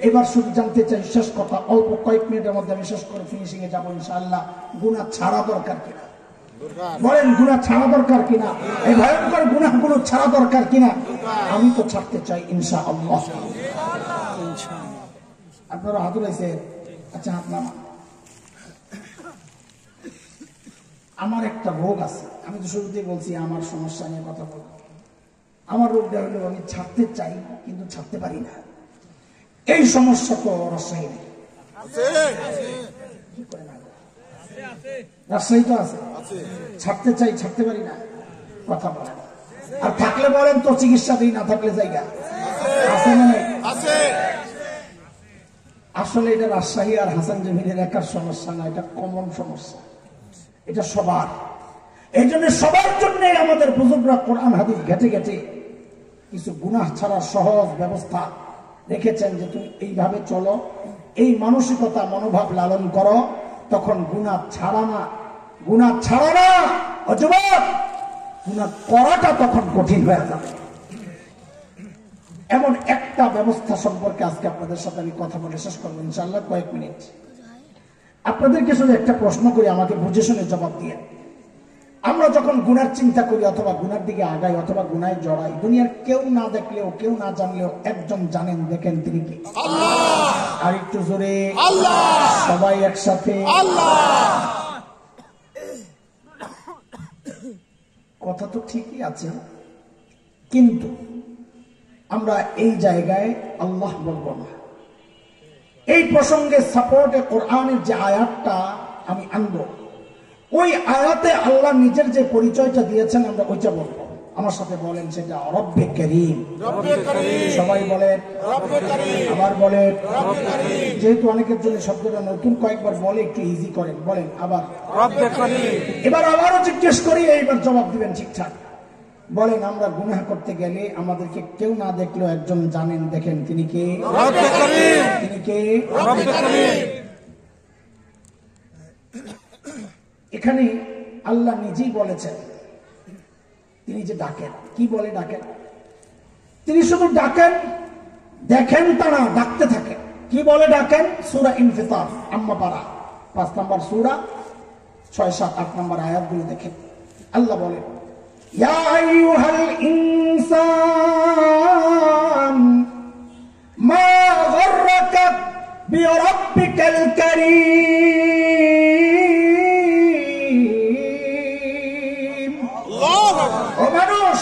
এবার শুধু জানতে চাই, শেষ কথা, অল্প কয়েক মিনিটের মধ্যে আমি শেষ করে ফিনিশিং এ যাবো ইনশাআল্লাহ। গুনাহ ছাড়া দরকার কিনা? বলেন গুনাহ ছাড়া দরকার কিনা? এই ভয়ঙ্কর গুনাহগুলো ছাড়া দরকার কিনা? আমি তো ছাড়তে চাই ইনশাআল্লাহ। আপনারা হাত উঠাইছেন? আচ্ছা, হাত নামান। আমার একটা রোগ আছে, আমি তো শুরুতেই বলছি আমার সমস্যা নিয়ে কথা বলবো। আমার রোগটা হলো আমি ছাড়তে চাই কিন্তু ছাড়তে পারি না। এই সমস্যা তো রাজশাহী নেই, রাজশাহী তো আছে। ছাড়তে চাই, ছাড়তে পারি না, কথা বলেন। আর থাকলে বলেন তো চিকিৎসা দিই, না থাকলে জায়গা আছে না? আসলে এটা রাজশাহী আর হাসান জমিনের একার সমস্যা না, এটা কমন সমস্যা, এটা সবার। এই জন্য সবার জন্য আমাদের বুজুর্গরা কোরআন হাদিস ঘেটে ঘেটে কিছু গুনাহ ছাড়া সহজ ব্যবস্থা রেখেছেন, যে তুমি এইভাবে চলো, এই মানসিকতা মনোভাব লালন করো, তখন গুনাহ ছাড়া না, গুনাহ ছাড়া না অযুবক, গুনাহ করাটা তখন কঠিন হয়ে যাবে। এমন একটা ব্যবস্থা সম্পর্কে আজকে আপনাদের সাথে আমি কথা বলে শেষ করবো ইনশাআল্লাহ, কয়েক মিনিট। আপনাদেরকে শুধু একটা প্রশ্ন করি, আমাকে বুঝে শুনে জবাব দিয়ে। আমরা যখন গুনার চিন্তা করি অথবা গুনার দিকে আগাই অথবা গুনায় জড়াই, দুনিয়ার কেউ না দেখলেও কেউ না জানলেও একজন জানেন, দেখেন, তিনি কি? আল্লাহ। আর একটু জোরে আল্লাহ, সবাই একসাথে আল্লাহ। কথা তো ঠিকই আছে, কিন্তু আমরা এই জায়গায় আল্লাহ বলবো না। এই প্রসঙ্গে সাপোর্টে কোরআনের যে আয়াতটা আমি আনবো, ওই আয়াতে আল্লাহ নিজের যে পরিচয়টা দিয়েছেন আমরা ওইটা বলবো। আমার সাথে বলেন সেটা রব্বে কারীম। সবাই বলেন, আবার বলেন। যেহেতু অনেকের জন্য শব্দটা নতুন, কয়েকবার বলে একটু ইজি করেন, বলেন আবার রব্বে কারীম। এবার আবারও জিজ্ঞেস করি, এইবার জবাব দিবেন ঠিকঠাক। বলেন, আমরা গুনাহ করতে গেলে আমাদেরকে কেউ না দেখলেও একজন জানেন, দেখেন, তিনি কে? রব্বে কারীম। তিনি কে? রব্বে কারীম। এখানে আল্লাহ নিজেই বলেছেন, তিনি যে ডাকেন, কি বলে ডাকেন? তিনি শুধু ডাকেন, দেখেন তা না, ডাকতে থাকেন। কি বলে ডাকেন? সূরা ইনফিতার, আম্মা পারা 5 নম্বর সূরা, 6, 7, 8 নম্বর আয়াতগুলো দেখেন। আল্লাহ বলেন, ইয়া আইয়ুহাল ইনসান মা গাররাকা বিরাব্বিকাল কারীম। ও মানুষ,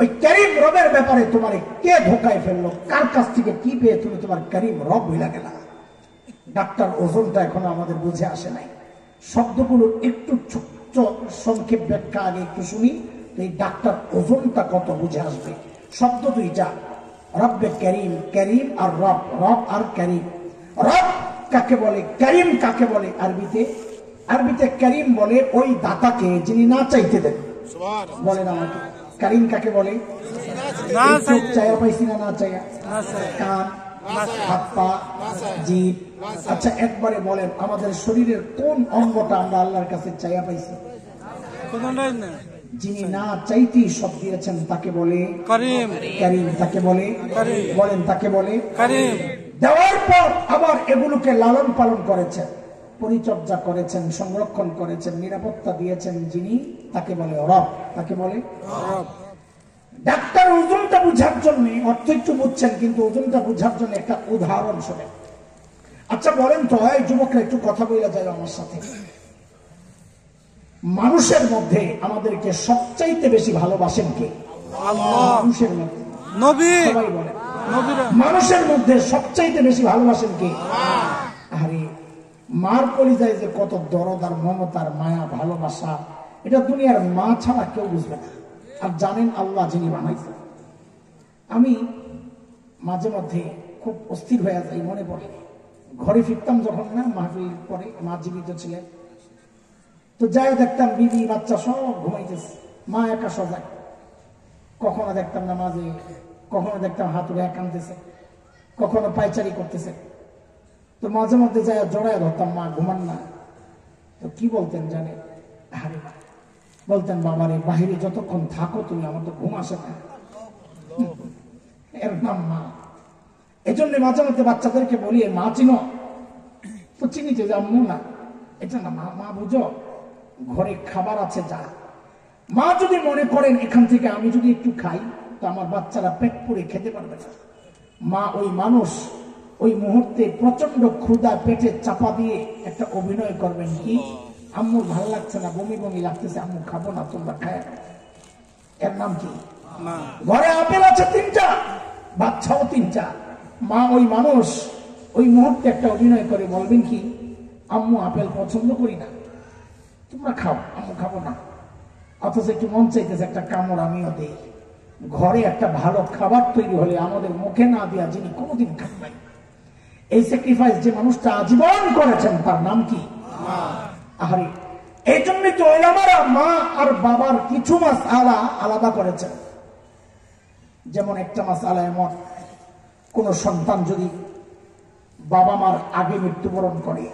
ওই কারীম রবের ব্যাপারে তোমার কে ধোকায় ফেললো? কার কাছ থেকে কি পেয়ে তুমি তোমার কারীম রব হইলা গেলা? ডাক্তার ওজনটা এখনো আমাদের বুঝে আসে নাই। শব্দগুলো একটু ছোট্ট সংক্ষেপ ব্যাখ্যা আগে একটু শুনি, এই ডাক্তার ওজনটা কত বুঝে আসবে। শব্দ দুইটা, রব্বে কারীম, কারীম আর রব, রব আর কারীম। রব কাকে বলে, কারীম কাকে বলে? আরবিতে কারীম বলে ওই দাতাকে যিনি না চাইতে দেন। বলেন আমাকে, কারীম কাকে বলে? চায়া পাইছি না, না চায়া? কান, হাত পা, জিভ। আচ্ছা একবারে বলেন, আমাদের শরীরের কোন অঙ্গটা আমরা আল্লাহর কাছে চায়া পাইছি? যিনি না চাইতেই সব দিয়েছেন তাকে বলে কারীম। কারীম তাকে বলে কারীম। বলেন, তাকে বলে কারীম। দেওয়ার পর আবার এগুলোকে লালন পালন করেছেন, পরিচর্যা করেছেন, সংরক্ষণ করেছেন, নিরাপত্তা দিয়েছেন যিনি, তাকে বলে রব। তাকে বলে রব। ডাক্তার ওজনটা বুঝার জন্য, অর্থ একটু বুঝছেন কিন্তু ওজনটা বুঝার জন্য একটা উদাহরণ শোনেন। আচ্ছা বলেন তো, এই যুবকরা একটু কথা বলে যায় আমার সাথে। মানুষের মধ্যে আমাদেরকে সবচাইতে বেশি ভালোবাসেন কে? আল্লাহ। মানুষের মধ্যে নবী। সবাই বলেন নবীরা। মানুষের মধ্যে সবচাইতে বেশি ভালোবাসেন কে? আরে মার কলিজায় যে কত দরদ আর মমতার মায়া ভালোবাসা, এটা দুনিয়ার মা ছাড়া কেউ বুঝবে না। আর জানেন আল্লাহ যিনি বানাইছেন। আমি মাঝে মধ্যে খুব অস্থির হয়ে যাই, মনে পড়ে ঘরে ফিরতাম যখন, না মাহফিল পরে, মা জীবিত ছিলেন, তো যাই দেখতাম বিবি বাচ্চা সব ঘুমাইতেছে, মা একা সজাগ। কখনো দেখতাম নামাজে, কখনো দেখতাম হাতুড়ে কাঁদতেছে, কখনো পায়চারি করতেছে। তো মাঝে মধ্যে যাই জড়ায় ধরতাম, মা ঘুমান না। তো কি বলতেন জানে? আরে বলতেন, বাবারে বাহিরে যতক্ষণ থাকো তুমি, আমার তো ঘুম আসে না। এর নাম মা। এই জন্য মাঝে মধ্যে বাচ্চাদেরকে বলি, মা চিনো? তো চিনিতে যে আম্মু না, এটা না মা। মা বুঝো, ঘরে খাবার আছে যা। মা যদি মনে করেন এখান থেকে আমি যদি একটু খাই, তো আমার বাচ্চারা পেট পুরে খেতে পারবে না। মা ওই মানুষ ওই মুহূর্তে প্রচন্ড ক্ষুধা পেটে চাপা দিয়ে একটা অভিনয় করবেন, কি আম্মুর ভালো লাগছে না, বমি বমি লাগতেছে, আম্মু খাবো না, তোমরা খায়। এর নাম কি? ঘরে আপেল আছে 3টা, বাচ্চাও 3টা। মা ওই মানুষ ওই মুহূর্তে একটা অভিনয় করে বলবেন, কি আম্মু আপেল পছন্দ করি না, তোমরা খাও, আম্মু খাবো না। অথচ একটু মন চাইতেছে একটা কামড় আমিও দেই। ঘরে একটা ভালো খাবার তৈরি হলে আমাদের মুখে না দেওয়া যিনি কোনোদিন খান নাই, এই স্যাক্রিফাইস যে মানুষটা আজীবন করেছেন, তার নাম কি? আরে এই জন্যই তো ওলামারা মা আর বাবার কিছু মাসআলা আলাদা করেছেন। যেমন একটা মাসআলা এমন, কোন সন্তান যদি বাবা মার আগে মৃত্যুবরণ করে,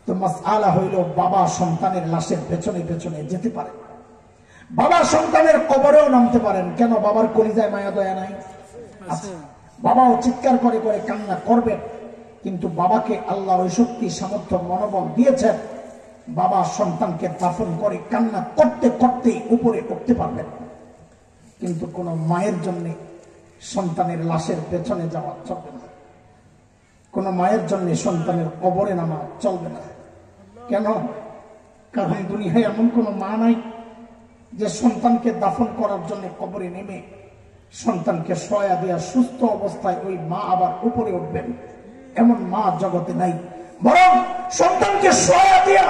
তো মাসআলা হইল বাবা সন্তানের লাশের পেছনে পেছনে যেতে পারে, বাবা সন্তানের কবরেও নামতে পারেন। কেন? বাবার কলিজায় মায়া দয়া নাই? আচ্ছা, বাবাও চিৎকার করে করে কান্না করবেন, কিন্তু বাবাকে আল্লাহ ওই শক্তি সামর্থ্য মনোবল দিয়েছেন, বাবা সন্তানকে দাফন করে কান্না করতে করতে উপরে উঠতে পারবেন। কিন্তু কোন মায়ের জন্য সন্তানের লাশের পেছনে যাওয়া চলবে না, কোন মায়ের জন্য সন্তানের কবরে নামা চলবে না। কেন? কারণ দুনিয়ায় এমন কোন মা নাই যে সন্তানকে দাফন করার জন্য কবরে নেমে সন্তানকে সয়া দেয়া সুস্থ অবস্থায় ওই মা আবার উপরে উঠবেন, এমন মা জগতে নাই। বরং সন্তানকে সয়া দেয়া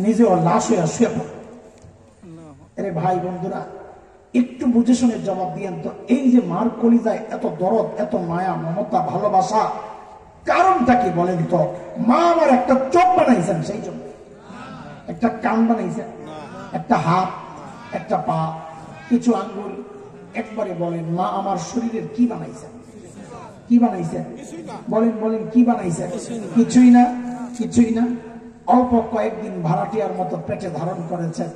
নিজেও লাশ হইয়া শুয়ে পড়ে। আরে ভাই বন্ধুরা, একটু বুঝে শুনে জবাব দিয়েন তো, এই যে মার কলিজায় এত দরদ, এত মায়া, মমতা, ভালোবাসা, কারণটা কি বলেন তো? মা আমার একটা চোখ বানাইছেন, সেই জন্য একটা কান বানাইছেন, একটা হাত, একটা পা, কিছু আঙ্গুল। একবারে বলেন, মা আমার শরীরের কি বানাইছেন? কি বানাইছেন? বলেন বলেন, কি বানাইছেন? কিছুই না, কিছুই না। অল্প কয়েকদিন ভাড়াটিয়ার মতো পেটে ধারণ করেছেন,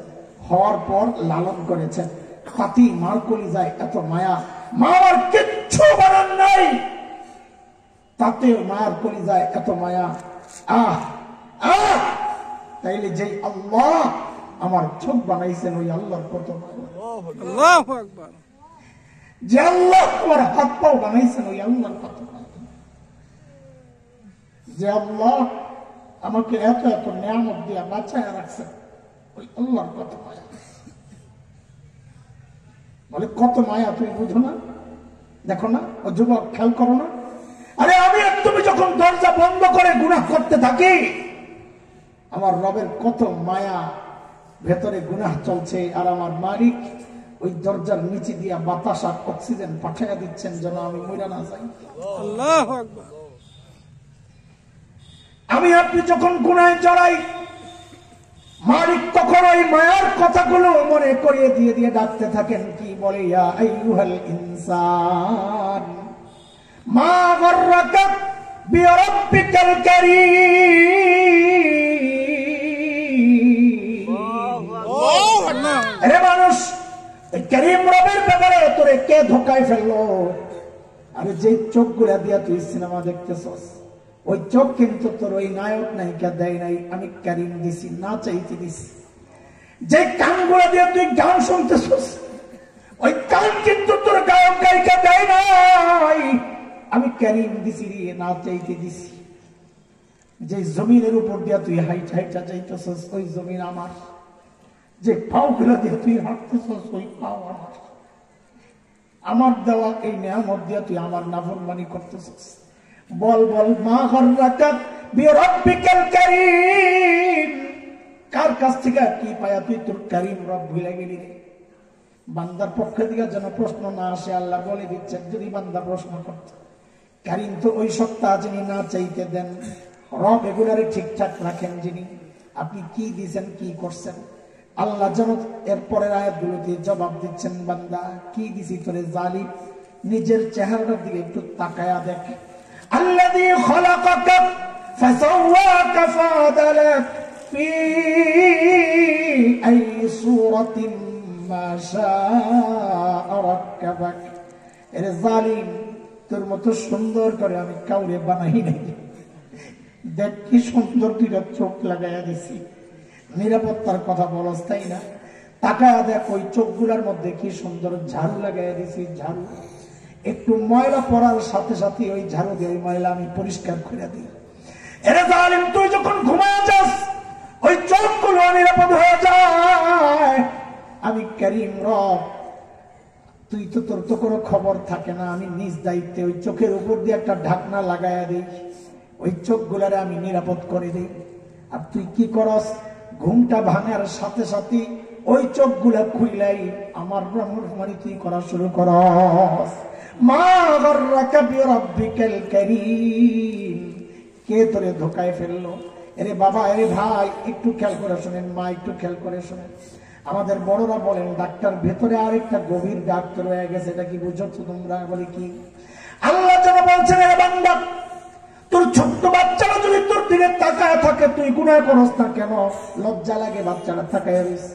হওয়ার পর লালন করেছেন। তাতেই মার কলিজায় এত মায়া। মা আমার কিচ্ছু বানান নাই, তাতেও মায়ের কলিজায় এত মায়া। আহ আহ তাইলে যে আল্লাহ আমার চোখ বানাইছেন, ওই আল্লাহর কত মায়া। আল্লাহু আকবার। যে আল্লাহ তোমার হাত পাও বানাইছেন, ওই আল্লাহর কত মায়া। যে আল্লাহ আমাকে এত এত নিয়ামত দিয়া বাঁচায় রাখছেন, ওই আল্লাহর কত মায়া। বলে কত মায়া, তুমি বুঝো না? দেখো না, ও যুবক খেয়াল করো না? আরে আমি আর তুমি যখন দরজা বন্ধ করে গুনাহ করতে থাকি, আমার রবের কত মায়া, ভেতরে গুনাহ চলছে, আর আমার মালিক ওই দরজার নিচে দিয়া বাতাস আর অক্সিজেন পাঠাইয়া দিচ্ছেন যেন আমি মইরা না যাই। আল্লাহু আকবার। আমি আপনি যখন গুনাহে জড়াই, মালিক তখন ওই মায়ার কথাগুলো মনে করিয়ে দিয়ে দিয়ে ডাকতে থাকেন। কি বলে? ইয়া আইয়ুহাল ইনসান মা গররাকা বিরাব্বিকাল কারীম। আরে মানুষ, এই কারীম রবের ব্যাপারে তোরে কে ধোকায় ফেললো? আরে যে চোখগুলা দিয়া তুই সিনেমা দেখতেছস, ওই চোখ কিন্তু তোর ওই নায়ক নায়িকা দেয় নাই, আমি কারীম দিছি, না চাইতে দিছি। যে কানগুলা দিয়ে তুই গান শুনতেছস, ওই কান কিন্তু তোর গায়ক গায়িকা দেয় নাই, আমি কারীম দিছি, না চাইতে দিছি। যে জমিনের উপর দিয়া তুই হাইটা যাইতেছস ওই জমিন আমার, যে পাওগুলো দিয়ে তুই হাঁটতেছস ওই পাও আমার, আমার দেওয়া এই নিয়ামত দিয়ে তুই আমার নাফরমানি করতেছস। বল বল মা গররাকা বিরাব্বিকাল কারীম, কার কাছ থেকে কি পায়া তুই তোর কারীম রব ভুলে গেলি রে? বান্দার পক্ষ থেকে যেন প্রশ্ন না আসে আল্লাহ বলে দিচ্ছেন, যদি বান্দা প্রশ্ন করত, কারীম তো ওই সত্তা যিনি না চাইতে দেন, রব এগুলারে ঠিকঠাক রাখেন যিনি, আপনি কি দিয়েছেন কি করছেন। আল্লাহ যেন এরপরের আয়াতগুলোতে জবাব দিচ্ছেন, বান্দা কি দিছি তোরে জালিম, নিজের চেহারাটার দিকে একটু তাকায়া দেখ। আল্লাযী খলাকাকা ফাসাওয়াকা ফাআদালাক ফি আই সূরাতিন মা শাআ রাক্কাবাক। এর জালিম, তোর মতো সুন্দর করে আমি কাউরে বানাই নাই, দেখ কি সুন্দর দুইটা চোখ লাগাইয়া দিছি, নিরাপত্তার কথা বলস তাই না? তাকায়া দেখ ওই চোখগুলার মধ্যে কি সুন্দর ঝাড়ু লাগাইয়া দিছি, ঝাড়ু। একটু ময়লা পড়ার সাথে সাথে ওই ঝাড়ু দিয়ে ওই ময়লা আমি পরিষ্কার করে দিই। এরে জালিম, তুই যখন ঘুমায় যাস ওই চোখগুলো নিরাপদ হয়ে যায়। আমি কারীম রব, তুই তো তোর তো কোনো খবর থাকে না, আমি নিজ দায়িত্বে ওই চোখের উপর দিয়ে একটা ঢাকনা লাগাইয়া দিই, ওই চোখগুলারে আমি নিরাপদ করে দিই। আর তুই কি করস, ঘুমটা ভাঙার সাথে সাথে ওই চোখগুলা খুইলাই আমার ব্রহ্মমানি তুই করা শুরু করস। মা গররাকা বিরাব্বিকাল কারীম, কে তোরে ধোকায় ফেললো? এরে বাবা, এরে ভাই, একটু খেয়াল করে শোনেন, মা একটু খেয়াল করে শোনেন। আমাদের বড়রা বলেন ডাক্তার, ভেতরে আরেকটা গভীর ডাক্তার হয়ে গেছে, এটা কি বুঝছো তোমরা? বলে কি? আল্লাহ যেন বলছেন, এ বান্দা, তোর ছোট্ট বাচ্চারা যদি তোর দিকে তাকায় থাকে তুই গুনাহ করস না কেন? লজ্জা লাগে বাচ্চারা তাকায় রইছে।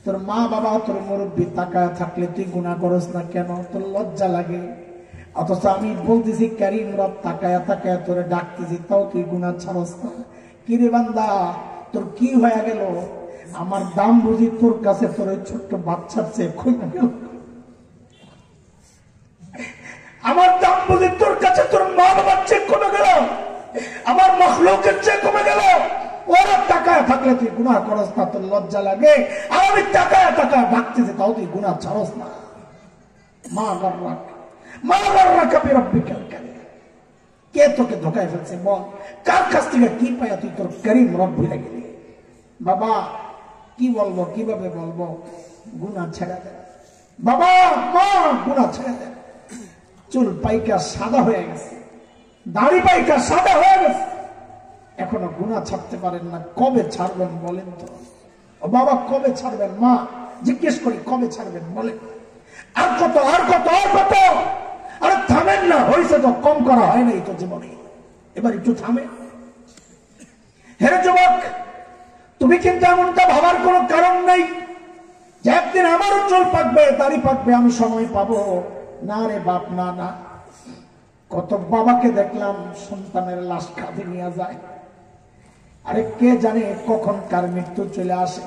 তোর মা বাবা তোর মুরব্বী তাকায় থাকলে তুই গুনাহ করস না কেন? তোর লজ্জা লাগে। অথচ আমি বলতেছি কারীম রব তাকায় তাকায় তোরে ডাকতেছি, তাও তুই গুনাহ ছাড়স না। কি রে বান্দা, তোর কি হয়ে গেল? আমার দাম বুঝি তোর কাছে তোর ওই ছোট্ট বাচ্চার চেয়ে কমে গেল? আমার দাম বুঝি তোর কাছে তোর মা বাবার চেয়ে কমে গেল? আমার মখলুকের চেয়ে কমে গেল? ওরা তাকায় থাকলে তুই গুনাহ করস না, তোর লজ্জা লাগে। আর আমি তাকায় তাকায় ডাকতেছি, তাও তুই গুনাহ ছাড়স না। মা গররাকা বিরাব্বিকাল কারীম, কে তোকে ধোকায় ফেলছে? বল, কার কাছ থেকে কি পায়া তুই তোর কারীম রব ভুলে গেলি? বাবা কি বলবো, কিভাবে বলবো? গুনাহ ছেড়ে দে বাবা, মা গুনাহ ছেড়ে দে। চুল পাইকা সাদা হয়ে গেছে, দাড়ি পাইকা সাদা হয়ে গেছে, এখনো গুনাহ ছাড়তে পারেন না, কবে ছাড়বেন বলেন তো? ও বাবা, কবে ছাড়বেন? মা জিজ্ঞেস করি, কবে ছাড়বেন বলেন? আর কত, আর কত, আর কত? আরে থামেন না, হয়েছে তো, কম করা হয় নাই তো জীবনে, এবার একটু থামে। হেরে যুবক, তুমি কিন্তু এমনটা ভাবার কোনো কারণ নাই যে একদিন আমারও চুল পাকবে, দাড়ি পাকবে, আমি সময় পাবো না। রে বাপ, না না। কত বাবাকে দেখলাম সন্তানের লাশ কাঁধে নিয়ে যায়। আরে কে জানে কখন কার মৃত্যু চলে আসে,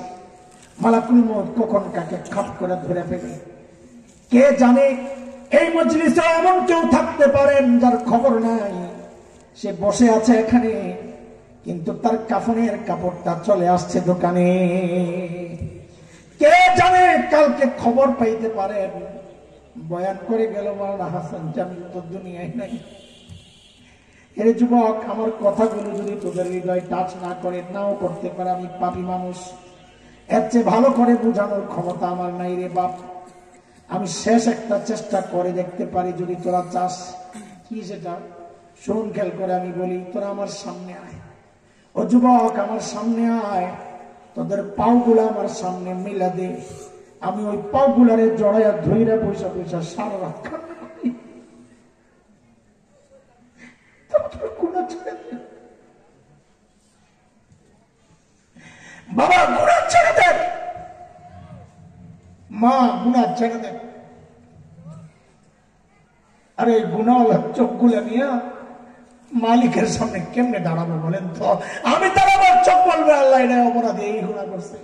মালাকুল মউত কখন কাকে খাপ করে ধরে ফেলে। কে জানে এই মজলিসে এমন কেউ থাকতে পারেন যার খবর নাই, সে বসে আছে এখানে কিন্তু তার কাফনের কাপড়টা চলে আসছে দোকানে। কে জানে কালকে খবর পাইতে পারেন বয়ান করে গেল মাওলানা হাসান জামিল তো দুনিয়ায় নাই। এর যুবক, আমার কথাগুলো যদি তোদের হৃদয় টাচ না করে, নাও করতে পারে, আমি পাপী মানুষ, এর চেয়ে ভালো করে বোঝানোর ক্ষমতা আমার নাই রে বাপ। আমি শেষ একটা চেষ্টা করে দেখতে পারি যদি তোরা চাস। কি সেটা? শুন, খেয়াল করে আমি বলি, তোরা আমার সামনে আয়। ও যুবক, আমার সামনে আয়, তোদের পাওগুলা আমার সামনে মিলা দে। আমি ওই পাওগুলারে জড়াইয়া ধইরা পয়সা পয়সা সারা রাত কান্না করি। বাবা গুনাহ ছেড়ে দে, মা গুনাহ ছেড়ে দে। আরে গুনাহওয়ালা চোখগুলা নিয়ে মালিকের সামনে কেমনে দাঁড়াবো বলেন তো? আমি দাঁড়াবো, চোখ বলবে আল্লাহ এটা অপরাধী, এই গুনাহ করছে।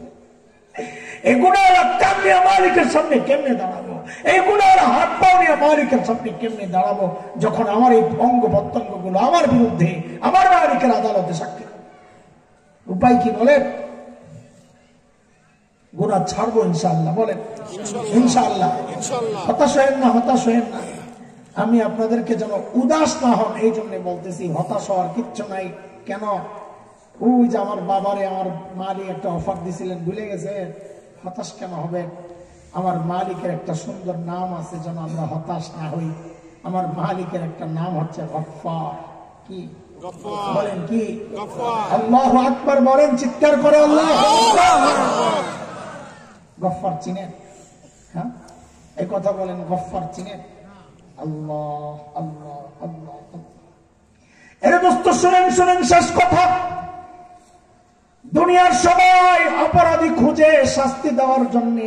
এই গুনাহওয়ালা কান নিয়ে মালিকের সামনে কেমনে দাঁড়াবো? এই গুনার হাত পাও নিয়ে মালিকের সামনে কেমনে দাঁড়াবো যখন আমার এই অঙ্গ প্রত্যঙ্গ গুলো আমার বিরুদ্ধে আমার মালিকের আদালতে সাক্ষী? উপায় কি বলেন? গুনাহ ছাড়বো ইনশাআল্লাহ। বলেন ইনশাআল্লাহ। হতাশ হয়েন না, হতাশ হয়েন না। আমি আপনাদেরকে যেন উদাস না হন এই জন্য বলতেছি, হতাশ হওয়ার কিচ্ছু নাই। কেন? ওই যে আমার বাবারে আমার মালিক একটা অফার দিছিলেন, ভুলে গেছে? হতাশ কেন হবে? আমার মালিকের একটা সুন্দর নাম আছে, যেন আমরা হতাশ না হই। আমার মালিকের একটা নাম হচ্ছে গফফার। কি বলেন? কি? আল্লাহু আকবার বলেন, চিৎকার করে আল্লাহু আকবার। গফফার চিনেন? হ্যাঁ, এই কথা বলেন, গফফার চিনেন? আল্লাহ আল্লাহ আল্লাহ। এর দোস্ত শুনেন, শুনেন শেষ কথা। দুনিয়ার সবাই অপরাধী খুঁজে শাস্তি দেওয়ার জন্য,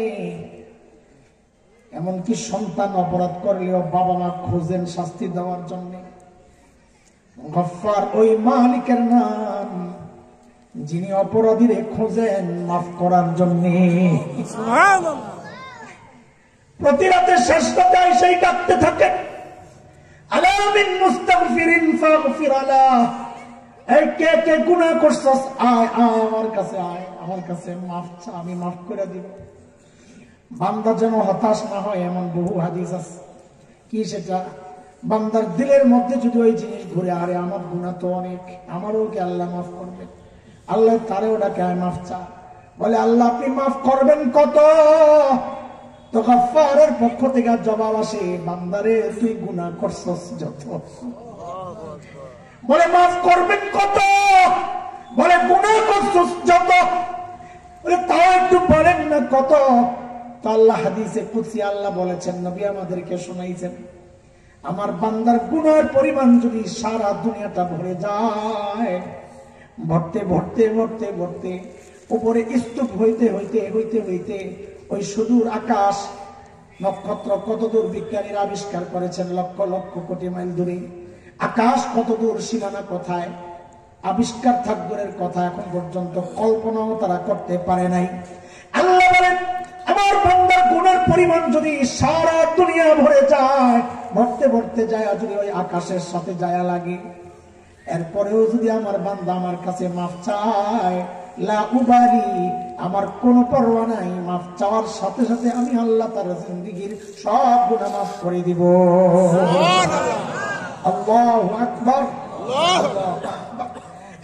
এমনকি সন্তান অপরাধ করলেও বাবা মা খোঁজেন শাস্তি দেওয়ার জন্য। গফফার ওই মালিকের নাম, যিনি অপরাধীরে খোঁজেন মাফ করার জন্য। প্রতি রাতে শেষ রাতে সেই ডাকতে থাকে, আলা মিন মুস্তাগফিরিন ফাগফির আলাহ। এই কে কে গুনাহ করছস, আয় আয় আমার কাছে, আয় আমার কাছে, মাফ চা, আমি মাফ করে দিব। বান্দা যেন হতাশ না হয় এমন বহু হাদিস আছে। কি সেটা? বান্দার দিলের মধ্যে যদি ওই জিনিস ঘুরে, আরে আমার গুনাহ তো অনেক, আমারও কি আল্লাহ মাফ করবেন? আল্লাহ তারেও ডাকে, আয় মাফ চা। বলে আল্লাহ আপনি মাফ করবেন কত? তো গফফারের পক্ষ থেকে জবাব আসে, বান্দারে তুই গুনাহ করছস যত। বলে মাফ করবেন কত? বলে গুনাহ করছস যত। বলে তাও একটু বলেন না কত? তো আল্লাহ হাদিসে কুদসি আল্লাহ বলেছেন, নবী আমাদেরকে শোনাইছেন, আমার বান্দার গুনাহের পরিমাণ যদি সারা দুনিয়াটা ভরে যায়, ভরতে ভরতে ভরতে ভরতে উপরে স্তূপ হইতে হইতে হইতে হইতে ওই সুদূর আকাশ, নক্ষত্র কত দূর বিজ্ঞানীরা আবিষ্কার করেছেন, লক্ষ লক্ষ কোটি মাইল দূরে আকাশ কত দূর, সীমানা কোথায়, আবিষ্কার থাক দূরের কথা, এখন পর্যন্ত কল্পনাও তারা করতে পারে নাই। আল্লাহ বলেন আমার বান্দার গুনার পরিমাণ যদি সারা দুনিয়া ভরে যায়, ভরতে ভরতে যায়, যদি ওই আকাশের সাথে যায় লাগে, এরপরেও যদি আমার বান্দা আমার কাছে মাফ চায়, লা উবালি, আমার কোনো পরোয়া নাই, মাফ চাওয়ার সাথে সাথে আমি আল্লাহ তার জিন্দেগীর সব গুনাহ মাফ করে দিব। আল্লাহু আকবার, আল্লাহু আকবার।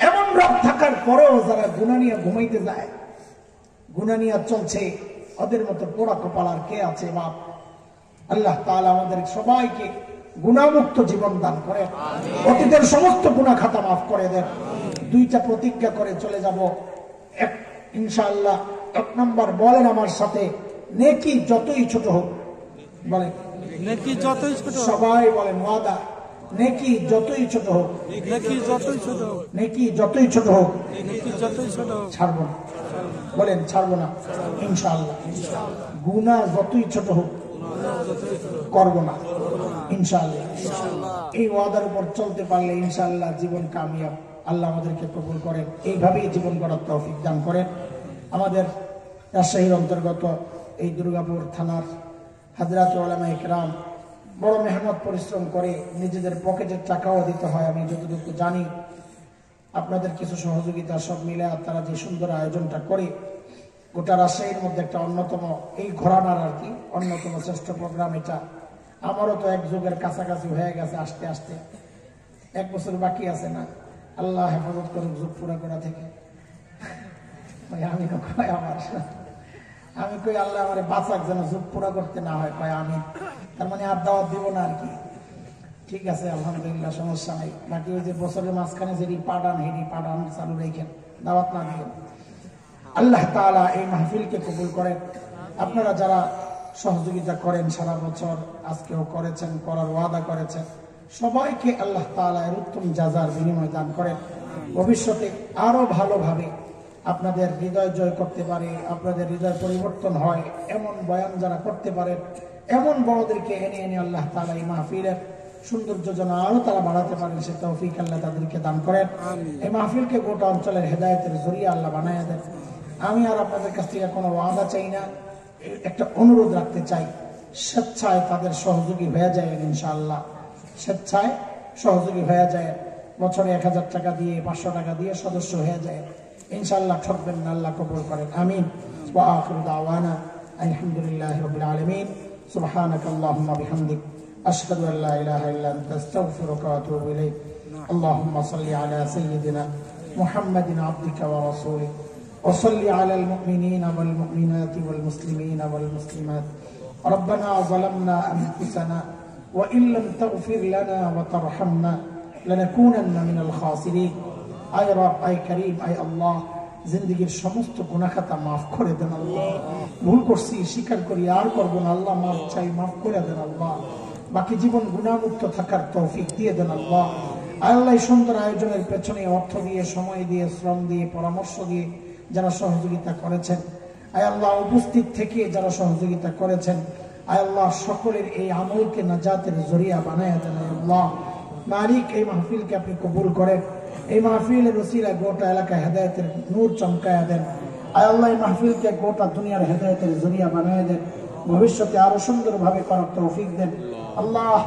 এমন রব থাকার পরেও যারা গুনাহ নিয়ে ঘুমাইতে যায়, গুনাহ নিয়ে চলছে, ওদের মতো পোড়া কপাল আর কে আছে বাপ? আল্লাহ তাআলা আমাদের সবাইকে গুনাহমুক্ত জীবন দান করেন, অতীতের সমস্ত গুনাহ খাতা মাফ করে দেন। দুইটা প্রতিজ্ঞা করে চলে যাব ইনশাআল্লাহ। এক নম্বর বলেন আমার সাথে, নেকি যতই ছোট হোক, বলেন নেকি যতই ছোট হোক, সবাই বলেন ওয়াদা, নেকি যতই ছোট হোক, নেকি যতই ছোট হোক, নেকি যতই ছোট হোক, নেকি যতই ছোট হোক, ছাড়বো না। বলেন ছাড়বো না ইনশাআল্লাহ। গুনাহ যতই ছোট হোক করব না ইনশাআল্লাহ। এই ওয়াদার উপর চলতে পারলে ইনশাআল্লাহ জীবন কামিয়াব। আল্লাহ আমাদেরকে কবুল করেন, এইভাবেই জীবন গড়ার তৌফিক দান করেন। আমাদের রাজশাহীর অন্তর্গত এই দুর্গাপুর থানার হাজরাত উলামায়ে কেরাম বড় মেহনত পরিশ্রম করে, নিজেদের পকেটের টাকাও দিতে হয়, আমি যতটুকু জানি। আপনাদের কিছু সহযোগিতা সব মিলে তারা যে সুন্দর আয়োজনটা করে, গোটা রাজশাহীর মধ্যে একটা অন্যতম, এই ঘরানার আর কি অন্যতম শ্রেষ্ঠ প্রোগ্রাম এটা। আমারও তো এক যুগের কাছাকাছি হয়ে গেছে, আসতে আসতে 1 বছর বাকি আছে না। আল্লাহ হেফাজত করুক যুগ পুরা করা থেকে। আমি কই আল্লাহ আমার বাঁচাক যেন যুগ পুরা করতে না হয়, কয় আমি, তার মানে আর দাওয়াত দিব না আর কি। ঠিক আছে আলহামদুলিল্লাহ, সমস্যা নাই। বাকি ওই যে বছরের মাঝখানে যে পাঠান, হেডি পাঠান চালু রেখেন, দাওয়াত না দিবেন। আল্লাহ তাআলা এই মাহফিলকে কবুল করেন। আপনারা যারা সহযোগিতা করেন সারা বছর, আজকেও করেছেন, করার ওয়াদা করেছেন, সবাইকে আল্লাহ তাআলা এর উত্তম জাযার বিনিময় দান করেন। ভবিষ্যতে আরো ভালোভাবে আপনাদের হৃদয় জয় করতে পারে, আপনাদের হৃদয় পরিবর্তন হয় এমন বয়ান যারা করতে পারেন, এমন বড়দেরকে এনে এনে আল্লাহ তাআলা এই মাহফিলের সৌন্দর্য যেন আরো তারা বাড়াতে পারেন, সে তৌফিক আল্লাহ তাদেরকে দান করেন। এই মাহফিলকে গোটা অঞ্চলের হেদায়েতের জরিয়া আল্লাহ বানায়া দেন। আমি আর আপনাদের কাছ থেকে কোনো ওয়াদা চাই না, একটা অনুরোধ রাখতে চাই। স্বেচ্ছায় তাদের সহযোগী হয়ে যায় ইনশাআল্লাহ, স্বেচ্ছায় সহযোগী হয়ে যায়, বছরে 1000 টাকা দিয়ে 500 টাকা দিয়ে সদস্য হয়ে যায় ইনশাআল্লাহ। ঠকবেন না, আল্লাহ কবুল করেন, আমিন। ওয়া আখিরু দাওয়ানা আলহামদুলিল্লাহি রাব্বিল আলামিন। সুবহানাকাল্লাহুম্মা বিহামদিক আশহাদু আল লা ইলাহা ইল্লা আনতা আস্তাগফিরুকা ওয়া আতুবু ইলাইক। আল্লাহুম্মা সাল্লি আলা সাইয়্যিদিনা মুহাম্মাদিন আবদিকা ওয়া রাসূলিক ওয়া সাল্লি আলাল মুমিনিনা ওয়াল মুমিনাতি ওয়াল মুসলিমিনা ওয়াল মুসলিমাত। ربنا ظلمنا أنفسنا وإن لم تغفر لنا وترحمنا لنكونن من الخاسرين। আয় রব, আয় করিম, আয় আল্লাহ, জিন্দেগীর সমস্ত গুনাহ খাতা মাফ করে দেন আল্লাহ। ভুল করছি, স্বীকার করি, আর করব না আল্লাহ, মাফ চাই, মাফ করে দেন আল্লাহ। বাকি জীবন গুনাহমুক্ত থাকার তৌফিক দিয়ে দেন আল্লাহ। আয় আল্লাহ, এই সুন্দর আয়োজনের পেছনে অর্থ দিয়ে, সময় দিয়ে, শ্রম দিয়ে, পরামর্শ দিয়ে যারা সহযোগিতা করেছেন, আয় আল্লাহ উপস্থিত থেকে যারা সহযোগিতা করেছেন, আয় আল্লাহ সকলের এই আমলকে নাজাতের জরিয়া বানায় দেন আল্লাহ। মালিক, এই মাহফিলকে আপনি কবুল করেন, এই মাহফিলের ওসিলায় গোটা এলাকায় হেদায়েতের নূর চমকায়া দেন। আয় আল্লাহ, এই মাহফিলকে গোটা দুনিয়ার হেদায়েতের জরিয়া বানায় দেন, ভবিষ্যতে আরো সুন্দরভাবে করার তৌফিক দেন আল্লাহ।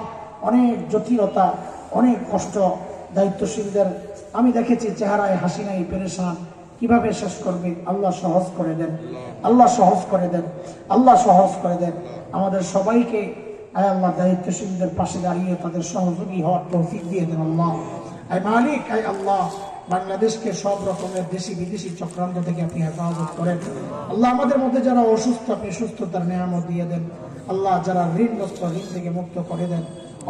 অনেক জটিলতা, অনেক কষ্ট দায়িত্বশীলদের আমি দেখেছি, চেহারায় হাসি নাই, পেরেশান, কিভাবে শেষ করবে, আল্লাহ সহজ করে দেন, আল্লাহ সহজ করে দেন, আল্লাহ সহজ করে দেন। আমাদের সবাইকে আয় আল্লাহ দায়িত্বশীলদের পাশে দাঁড়িয়ে তাদের সহযোগী হওয়ার তৌফিক দিয়ে দেন আল্লাহ। আয় মালিক, আয় আল্লাহ, বাংলাদেশকে সব রকমের দেশি বিদেশি চক্রান্ত থেকে আপনি হেফাজত করেন আল্লাহ। আমাদের মধ্যে যারা অসুস্থ, আপনি সুস্থতার নিয়ামত দিয়ে দেন আল্লাহ। যারা ঋণগ্রস্ত, ঋণ থেকে মুক্ত করে দেন।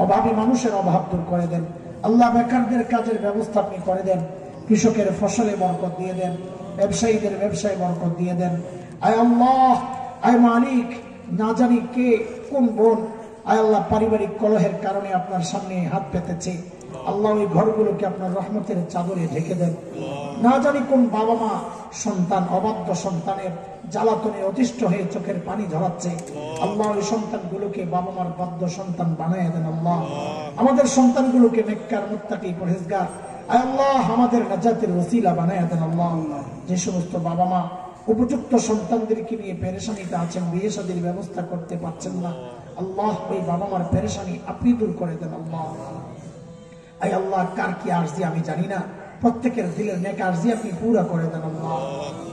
অভাবী মানুষের অভাব দূর করে দেন আল্লাহ। বেকারদের কাজের ব্যবস্থা আপনি করে দেন। কৃষকের ফসলে বরকত দিয়ে দেন, ব্যবসায়ীদের ব্যবসায় বরকত দিয়ে দেন। আয় আল্লাহ, আয় মালিক, না জানি কে কোন বোন আয় আল্লাহ পারিবারিক কলহের কারণে আপনার সামনে হাত পেতেছে আল্লাহ, ওই ঘরগুলোকে আপনার রহমতের চাদরে ঢেকে দেন। না জানি কোন বাবা মা সন্তান, অবাধ্য সন্তানের জ্বালাতনে অতিষ্ঠ হয়ে চোখের পানি ঝরাচ্ছে আল্লাহ, ওই সন্তানগুলোকে বাবা মার বাধ্য সন্তান বানায় দেন আল্লাহ। আমাদের সন্তানগুলোকে নেককার, মুত্তাকি, পরহেজগার আয় আল্লাহ আমাদের নাজাতের ওসিলা বানায় দেন আল্লাহ। যে সমস্ত বাবা মা উপযুক্ত সন্তানদেরকে নিয়ে পেরেশানিতে আছেন, বিয়ে শাদীর ব্যবস্থা করতে পারছেন না আল্লাহ, ওই বাবা মার পেরেশানি আপনি দূর করে দেন আল্লাহ। আয় আল্লাহ, কার কি আরজি আমি জানি না, প্রত্যেকের দিলের নেক আরজি আপনি পুরা করে দেন আল্লাহ।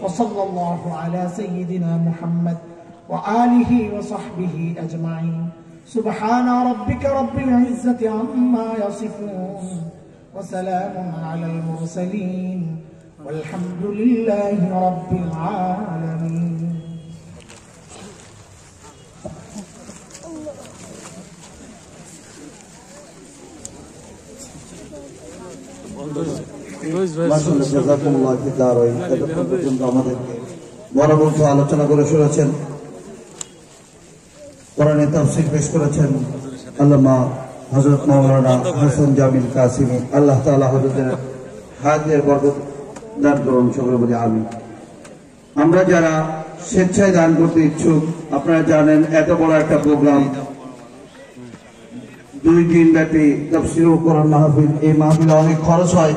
ওয়া সাল্লাল্লাহু আলা সাইয়্যিদিনা মুহাম্মদ ওয়া আলিহি ওয়া সাহবিহি আজমাইন। সুবহানা রাব্বিকা রাব্বিল ইজ্জাতি আম্মা ইয়াসিফুন ওয়া সালামুন আলাল মুরসালিন ওয়ালহামদুলিল্লাহি রাব্বিল আলামিন। আমাদেরকে বরাবর আলোচনা করে শুনেছেন, কোরআনের তাফসীর পেশ করেছেন আল্লামা হযরত মাওলানা হাসান জামিল কাসিমি। আল্লাহ তাআলা হযরতের হায়াতের বরকত দান করুন, সকলে বলি আমিন। আমরা যারা স্বেচ্ছায় দান করতে ইচ্ছুক, আপনারা জানেন এত বড় একটা প্রোগ্রাম, 2 দিন ব্যাপী তাফসীর ও কোরআন মাহফিল, এই মাহফিলে অনেক খরচ হয়।